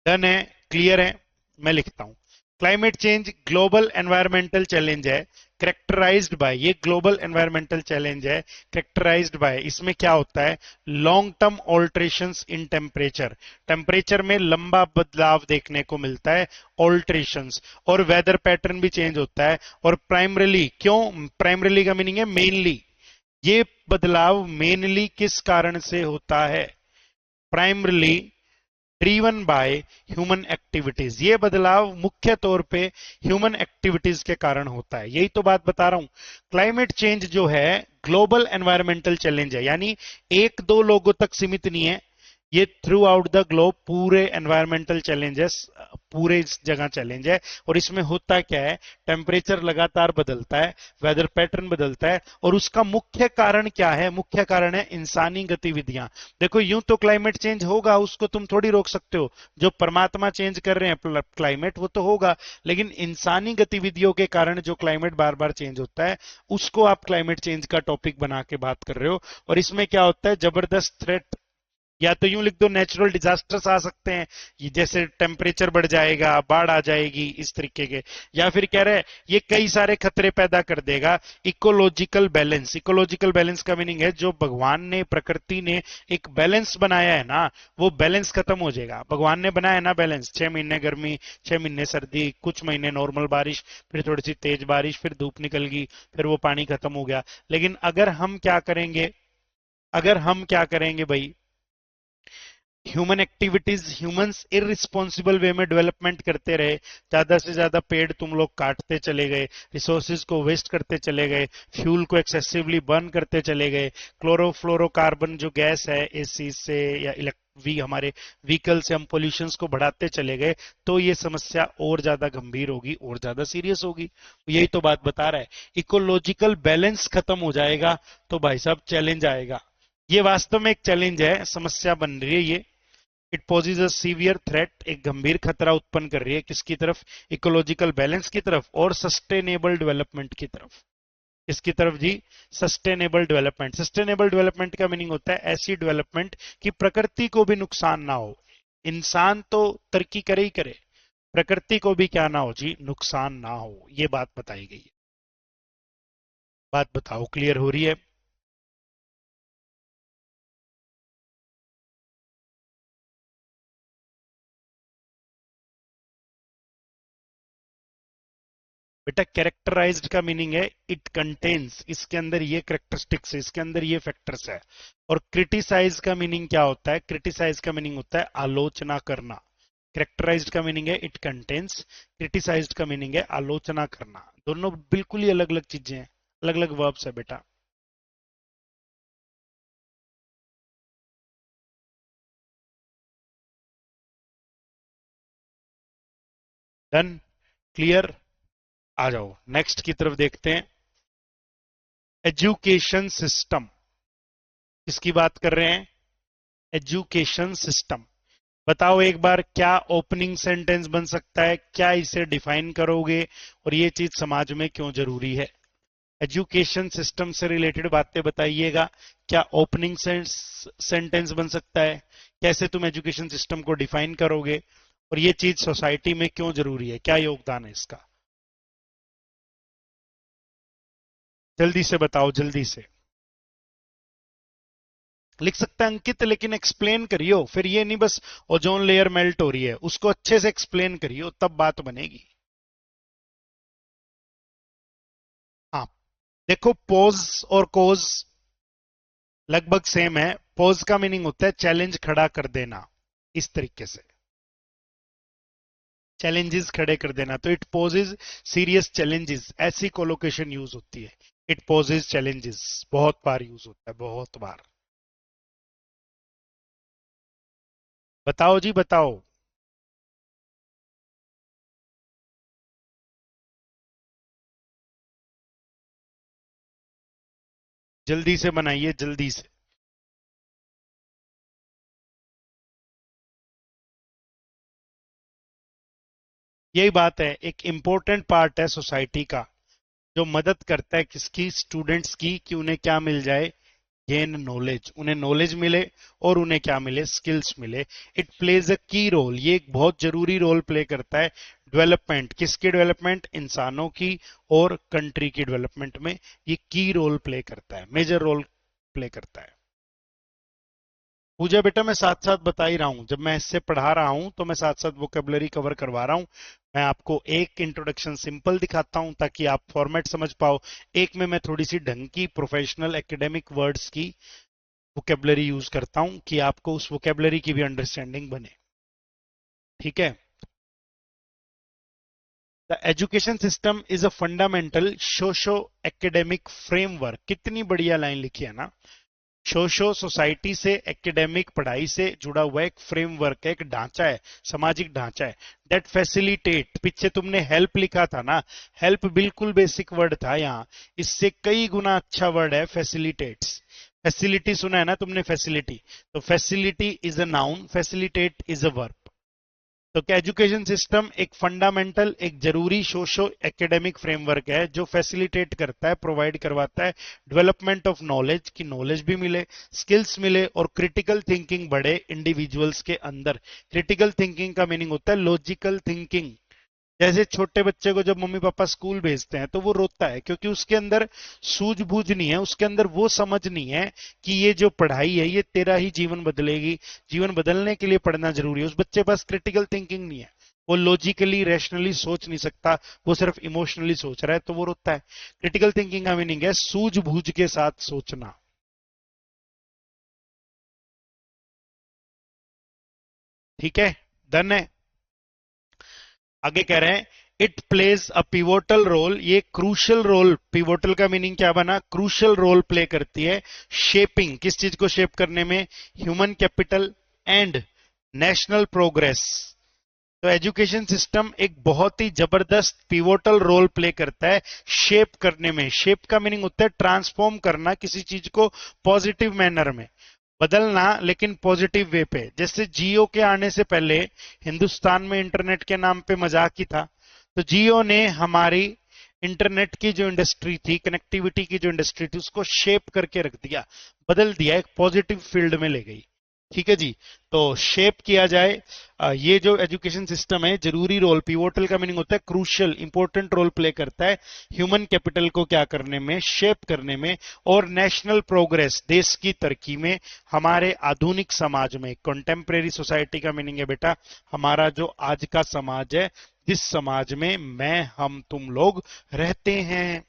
डन है, क्लियर है। मैं लिखता हूं, climate change global environmental challenge है, करेक्टराइज्ड बाय, ये ग्लोबल एनवायरमेंटल चैलेंज है करेक्टराइज्ड बाय। इसमें क्या होता है, long term alterations in temperature, temperature में लंबा बदलाव देखने को मिलता है, ऑल्ट्रेशंस, और वेदर पैटर्न भी चेंज होता है। और प्राइमरीली, क्यों प्राइमरीली का मीनिंग है मेनली, ये बदलाव मेनली किस कारण से होता है, primarily driven by human activities. ये बदलाव मुख्य तौर पे ह्यूमन एक्टिविटीज के कारण होता है, यही तो बात बता रहा हूं। क्लाइमेट चेंज जो है ग्लोबल एनवायरमेंटल चैलेंज है, यानी एक दो लोगों तक सीमित नहीं है, ये थ्रू आउट द ग्लोब पूरे एनवायरमेंटल चैलेंजेस, पूरे इस जगह चैलेंज है। और इसमें होता क्या है, टेम्परेचर लगातार बदलता है, वेदर पैटर्न बदलता है, और उसका मुख्य कारण क्या है, मुख्य कारण है इंसानी गतिविधियां। देखो यूं तो क्लाइमेट चेंज होगा, उसको तुम थोड़ी रोक सकते हो, जो परमात्मा चेंज कर रहे हैं क्लाइमेट वो तो होगा, लेकिन इंसानी गतिविधियों के कारण जो क्लाइमेट बार बार चेंज होता है, उसको आप क्लाइमेट चेंज का टॉपिक बना के बात कर रहे हो। और इसमें क्या होता है, जबरदस्त थ्रेट, या तो यूं लिख दो नेचुरल डिजास्टर्स आ सकते हैं, ये जैसे टेम्परेचर बढ़ जाएगा, बाढ़ आ जाएगी, इस तरीके के। या फिर कह रहे हैं ये कई सारे खतरे पैदा कर देगा। इकोलॉजिकल बैलेंस, इकोलॉजिकल बैलेंस का मीनिंग है जो भगवान ने, प्रकृति ने एक बैलेंस बनाया है ना, वो बैलेंस खत्म हो जाएगा। भगवान ने बनाया है ना बैलेंस, 6 महीने गर्मी, 6 महीने सर्दी, कुछ महीने नॉर्मल बारिश, फिर थोड़ी सी तेज बारिश, फिर धूप निकल गई, फिर वो पानी खत्म हो गया। लेकिन अगर हम क्या करेंगे, अगर हम क्या करेंगे भाई, ह्यूमन एक्टिविटीज, ह्यूमंस इररिस्पॉन्सिबल वे में डेवलपमेंट करते रहे, ज्यादा से ज्यादा पेड़ तुम लोग काटते चले गए, रिसोर्सेज को वेस्ट करते चले गए, फ्यूल को एक्सेसिवली बर्न करते चले गए, क्लोरोफ्लोरोकार्बन जो गैस है एसी से या हमारे व्हीकल से हम पोल्यूशंस को बढ़ाते चले गए, तो ये समस्या और ज्यादा गंभीर होगी, और ज्यादा सीरियस होगी। यही तो बात बता रहा है, इकोलॉजिकल बैलेंस खत्म हो जाएगा तो भाई साहब चैलेंज आएगा। ये वास्तव में एक चैलेंज है, समस्या बन रही है ये। It possess a severe threat, एक गंभीर खतरा उत्पन्न कर रही है, किसकी तरफ, इकोलॉजिकल बैलेंस की तरफ और सस्टेनेबल डेवलपमेंट की तरफ। इसकी तरफ जी, सस्टेनेबल डेवलपमेंट। सस्टेनेबल डेवलपमेंट का मीनिंग होता है ऐसी डेवलपमेंट कि प्रकृति को भी नुकसान ना हो। इंसान तो तरक्की करे ही करे, प्रकृति को भी क्या ना हो जी, नुकसान ना हो। ये बात बताई गई है। बात बताओ, क्लियर हो रही है। बेटा कैरेक्टराइज्ड का मीनिंग है इट कंटेन्स, इसके अंदर ये करेक्टरिस्टिक्स है, इसके अंदर ये फैक्टर्स है। और क्रिटिसाइज का मीनिंग क्या होता है, क्रिटिसाइज का मीनिंग होता है आलोचना करना। कैरेक्टराइज्ड का मीनिंग है इट कंटेन्स, क्रिटिसाइज्ड का मीनिंग है आलोचना करना। दोनों बिल्कुल ही अलग अलग चीजें हैं, अलग अलग वर्ब्स है बेटा। Done, clear. आ जाओ नेक्स्ट की तरफ देखते हैं। एजुकेशन सिस्टम, किसकी बात कर रहे हैं, एजुकेशन सिस्टम। बताओ एक बार, क्या ओपनिंग सेंटेंस बन सकता है, क्या इसे डिफाइन करोगे और ये चीज समाज में क्यों जरूरी है? एजुकेशन सिस्टम से रिलेटेड बातें बताइएगा। क्या ओपनिंग सेंटेंस बन सकता है, कैसे तुम एजुकेशन सिस्टम को डिफाइन करोगे और ये चीज सोसाइटी में क्यों जरूरी है, क्या योगदान है इसका? जल्दी से बताओ, जल्दी से। लिख सकते हैं अंकित, लेकिन एक्सप्लेन करियो, फिर ये नहीं बस ओजोन लेयर मेल्ट हो रही है, उसको अच्छे से एक्सप्लेन करियो, तब बात बनेगी। हाँ, देखो पोज और कोज लगभग सेम है। पोज का मीनिंग होता है चैलेंज खड़ा कर देना, इस तरीके से चैलेंजेस खड़े कर देना, तो इट पोजेज सीरियस चैलेंजेस, ऐसी कोलोकेशन यूज होती है। इट पोजेज चैलेंजेस बहुत बार यूज होता है, बहुत बार। बताओ जी बताओ। जल्दी से बनाइए, जल्दी से। यही बात है, एक इंपॉर्टेंट पार्ट है सोसाइटी का, जो मदद करता है किसकी, स्टूडेंट्स की, कि उन्हें क्या मिल जाए, गेन नॉलेज, उन्हें नॉलेज मिले और उन्हें क्या मिले, स्किल्स मिले। इट प्लेज अ की रोल, ये एक बहुत जरूरी रोल प्ले करता है डेवलपमेंट, किसकी डेवलपमेंट, इंसानों की और कंट्री की डेवलपमेंट में। ये की रोल प्ले करता है, मेजर रोल प्ले करता है। पूजा बेटा, मैं साथ साथ बता ही रहा हूं, जब मैं इससे पढ़ा रहा हूं तो मैं साथ साथ वोकेबलरी कवर करवा रहा हूं। मैं आपको एक इंट्रोडक्शन सिंपल दिखाता हूं ताकि आप फॉर्मेट समझ पाओ, एक में मैं थोड़ी सी ढंग की प्रोफेशनल एकेडमिक वर्ड्स की वोकेबलरी यूज करता हूं कि आपको उस वोकेबलरी की भी अंडरस्टैंडिंग बने। ठीक है। The education system is a fundamental socio academic framework, कितनी बढ़िया लाइन लिखी है ना। सोशो सोसाइटी से, एकेडमिक पढ़ाई से जुड़ा हुआ एक फ्रेमवर्क है, एक ढांचा है, सामाजिक ढांचा है। दैट फैसिलिटेट, पीछे तुमने हेल्प लिखा था ना, हेल्प बिल्कुल बेसिक वर्ड था, यहाँ इससे कई गुना अच्छा वर्ड है फैसिलिटेट्स। फैसिलिटी सुना है ना तुमने, फैसिलिटी, तो facility is a noun, facilitate is a verb. तो क्या एजुकेशन सिस्टम एक फंडामेंटल, एक जरूरी सोशो एकेडमिक फ्रेमवर्क है जो फैसिलिटेट करता है, प्रोवाइड करवाता है डेवलपमेंट ऑफ नॉलेज, की नॉलेज भी मिले, स्किल्स मिले और क्रिटिकल थिंकिंग बढ़े इंडिविजुअल्स के अंदर। क्रिटिकल थिंकिंग का मीनिंग होता है लॉजिकल थिंकिंग। जैसे छोटे बच्चे को जब मम्मी पापा स्कूल भेजते हैं तो वो रोता है, क्योंकि उसके अंदर सूझबूझ नहीं है, उसके अंदर वो समझ नहीं है कि ये जो पढ़ाई है ये तेरा ही जीवन बदलेगी, जीवन बदलने के लिए पढ़ना जरूरी है। उस बच्चे पास क्रिटिकल थिंकिंग नहीं है, वो लॉजिकली रैशनली सोच नहीं सकता, वो सिर्फ इमोशनली सोच रहा है, तो वो रोता है। क्रिटिकल थिंकिंग का मीनिंग है सूझबूझ के साथ सोचना। ठीक है, डन है। आगे कह रहे हैं it plays a pivotal role, ये क्रूशल रोल, पिवोटल का मीनिंग क्या बना, क्रूशल रोल प्ले करती है शेपिंग, किस चीज को शेप करने में, human capital and national progress. तो एजुकेशन सिस्टम एक बहुत ही जबरदस्त पिवोटल रोल प्ले करता है शेप करने में। शेप का मीनिंग होता है ट्रांसफॉर्म करना किसी चीज को पॉजिटिव मैनर में, बदलना, लेकिन पॉजिटिव वे पे। जैसे जियो के आने से पहले हिंदुस्तान में इंटरनेट के नाम पे मजाक ही था, तो जियो ने हमारी इंटरनेट की जो इंडस्ट्री थी, कनेक्टिविटी की जो इंडस्ट्री थी, उसको शेप करके रख दिया, बदल दिया, एक पॉजिटिव फील्ड में ले गई। ठीक है जी। तो शेप किया जाए, ये जो एजुकेशन सिस्टम है जरूरी रोल, पिवोटल का मीनिंग होता है क्रूशियल, इंपॉर्टेंट रोल प्ले करता है ह्यूमन कैपिटल को क्या करने में, शेप करने में, और नेशनल प्रोग्रेस, देश की तरक्की में, हमारे आधुनिक समाज में। कंटेम्प्रेरी सोसाइटी का मीनिंग है बेटा हमारा जो आज का समाज है, जिस समाज में मैं, हम, तुम लोग रहते हैं।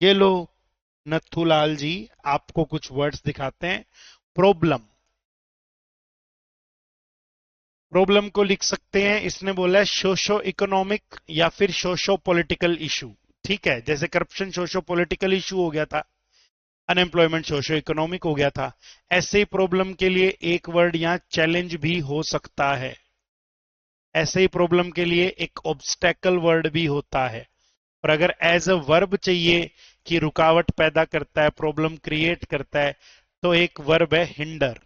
ये लो नथुलाल जी, आपको कुछ वर्ड्स दिखाते हैं। प्रॉब्लम, प्रॉब्लम को लिख सकते हैं, इसने बोला है सोशो इकोनॉमिक या फिर सोशो पॉलिटिकल इशू। ठीक है, जैसे करप्शन सोशो पॉलिटिकल इशू हो गया था, अनएम्प्लॉयमेंट सोशो इकोनॉमिक हो गया था, ऐसे ही प्रॉब्लम के लिए एक वर्ड यहां चैलेंज भी हो सकता है। ऐसे ही प्रॉब्लम के लिए एक ऑब्स्टेकल वर्ड भी होता है। और अगर एज अ वर्ब चाहिए कि रुकावट पैदा करता है, प्रॉब्लम क्रिएट करता है, तो एक वर्ब है हिंडर।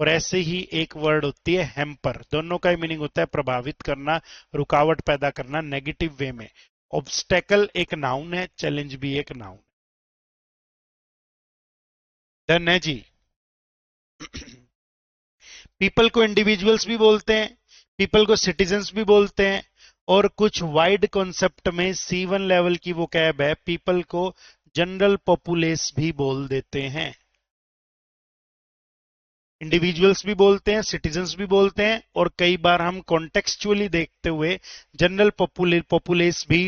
और ऐसे ही एक वर्ड होती है हैम्पर, दोनों का ही मीनिंग होता है प्रभावित करना, रुकावट पैदा करना नेगेटिव वे में। ऑब्स्टेकल एक नाउन है, चैलेंज भी एक नाउन। डन है जी। पीपल को इंडिविजुअल्स भी बोलते हैं, पीपल को सिटीजन्स भी बोलते हैं, और कुछ वाइड कॉन्सेप्ट में C1 लेवल की वो कैब है, पीपल को जनरल पॉपुलेस भी बोल देते हैं। इंडिविजुअल्स भी बोलते हैं, सिटीजन्स भी बोलते हैं, और कई बार हम कॉन्टेक्सचुअली देखते हुए जनरल पॉपुलेस भी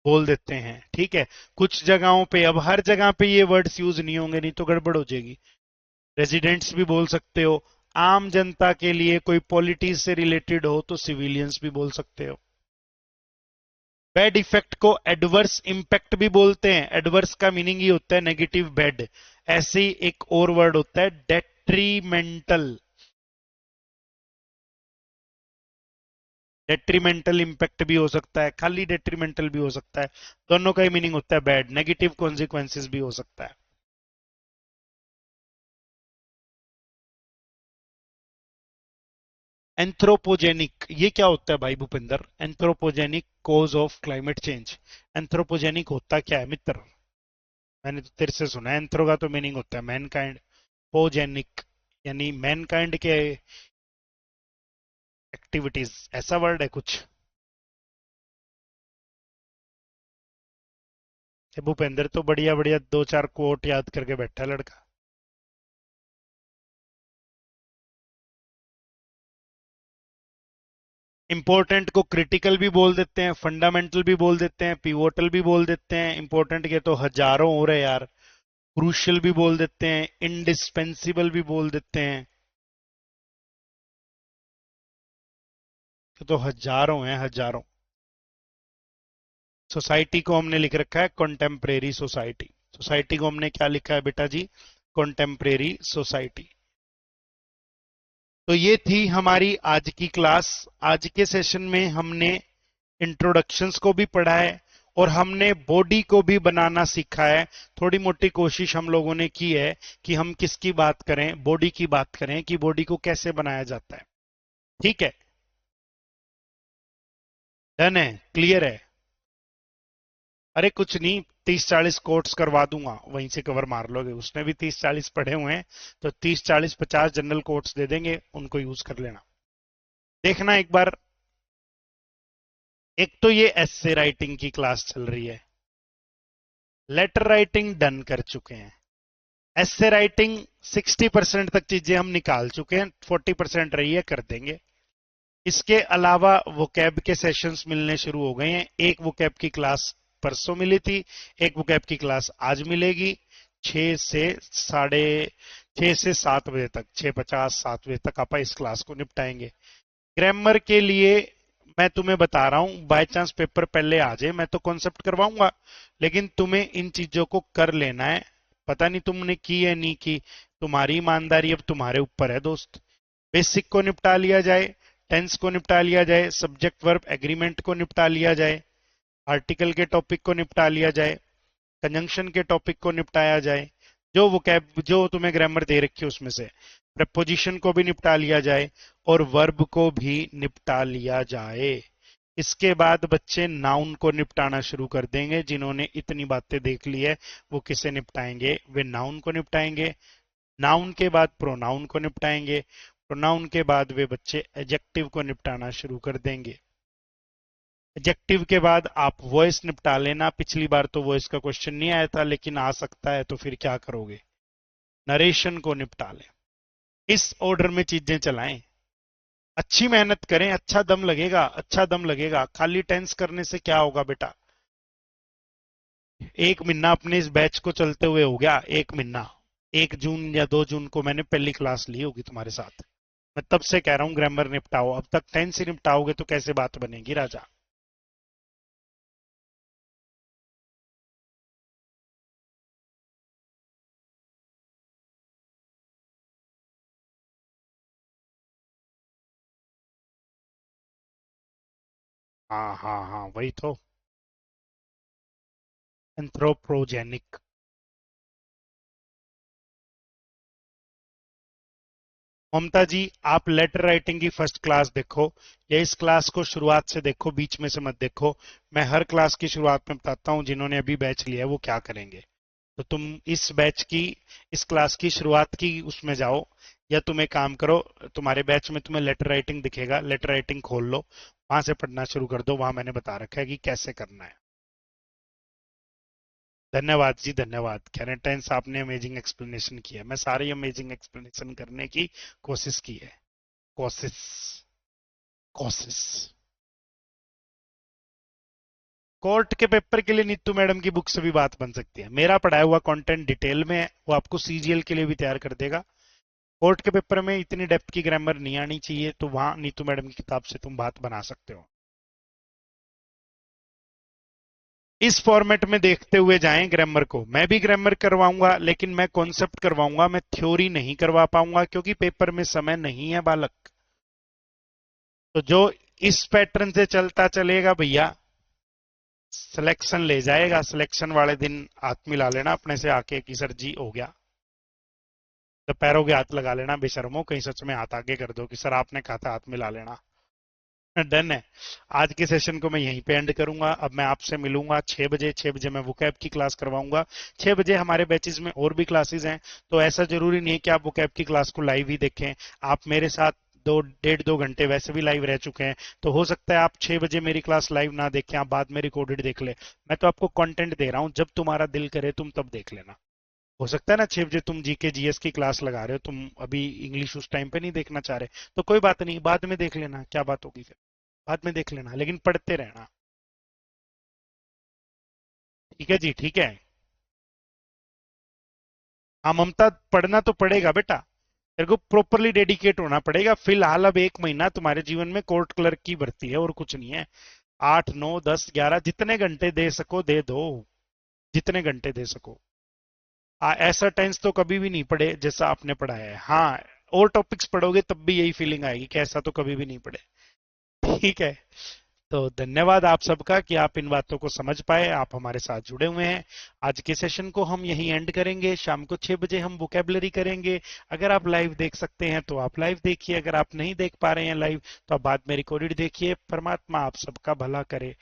बोल देते हैं। ठीक है, कुछ जगहों पे, अब हर जगह पे ये वर्ड्स यूज नहीं होंगे, नहीं तो गड़बड़ हो जाएगी। रेजिडेंट्स भी बोल सकते हो, आम जनता के लिए कोई पॉलिटिक्स से रिलेटेड हो तो सिविलियंस भी बोल सकते हो। बैड इफेक्ट को एडवर्स इंपैक्ट भी बोलते हैं, एडवर्स का मीनिंग ही होता है नेगेटिव, बैड। ऐसे ही एक और वर्ड होता है डेट्रीमेंटल, डेट्रीमेंटल इंपैक्ट भी हो सकता है, खाली डेट्रीमेंटल भी हो सकता है, दोनों का ही मीनिंग होता है बैड, नेगेटिव कॉन्सिक्वेंसेस भी हो सकता है। एंथ्रोपोजेनिक ये क्या होता है भाई Bhupinder? Anthropogenic cause of climate change, anthropogenic होता क्या है मित्र? मैंने तो तेरे से सुना है, एंथ्रो का तो मीनिंग होता है मैनकाइंड, पोजेनिक यानी मैनकाइंड के एक्टिविटीज, ऐसा वर्ड है कुछ? ये भूपेंद्र तो बढ़िया बढ़िया दो चार कोट याद करके बैठा है लड़का। इंपॉर्टेंट को क्रिटिकल भी बोल देते हैं, फंडामेंटल भी बोल देते हैं, पिवोटल भी बोल देते हैं, इंपॉर्टेंट के तो हजारों हो रहे हैं यार। क्रूशियल भी बोल देते हैं, इंडिस्पेंसिबल भी बोल देते हैं, तो हजारों हैं हजारों। सोसाइटी को हमने लिख रखा है कॉन्टेम्परेरी सोसाइटी, सोसाइटी को हमने क्या लिखा है बेटा जी? Contemporary society. तो ये थी हमारी आज की क्लास। आज के सेशन में हमने इंट्रोडक्शंस को भी पढ़ा है, और हमने बॉडी को भी बनाना सीखा है। थोड़ी मोटी कोशिश हम लोगों ने की है कि हम किसकी बात करें, बॉडी की बात करें, कि बॉडी को कैसे बनाया जाता है। ठीक है, डन है, क्लियर है? अरे कुछ नहीं, 30-40 कोट्स करवा दूंगा, वहीं से कवर मार लोगे, उसने भी 30-40 पढ़े हुए हैं, तो 30-40-50 जनरल कोट्स दे देंगे, उनको यूज कर लेना। देखना एक बार, एक तो ये एस्से राइटिंग की क्लास चल रही है, लेटर राइटिंग डन कर चुके हैं, एस्से राइटिंग 60% तक चीजें हम निकाल चुके हैं, 40% रही है, कर देंगे। इसके अलावा वोकैब के सेशंस मिलने शुरू हो गए हैं। एक वोकैब की क्लास परसों मिली थी, एक वोकैब की क्लास आज मिलेगी, 6 से 7 बजे तक, 6:50-7 बजे तक आप इस क्लास को निपटाएंगे। ग्रामर के लिए मैं तुम्हें बता रहा हूं, बाय चांस पेपर पहले आ जाए, मैं तो कॉन्सेप्ट करवाऊंगा, लेकिन तुम्हें इन चीजों को कर लेना है। पता नहीं तुमने की है नहीं की, तुम्हारी ईमानदारी अब तुम्हारे ऊपर है दोस्त। बेसिक को निपटा लिया जाए, टेंस को निपटा लिया जाए, सब्जेक्ट वर्ब एग्रीमेंट को निपटा लिया जाए, आर्टिकल के टॉपिक को निपटा लिया जाए, कंजंक्शन के टॉपिक को निपटाया जाए, जो वोकैब जो तुम्हें ग्रामर दे रखी है उसमें से, प्रपोजिशन को भी निपटा लिया जाए, और वर्ब को भी निपटा लिया जाए। इसके बाद बच्चे नाउन को निपटाना शुरू कर देंगे। जिन्होंने इतनी बातें देख ली है वो किसे निपटाएंगे? वे नाउन को निपटाएंगे। नाउन के बाद प्रोनाउन को निपटाएंगे। प्रोनाउन के बाद वे बच्चे एडजेक्टिव को निपटाना शुरू कर देंगे। एडजेक्टिव के बाद आप वॉइस निपटा लेना। पिछली बार तो वॉइस का क्वेश्चन नहीं आया था, लेकिन आ सकता है, तो फिर क्या करोगे? नरेशन को निपटा लें। इस ऑर्डर में चीजें चलाएं, अच्छी मेहनत करें, अच्छा दम लगेगा, अच्छा दम लगेगा। खाली टेंस करने से क्या होगा बेटा? एक महीना अपने इस बैच को चलते हुए हो गया, एक महीना, 1 जून या 2 जून को मैंने पहली क्लास ली होगी तुम्हारे साथ। मैं तब से कह रहा हूं ग्रामर निपटाओ, अब तक टेंस ही निपटाओगे तो कैसे बात बनेगी राजा? हाँ हाँ हाँ, वही तो, एंथ्रोपोजेनिक। ममता जी, आप लेटर राइटिंग की फर्स्ट क्लास देखो, या इस क्लास को शुरुआत से देखो, बीच में से मत देखो। मैं हर क्लास की शुरुआत में बताता हूं जिन्होंने अभी बैच लिया है वो क्या करेंगे। तो तुम इस बैच की, इस क्लास की शुरुआत की उसमें जाओ, या तुम एक काम करो, तुम्हारे बैच में तुम्हें लेटर राइटिंग दिखेगा, लेटर राइटिंग खोल लो, वहां से पढ़ना शुरू कर दो, वहां मैंने बता रखा है कि कैसे करना है। धन्यवाद जी, धन्यवाद। कैरेंटाइन साहब ने अमेजिंग एक्सप्लेनेशन किया है, मैं सारी अमेजिंग एक्सप्लेनेशन करने की कोशिश की है। कोशिश, कोशिश। कोर्ट के पेपर के लिए नीतू मैडम की बुक से भी बात बन सकती है, मेरा पढ़ाया हुआ कंटेंट डिटेल में है, वो आपको सीजीएल के लिए भी तैयार कर देगा। कोर्ट के पेपर में इतनी डेप्थ की ग्रामर नहीं आनी चाहिए, तो वहां नीतू मैडम की किताब से तुम बात बना सकते हो। इस फॉर्मेट में देखते हुए जाएं ग्रामर को, मैं भी ग्रामर करवाऊंगा, लेकिन मैं कॉन्सेप्ट करवाऊंगा, मैं थ्योरी नहीं करवा पाऊंगा क्योंकि पेपर में समय नहीं है बालक। तो जो इस पैटर्न से चलता चलेगा भैया, सिलेक्शन ले जाएगा, सिलेक्शन वाले दिन हाथ मिला लेना अपने से आके कि सर जी हो गया, तो पैरों के हाथ लगा लेना बेशर्मो, कहीं सच में हाथ आगे कर दो कि सर आपने कहा था, हाथ मिला लेना। डन है। आज के सेशन को मैं यहीं पे एंड करूंगा, अब मैं आपसे मिलूंगा 6 बजे। 6 बजे मैं वोकैब की क्लास करवाऊंगा। 6 बजे हमारे बैचेस में और भी क्लासेस हैं, तो ऐसा जरूरी नहीं है कि आप वोकैब की क्लास को लाइव ही देखें। आप मेरे साथ 2 1.5 2 घंटे वैसे भी लाइव रह चुके हैं, तो हो सकता है आप 6 बजे मेरी क्लास लाइव ना देखें, आप बाद में रिकॉर्डेड देख ले। मैं तो आपको कंटेंट दे रहा हूं, जब तुम्हारा दिल करे तुम तब देख लेना। हो सकता है ना 6 बजे तुम जीके जीएस की क्लास लगा रहे हो, तुम अभी इंग्लिश उस टाइम पे नहीं देखना चाह रहे, तो कोई बात नहीं, बाद में देख लेना, क्या बात होगी फिर, बाद में देख लेना, लेकिन पढ़ते रहना। ठीक है जी, ठीक है। हाँ ममता, पढ़ना तो पड़ेगा बेटा, तेरे को प्रॉपरली डेडिकेट होना पड़ेगा। फिलहाल अब 1 महीना तुम्हारे जीवन में कोर्ट क्लर्क की भर्ती है और कुछ नहीं है। 8 9 10 11 जितने घंटे दे सको दे दो, जितने घंटे दे सको। ऐसा टेंस तो कभी भी नहीं पढ़े जैसा आपने पढ़ाया है। हाँ, और टॉपिक्स पढ़ोगे तब भी यही फीलिंग आएगी कि ऐसा तो कभी भी नहीं पढ़े। ठीक है। तो धन्यवाद आप सबका कि आप इन बातों को समझ पाए, आप हमारे साथ जुड़े हुए हैं। आज के सेशन को हम यहीं एंड करेंगे, शाम को 6 बजे हम वोकेबलरी करेंगे। अगर आप लाइव देख सकते हैं तो आप लाइव देखिए, अगर आप नहीं देख पा रहे हैं लाइव तो आप बाद में रिकॉर्डेड देखिए। परमात्मा आप सबका भला करे।